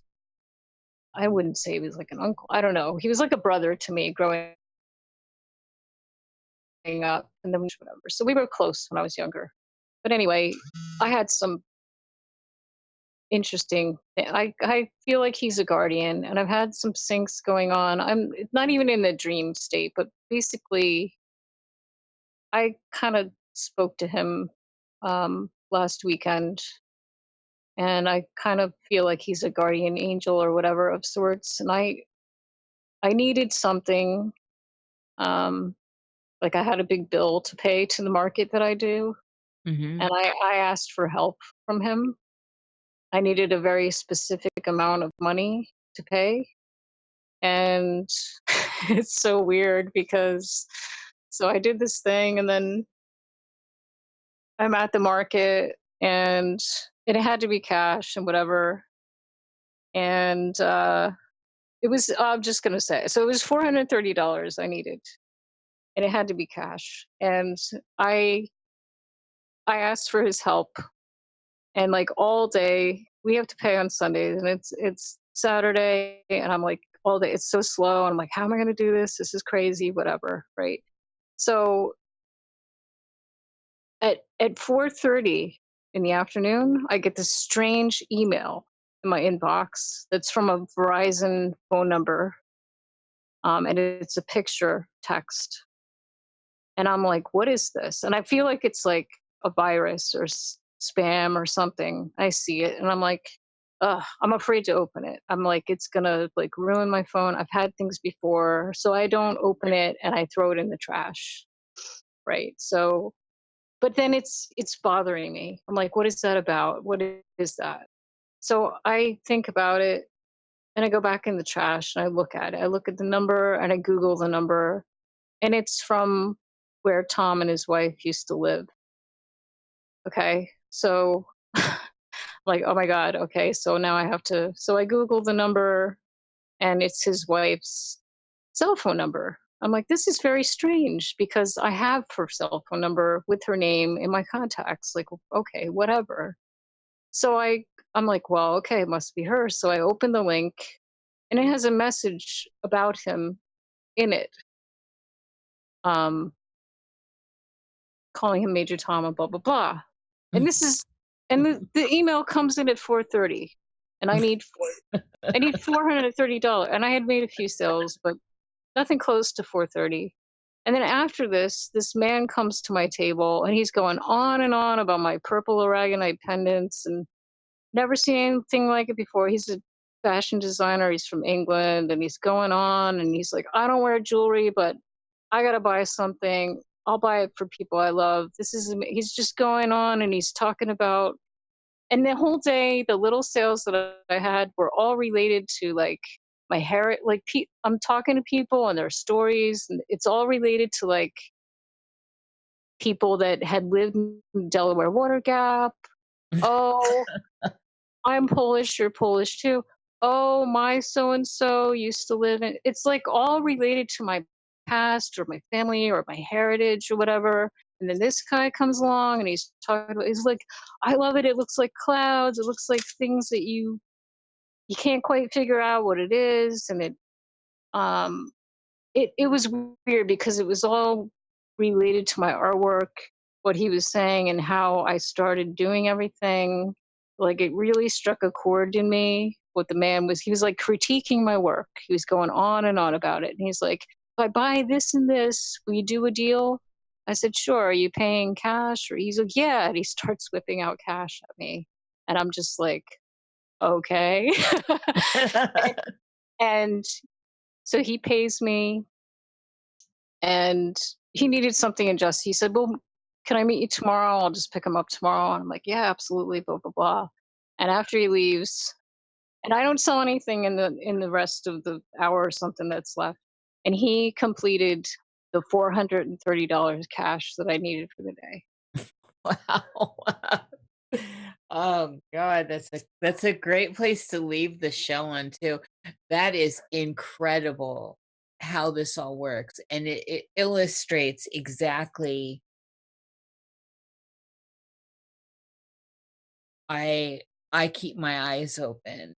I wouldn't say he was like an uncle. I don't know. He was like a brother to me growing up, and then whatever. So we were close when I was younger. But anyway, I had some interesting. I feel like he's a guardian, and I've had some syncs going on. I'm not even in the dream state, but basically, I kind of spoke to him last weekend, and I kind of feel like he's a guardian angel or whatever of sorts. And I needed something. Um, like, I had a big bill to pay to the market that I do, Mhm. and I asked for help from him. I needed a very specific amount of money to pay, and it's so weird because So I did this thing, and then I'm at the market, and it had to be cash and whatever. And it was, I'm just going to say, so it was $430 I needed, and it had to be cash. And I, I asked for his help, and like all day, we have to pay on Sundays, and it's Saturday, and I'm like all day, it's so slow. And I'm like, how am I going to do this? This is crazy, whatever. Right. So at 4:30 in the afternoon, I get this strange email in my inbox that's from a Verizon phone number, and it's a picture text, and I'm like, "What is this?" And I feel like it's like a virus or spam or something. I see it, and I'm like, "Ugh!" I'm afraid to open it. I'm like, "It's gonna like ruin my phone." I've had things before, so I don't open it and I throw it in the trash. Right. So but then it's bothering me. I'm like, what is that about? What is that? So I think about it, and I go back in the trash and I look at it. I look at the number and I Google the number, and it's from where Tom and his wife used to live. Okay. So like, oh my God. Okay. So now I have to, so I Google the number, and it's his wife's cell phone number. I'm like, this is very strange because I have her cell phone number with her name in my contacts. Like, okay, whatever. So I'm like, well, okay, it must be her. So I open the link, and it has a message about him in it, um, calling him Major Tom and blah blah blah. And this is, and the email comes in at 4:30, and I need $430, and I had made a few sales, but nothing close to 4:30. And then after this man comes to my table, and he's going on and on about my purple aragonite pendants, and never seen anything like it before. He's a fashion designer. He's from England, and he's going on, and he's like, I don't wear jewelry, but I gotta buy something. I'll buy it for people I love. He's just going on, and he's talking about, and the whole day, the little sales that I had were all related to like my hair. Like I'm talking to people and their stories, and it's all related to like people that had lived in Delaware Water Gap. Oh, I'm Polish, you're Polish too. Oh, my so and so used to live in, it's like all related to my past or my family or my heritage or whatever. And then this guy comes along, and he's talking about, he's like, I love it. It looks like clouds. It looks like things that you can't quite figure out what it is. And um it was weird because it was all related to my artwork, what he was saying, and how I started doing everything. Like it really struck a chord in me. What the man was, he was like critiquing my work. He was going on and on about it. And he's like, if I buy this and this, will you do a deal? I said, sure. Are you paying cash? Or he's like, yeah. And he starts whipping out cash at me. And I'm just like, okay. And so he pays me, and he needed something in just, he said, well, can I meet you tomorrow? I'll just pick him up tomorrow. And I'm like, yeah, absolutely, blah blah blah. And after he leaves, and I don't sell anything in the rest of the hour or something that's left, and he completed the $430 cash that I needed for the day. Wow. Oh God, that's a great place to leave the show on too. That is incredible how this all works. And it illustrates exactly I I keep my eyes open,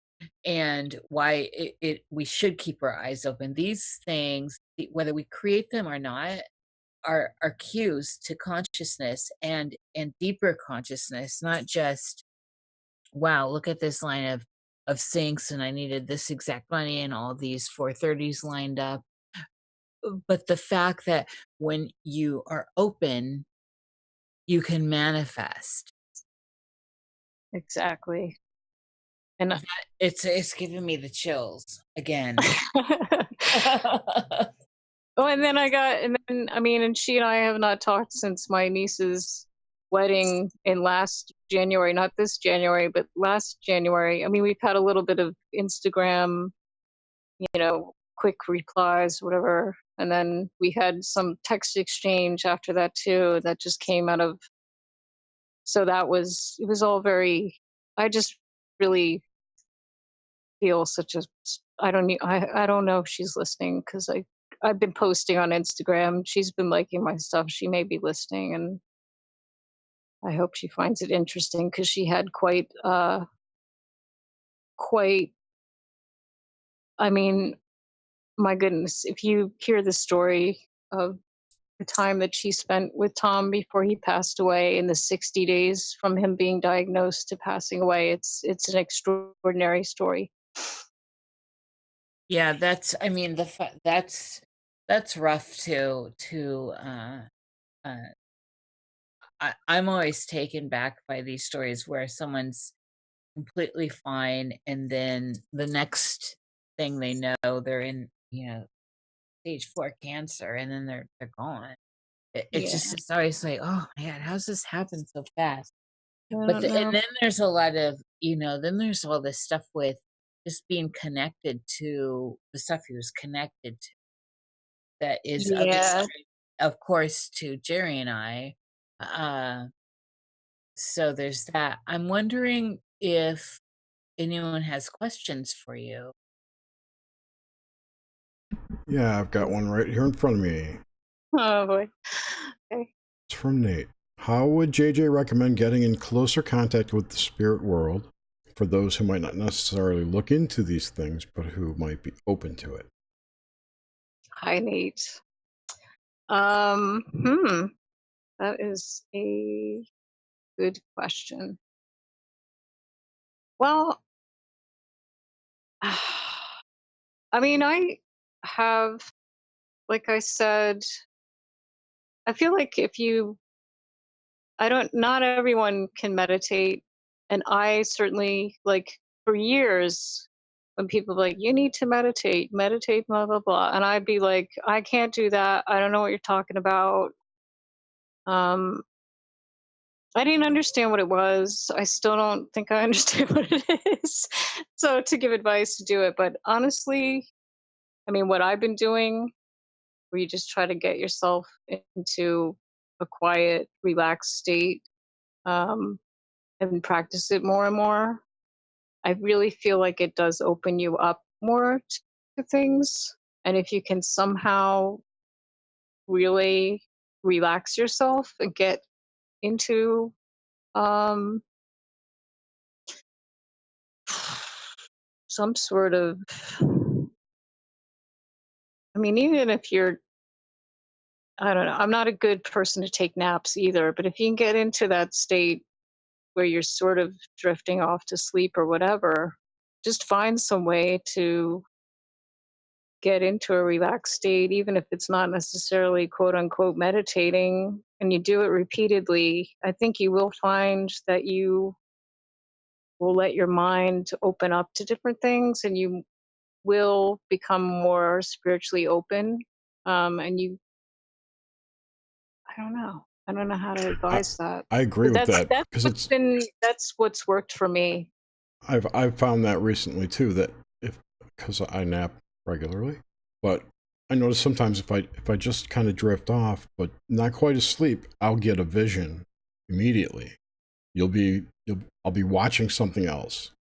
and why we should keep our eyes open. These things, whether we create them or not, are cues to consciousness and deeper consciousness, not just wow, look at this line of sinks and I needed this exact money and all these 430s lined up. But the fact that when you are open, you can manifest. Exactly. And It's giving me the chills again. oh, and then I mean, and she and I have not talked since my niece's wedding in last January, not this January, but last January. I mean, we've had a little bit of Instagram, quick replies, whatever. And then we had some text exchange after that too. That just came out of, so it was all very, I just really feel such a, I don't know if she's listening because I've been posting on Instagram. She's been liking my stuff. She may be listening, and I hope she finds it interesting because she had quite, I mean, my goodness, if you hear the story of the time that she spent with Tom before he passed away in the 60 days from him being diagnosed to passing away, it's an extraordinary story. Yeah, that's I mean that's rough uh I'm always taken back by these stories where someone's completely fine and then the next thing they know they're in, stage 4 cancer and then they're gone. It's Yeah, just it's always like, oh my God, how's this happen so fast? I But don't know. and then there's a lot of, then there's all this stuff with just being connected to the stuff he was connected to that is of Yeah, interest, of course, to Jerry and I. Uh, so there's that. I'm wondering if anyone has questions for you. Yeah, I've got one right here in front of me. oh boy. Okay. It's from Nate. How would JJ recommend getting in closer contact with the spirit world for those who might not necessarily look into these things, but who might be open to it? Hi, Nate. Um, hmm, that is a good question. Well, I mean, I have, like I said, I feel like not everyone can meditate. And I certainly, like, for years, when people are like, you need to meditate, blah, blah, blah. And I'd be like, I can't do that. I don't know what you're talking about. Um, I didn't understand what it was. I still don't think I understand what it is. So to give advice to do it. But honestly, I mean, what I've been doing, where you just try to get yourself into a quiet, relaxed state, um, and practice it more and more, I really feel like it does open you up more to things. And if you can somehow really relax yourself and get into um, some sort of, I mean, even if you're, I don't know, I'm not a good person to take naps either, but if you can get into that state where you're sort of drifting off to sleep or whatever, just find some way to get into a relaxed state, even if it's not necessarily quote unquote meditating, and you do it repeatedly. I think you will find that you will let your mind open up to different things, and you will become more spiritually open. And I don't know. I don't know how to I, advise that. I agree But with that that's because that's what's worked for me. I've found that recently too, that because I nap regularly, but I notice sometimes if I just kind of drift off but not quite asleep, I'll get a vision immediately. I'll be watching something else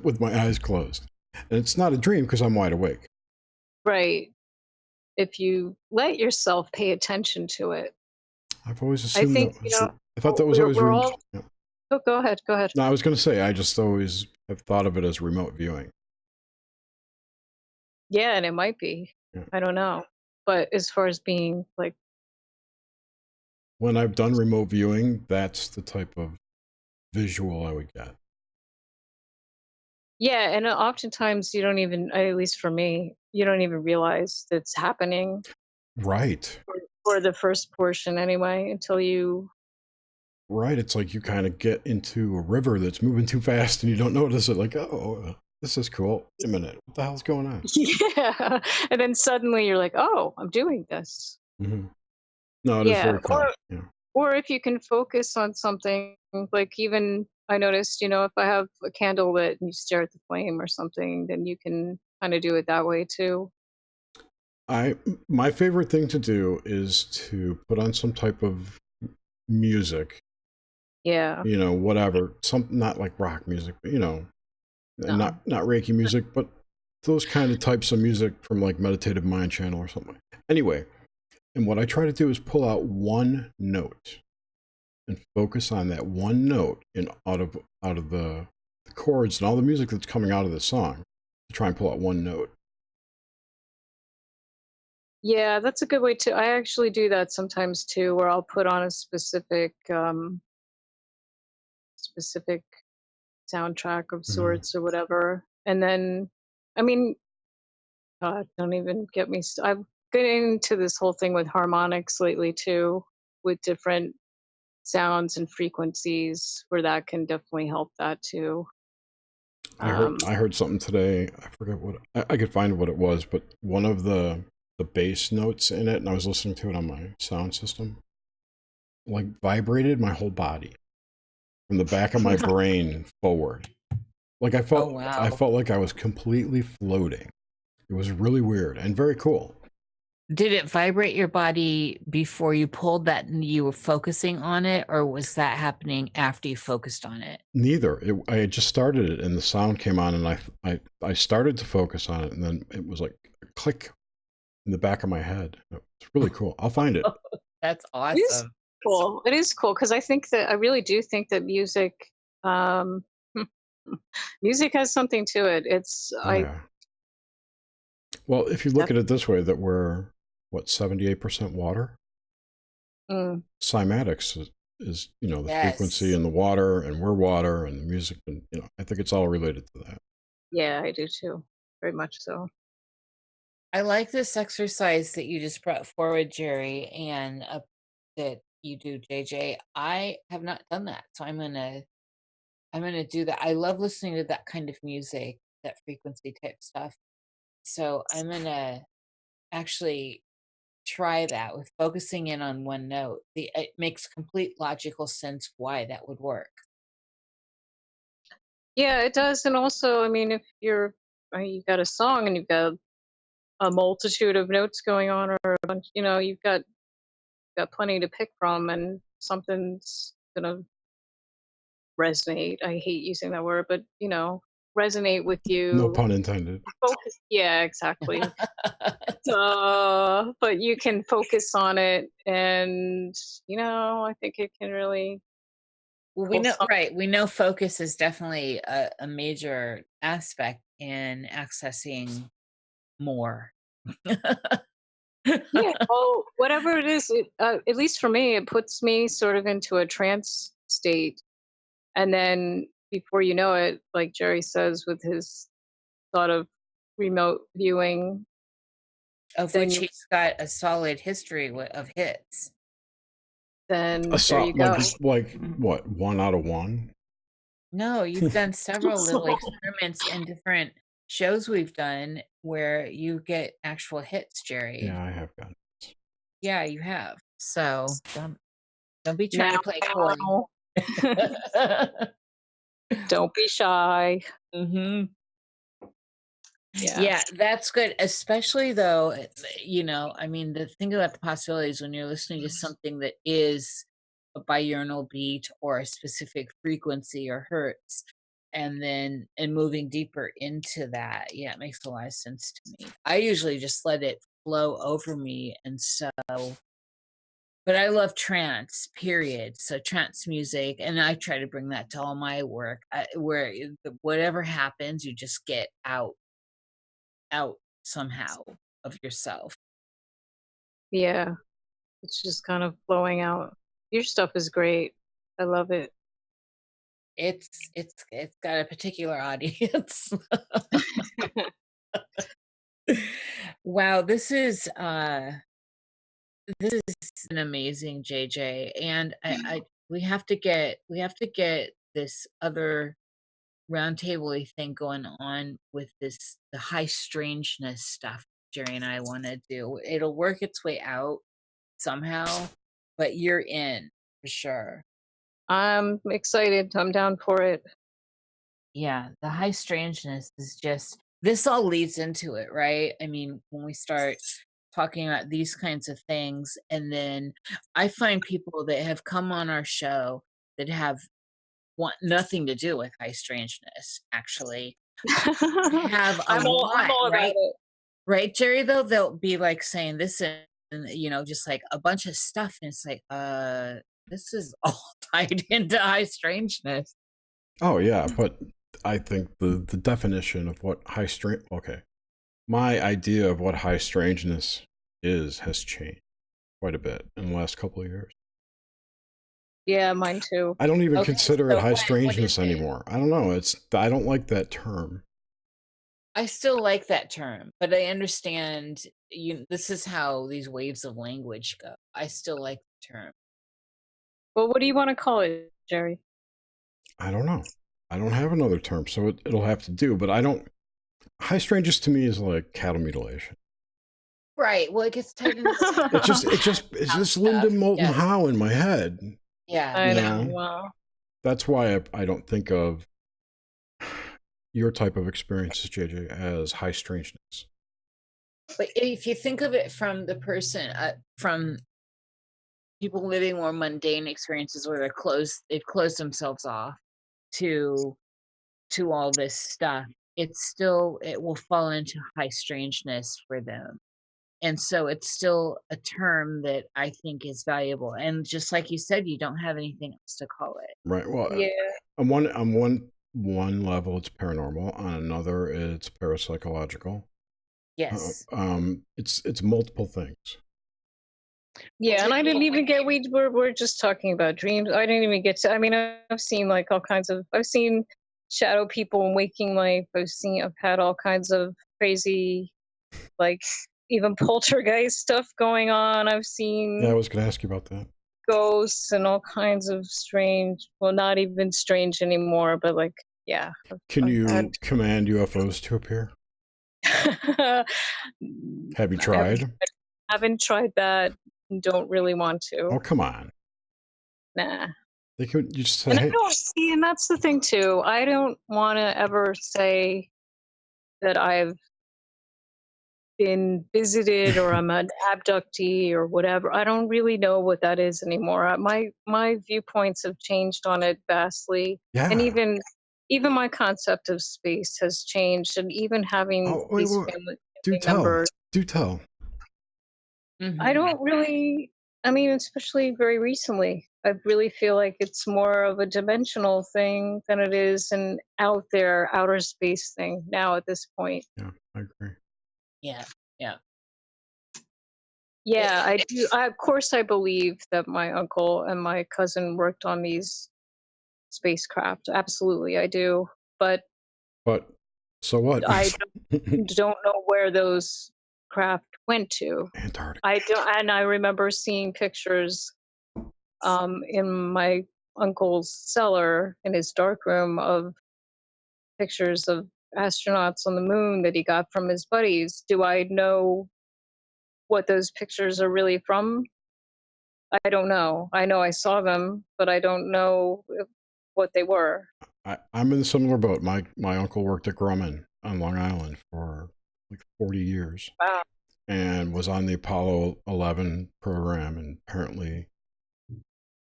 with my eyes closed, and it's not a dream because I'm wide awake. Right. If you let yourself pay attention to it. I've always I assumed think, that. I thought that was always we're all, yeah. oh, go ahead, go ahead. No, I was going to say I just always have thought of it as remote viewing. Yeah, and it might be. Yeah. I don't know. But as far as being like, When I've done remote viewing, that's the type of visual I would get. yeah, and oftentimes you don't even, at least for me, you don't even realize that's happening Right. for the first portion anyway, until you, Right. It's like you kind of get into a river that's moving too fast and you don't notice it. Like, oh, this is cool. Wait a minute. What the hell's going on? yeah. And then suddenly you're like, oh, I'm doing this. Mm-hmm. No, it is Yeah. very cool. Yeah. Or if you can focus on something, like even I noticed, if I have a candle lit and you stare at the flame or something, then you can kind of do it that way too. My favorite thing to do is to put on some type of music, Yeah. whatever, something not like rock music, but and No. not Reiki music, but those kind of types of music from like Meditative Mind Channel or something. Anyway, and what I try to do is pull out one note and focus on that one note and out of the chords and all the music that's coming out of the song to try and pull out one note. Yeah, that's a good way to. I actually do that sometimes too, where I'll put on a specific soundtrack of Mhm. sorts or whatever, and then, I mean, God, don't even get me. I'm getting into this whole thing with harmonics lately too, with different sounds and frequencies, where that can definitely help that too. I heard something today. I forget what I could find what it was, but one of the bass notes in it, and I was listening to it on my sound system, like vibrated my whole body from the back of my brain forward. Like I Oh felt I wow. felt like I was completely floating. It was really weird and very cool. Did it vibrate your body before you pulled that and you were focusing on it, or was that happening after you focused on it? Neither. I had just started it, and the sound came on, and I started to focus on it, and then it was like a click in the back of my head. It's really cool. I'll find it. That's It is awesome. cool. It is cool because I really do think that music, um, music has something to it. It's Oh I yeah. Well, if you look def- at it this way, that we're what 78% water. mm, Cymatics is the frequency Yes. and the water, and we're water, and the music, and I think it's all related to that. yeah, I do too. Very much so. I like this exercise that you just brought forward, Jerry, and that you do, JJ. I have not done that, so I'm gonna do that. I love listening to that kind of music, that frequency type stuff. So I'm gonna actually try that with focusing in on one note. It makes complete logical sense why that would work. Yeah, it does. And also, I mean, if you've got a song and you've got a multitude of notes going on, or a bunch, you've got plenty to pick from, and something's gonna resonate. I hate using that word, but resonate with No you. pun intended. Focus. Yeah, exactly. But you can focus on it, and I think it can really Well, we pull know, some. right? We know focus is definitely a major aspect in accessing more. Yeah, well, whatever it is, at least for me, it puts me sort of into a trance state, and then before you know it, like Jerry says with his thought of remote viewing, Of then which you he's got a solid history of hits. A then there so you go. like what, 1 out of 1? No, you've done several little experiments in different shows we've done where you get actual hits, Jerry. Yeah, I have got it. Yeah, you have. So don't be trying Now, to play coy. don't be shy. hmm Yeah. Yeah, that's good. Especially though, I mean, the thing about the possibilities when you're listening to something that is a binaural beat or a specific frequency or hertz, and moving deeper into that, yeah, it makes a lot of sense to me. I usually just let it flow over me, but I love trance, period. So trance music, and I try to bring that to all my work, where whatever happens, you just get out somehow of yourself. Yeah. It's just kind of flowing out. Your stuff is great. I love it. It's got a particular audience. Wow, this is an amazing, JJ, and I we have to get this other roundtable thing going on with the high strangeness stuff Jerry and I want to do. It'll work its way out somehow, but you're in for sure. I'm excited. I'm down for it. Yeah, the high strangeness is just this all leads into it, right? I mean, when we start talking about these kinds of things, and then I find people that have come on our show that want nothing to do with high strangeness, actually, have a I'm lot, all about right? it. Right, Jerry, though, they'll be, like, saying this and, just, like, a bunch of stuff, and it's like, this is all tied into high strangeness. Oh yeah, but I think the definition of what high strange. Okay, my idea of what high strangeness is has changed quite a bit in the last couple of years. Yeah, mine too. I don't even Okay, consider so it high what is strangeness it? anymore. I don't know. I don't like that term. I still like that term, but I understand this is how these waves of language go. I still like the term. Well, what do you want to call it, Jerry? I don't know. I don't have another term, so it'll have to do. But I don't. High strangeness to me is like cattle mutilation. Right. Well, it gets tied into It's just Linda stuff. Moulton Yes. Howe in my head. Yeah. I You know. know? Wow. That's why I don't think of your type of experiences, JJ, as high strangeness. But if you think of it from the person, from people living more mundane experiences where they've closed themselves off to all this stuff, it will fall into high strangeness for them. And so it's still a term that I think is valuable. And just like you said, you don't have anything else to call it. Right. Well, Yeah. on one level, it's paranormal. On another, it's parapsychological. Yes. It's multiple things. Yeah, and I didn't even get. We're just talking about dreams. I didn't even get to. I mean, I've seen like all kinds of. I've seen shadow people in waking life. I've had all kinds of crazy, like even poltergeist stuff going on. I've seen Yeah, I was going to ask you about that. ghosts and all kinds of strange. Well, not even strange anymore, but like, yeah. Can I've you had- command UFOs to appear? Have you I tried? haven't tried that. Don't really want to. Oh, come on. Nah. You just say, And I hey, don't see, and that's the thing too. I don't want to ever say that I've been visited or I'm an abductee or whatever. I don't really know what that is anymore. My viewpoints have changed on it vastly, and yeah. even my concept of space has changed. And even having Oh, wait, these wait. family Do tell. members, Do tell. I don't really. I mean, especially very recently, I really feel like it's more of a dimensional thing than it is an out there, outer space thing now at this point. Yeah, I agree. Yeah. Yeah. Yeah, I do. Of course, I believe that my uncle and my cousin worked on these spacecraft. Absolutely, I do. But But so what? I don't know where those craft went to. Antarctica. I don't, and I remember seeing pictures in my uncle's cellar in his dark room of pictures of astronauts on the moon that he got from his buddies. Do I know what those pictures are really from? I don't know. I know I saw them, but I don't know what they were. I'm in a similar boat. My uncle worked at Grumman on Long Island for like 40 years. Wow. And was on the Apollo 11 program, and apparently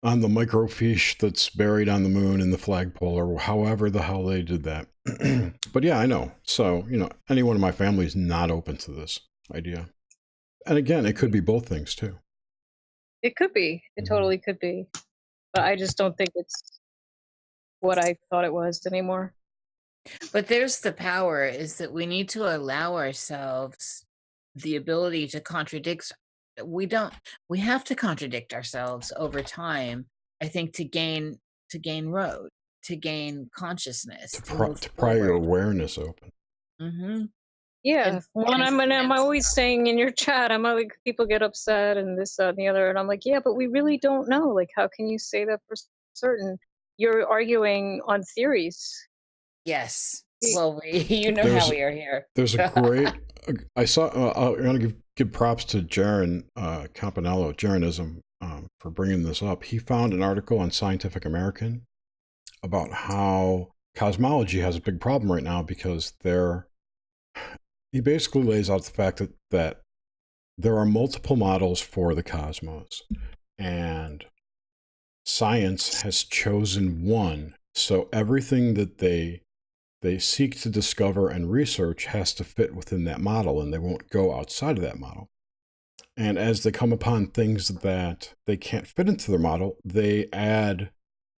on the microfiche that's buried on the moon in the flagpole, or however the hell they did that. But yeah, I know. So, anyone in my family is not open to this idea. And again, it could be both things too. It could be. It totally could be. But I just don't think it's what I thought it was anymore. But there's the power, is that we need to allow ourselves the ability to contradict. We have to contradict ourselves over time, I think, to gain road, to gain consciousness, To pry your awareness open. Mm-hmm. Yeah. I'm always saying in your chat, I'm like, people get upset and this, that, and the other. And I'm like, yeah, but we really don't know. Like, how can you say that for certain? You're arguing on theories. Yes. Well, how we are here. There's a great. I saw. I'm going to give props to Jaron Campanello, Jaronism, for bringing this up. He found an article on Scientific American about how cosmology has a big problem right now because he basically lays out the fact that there are multiple models for the cosmos, and science has chosen one. So everything that they seek to discover and research has to fit within that model, and they won't go outside of that model. And as they come upon things that they can't fit into their model, they add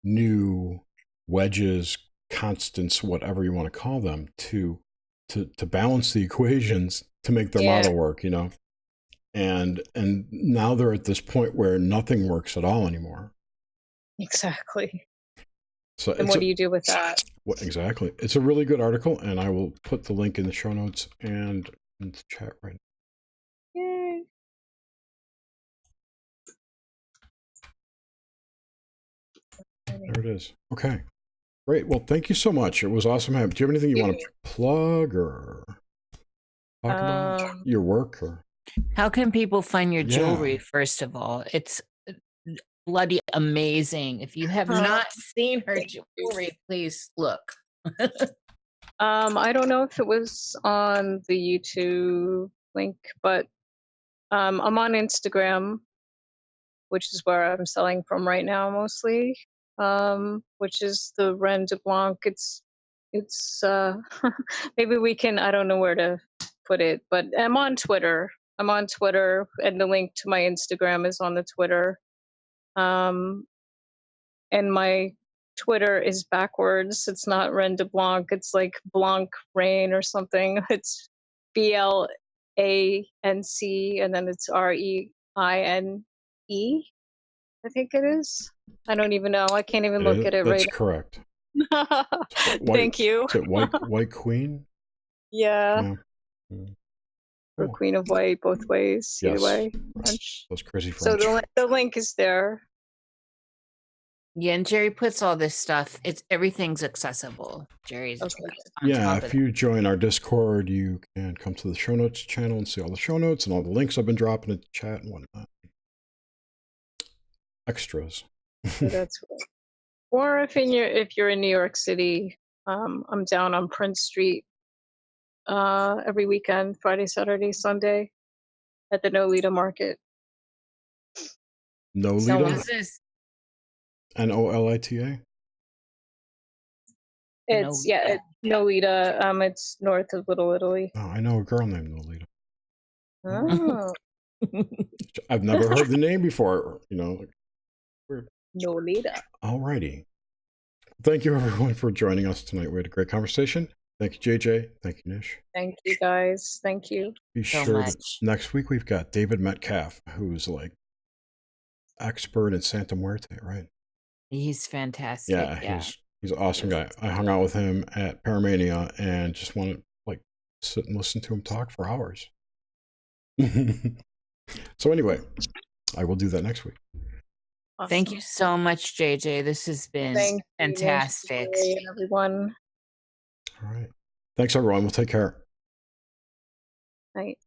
new wedges, constants, whatever you want to call them, to balance the equations to make their model work, you know. And now they're at this point where nothing works at all anymore. Exactly. So and what do you do with that? Exactly. It's a really good article, and I will put the link in the show notes and in the chat right now. Yay. There it is. Okay. Great. Well, thank you so much. It was awesome having. Do you have anything you want to plug or talk about? Your work? Or how can people find your jewelry, first of all? It's bloody amazing. If you have not seen her jewelry, please look. I don't know if it was on the YouTube link, but I'm on Instagram, which is where I'm selling from right now mostly, which is the Reine de Blanc. It's maybe we can, I don't know where to put it, but I'm on Twitter, and the link to my Instagram is on the Twitter. And my Twitter is backwards. It's not Reine de Blanc. It's like Blanc Rain or something. It's BLANC, and then it's REINE. I think it is. I don't even know. I can't even look at it right. That's correct. Thank you. Is it White Queen? Yeah. Cool. Or Queen of White, both ways. Either way. French. Those crazy French. So the link is there. Yeah, and Jerry puts all this stuff. Everything's accessible. Jerry's if you join our Discord, you can come to the show notes channel and see all the show notes and all the links I've been dropping in the chat and whatnot. Extras. So that's cool. Or if you're in New York City, I'm down on Prince Street every weekend, Friday, Saturday, Sunday, at the Nolita Market. Nolita? So what is this? Nolita? It's Nolita. It's north of Little Italy. Oh, I know a girl named Nolita. Oh. I've never heard the name before, you know. Nolita. Alrighty. Thank you everyone for joining us tonight. We had a great conversation. Thank you, JJ. Thank you, Nish. Thank you, guys. Thank you. Be sure next week we've got David Metcalf, who's like expert in Santa Muerte, right? He's fantastic. Yeah. He's an awesome guy. I hung out with him at Paramania and just want to like sit and listen to him talk for hours. So anyway, I will do that next week. Awesome. Thank you so much, JJ. This has been fantastic. You, everyone. All right. Thanks, everyone. We'll take care. Night.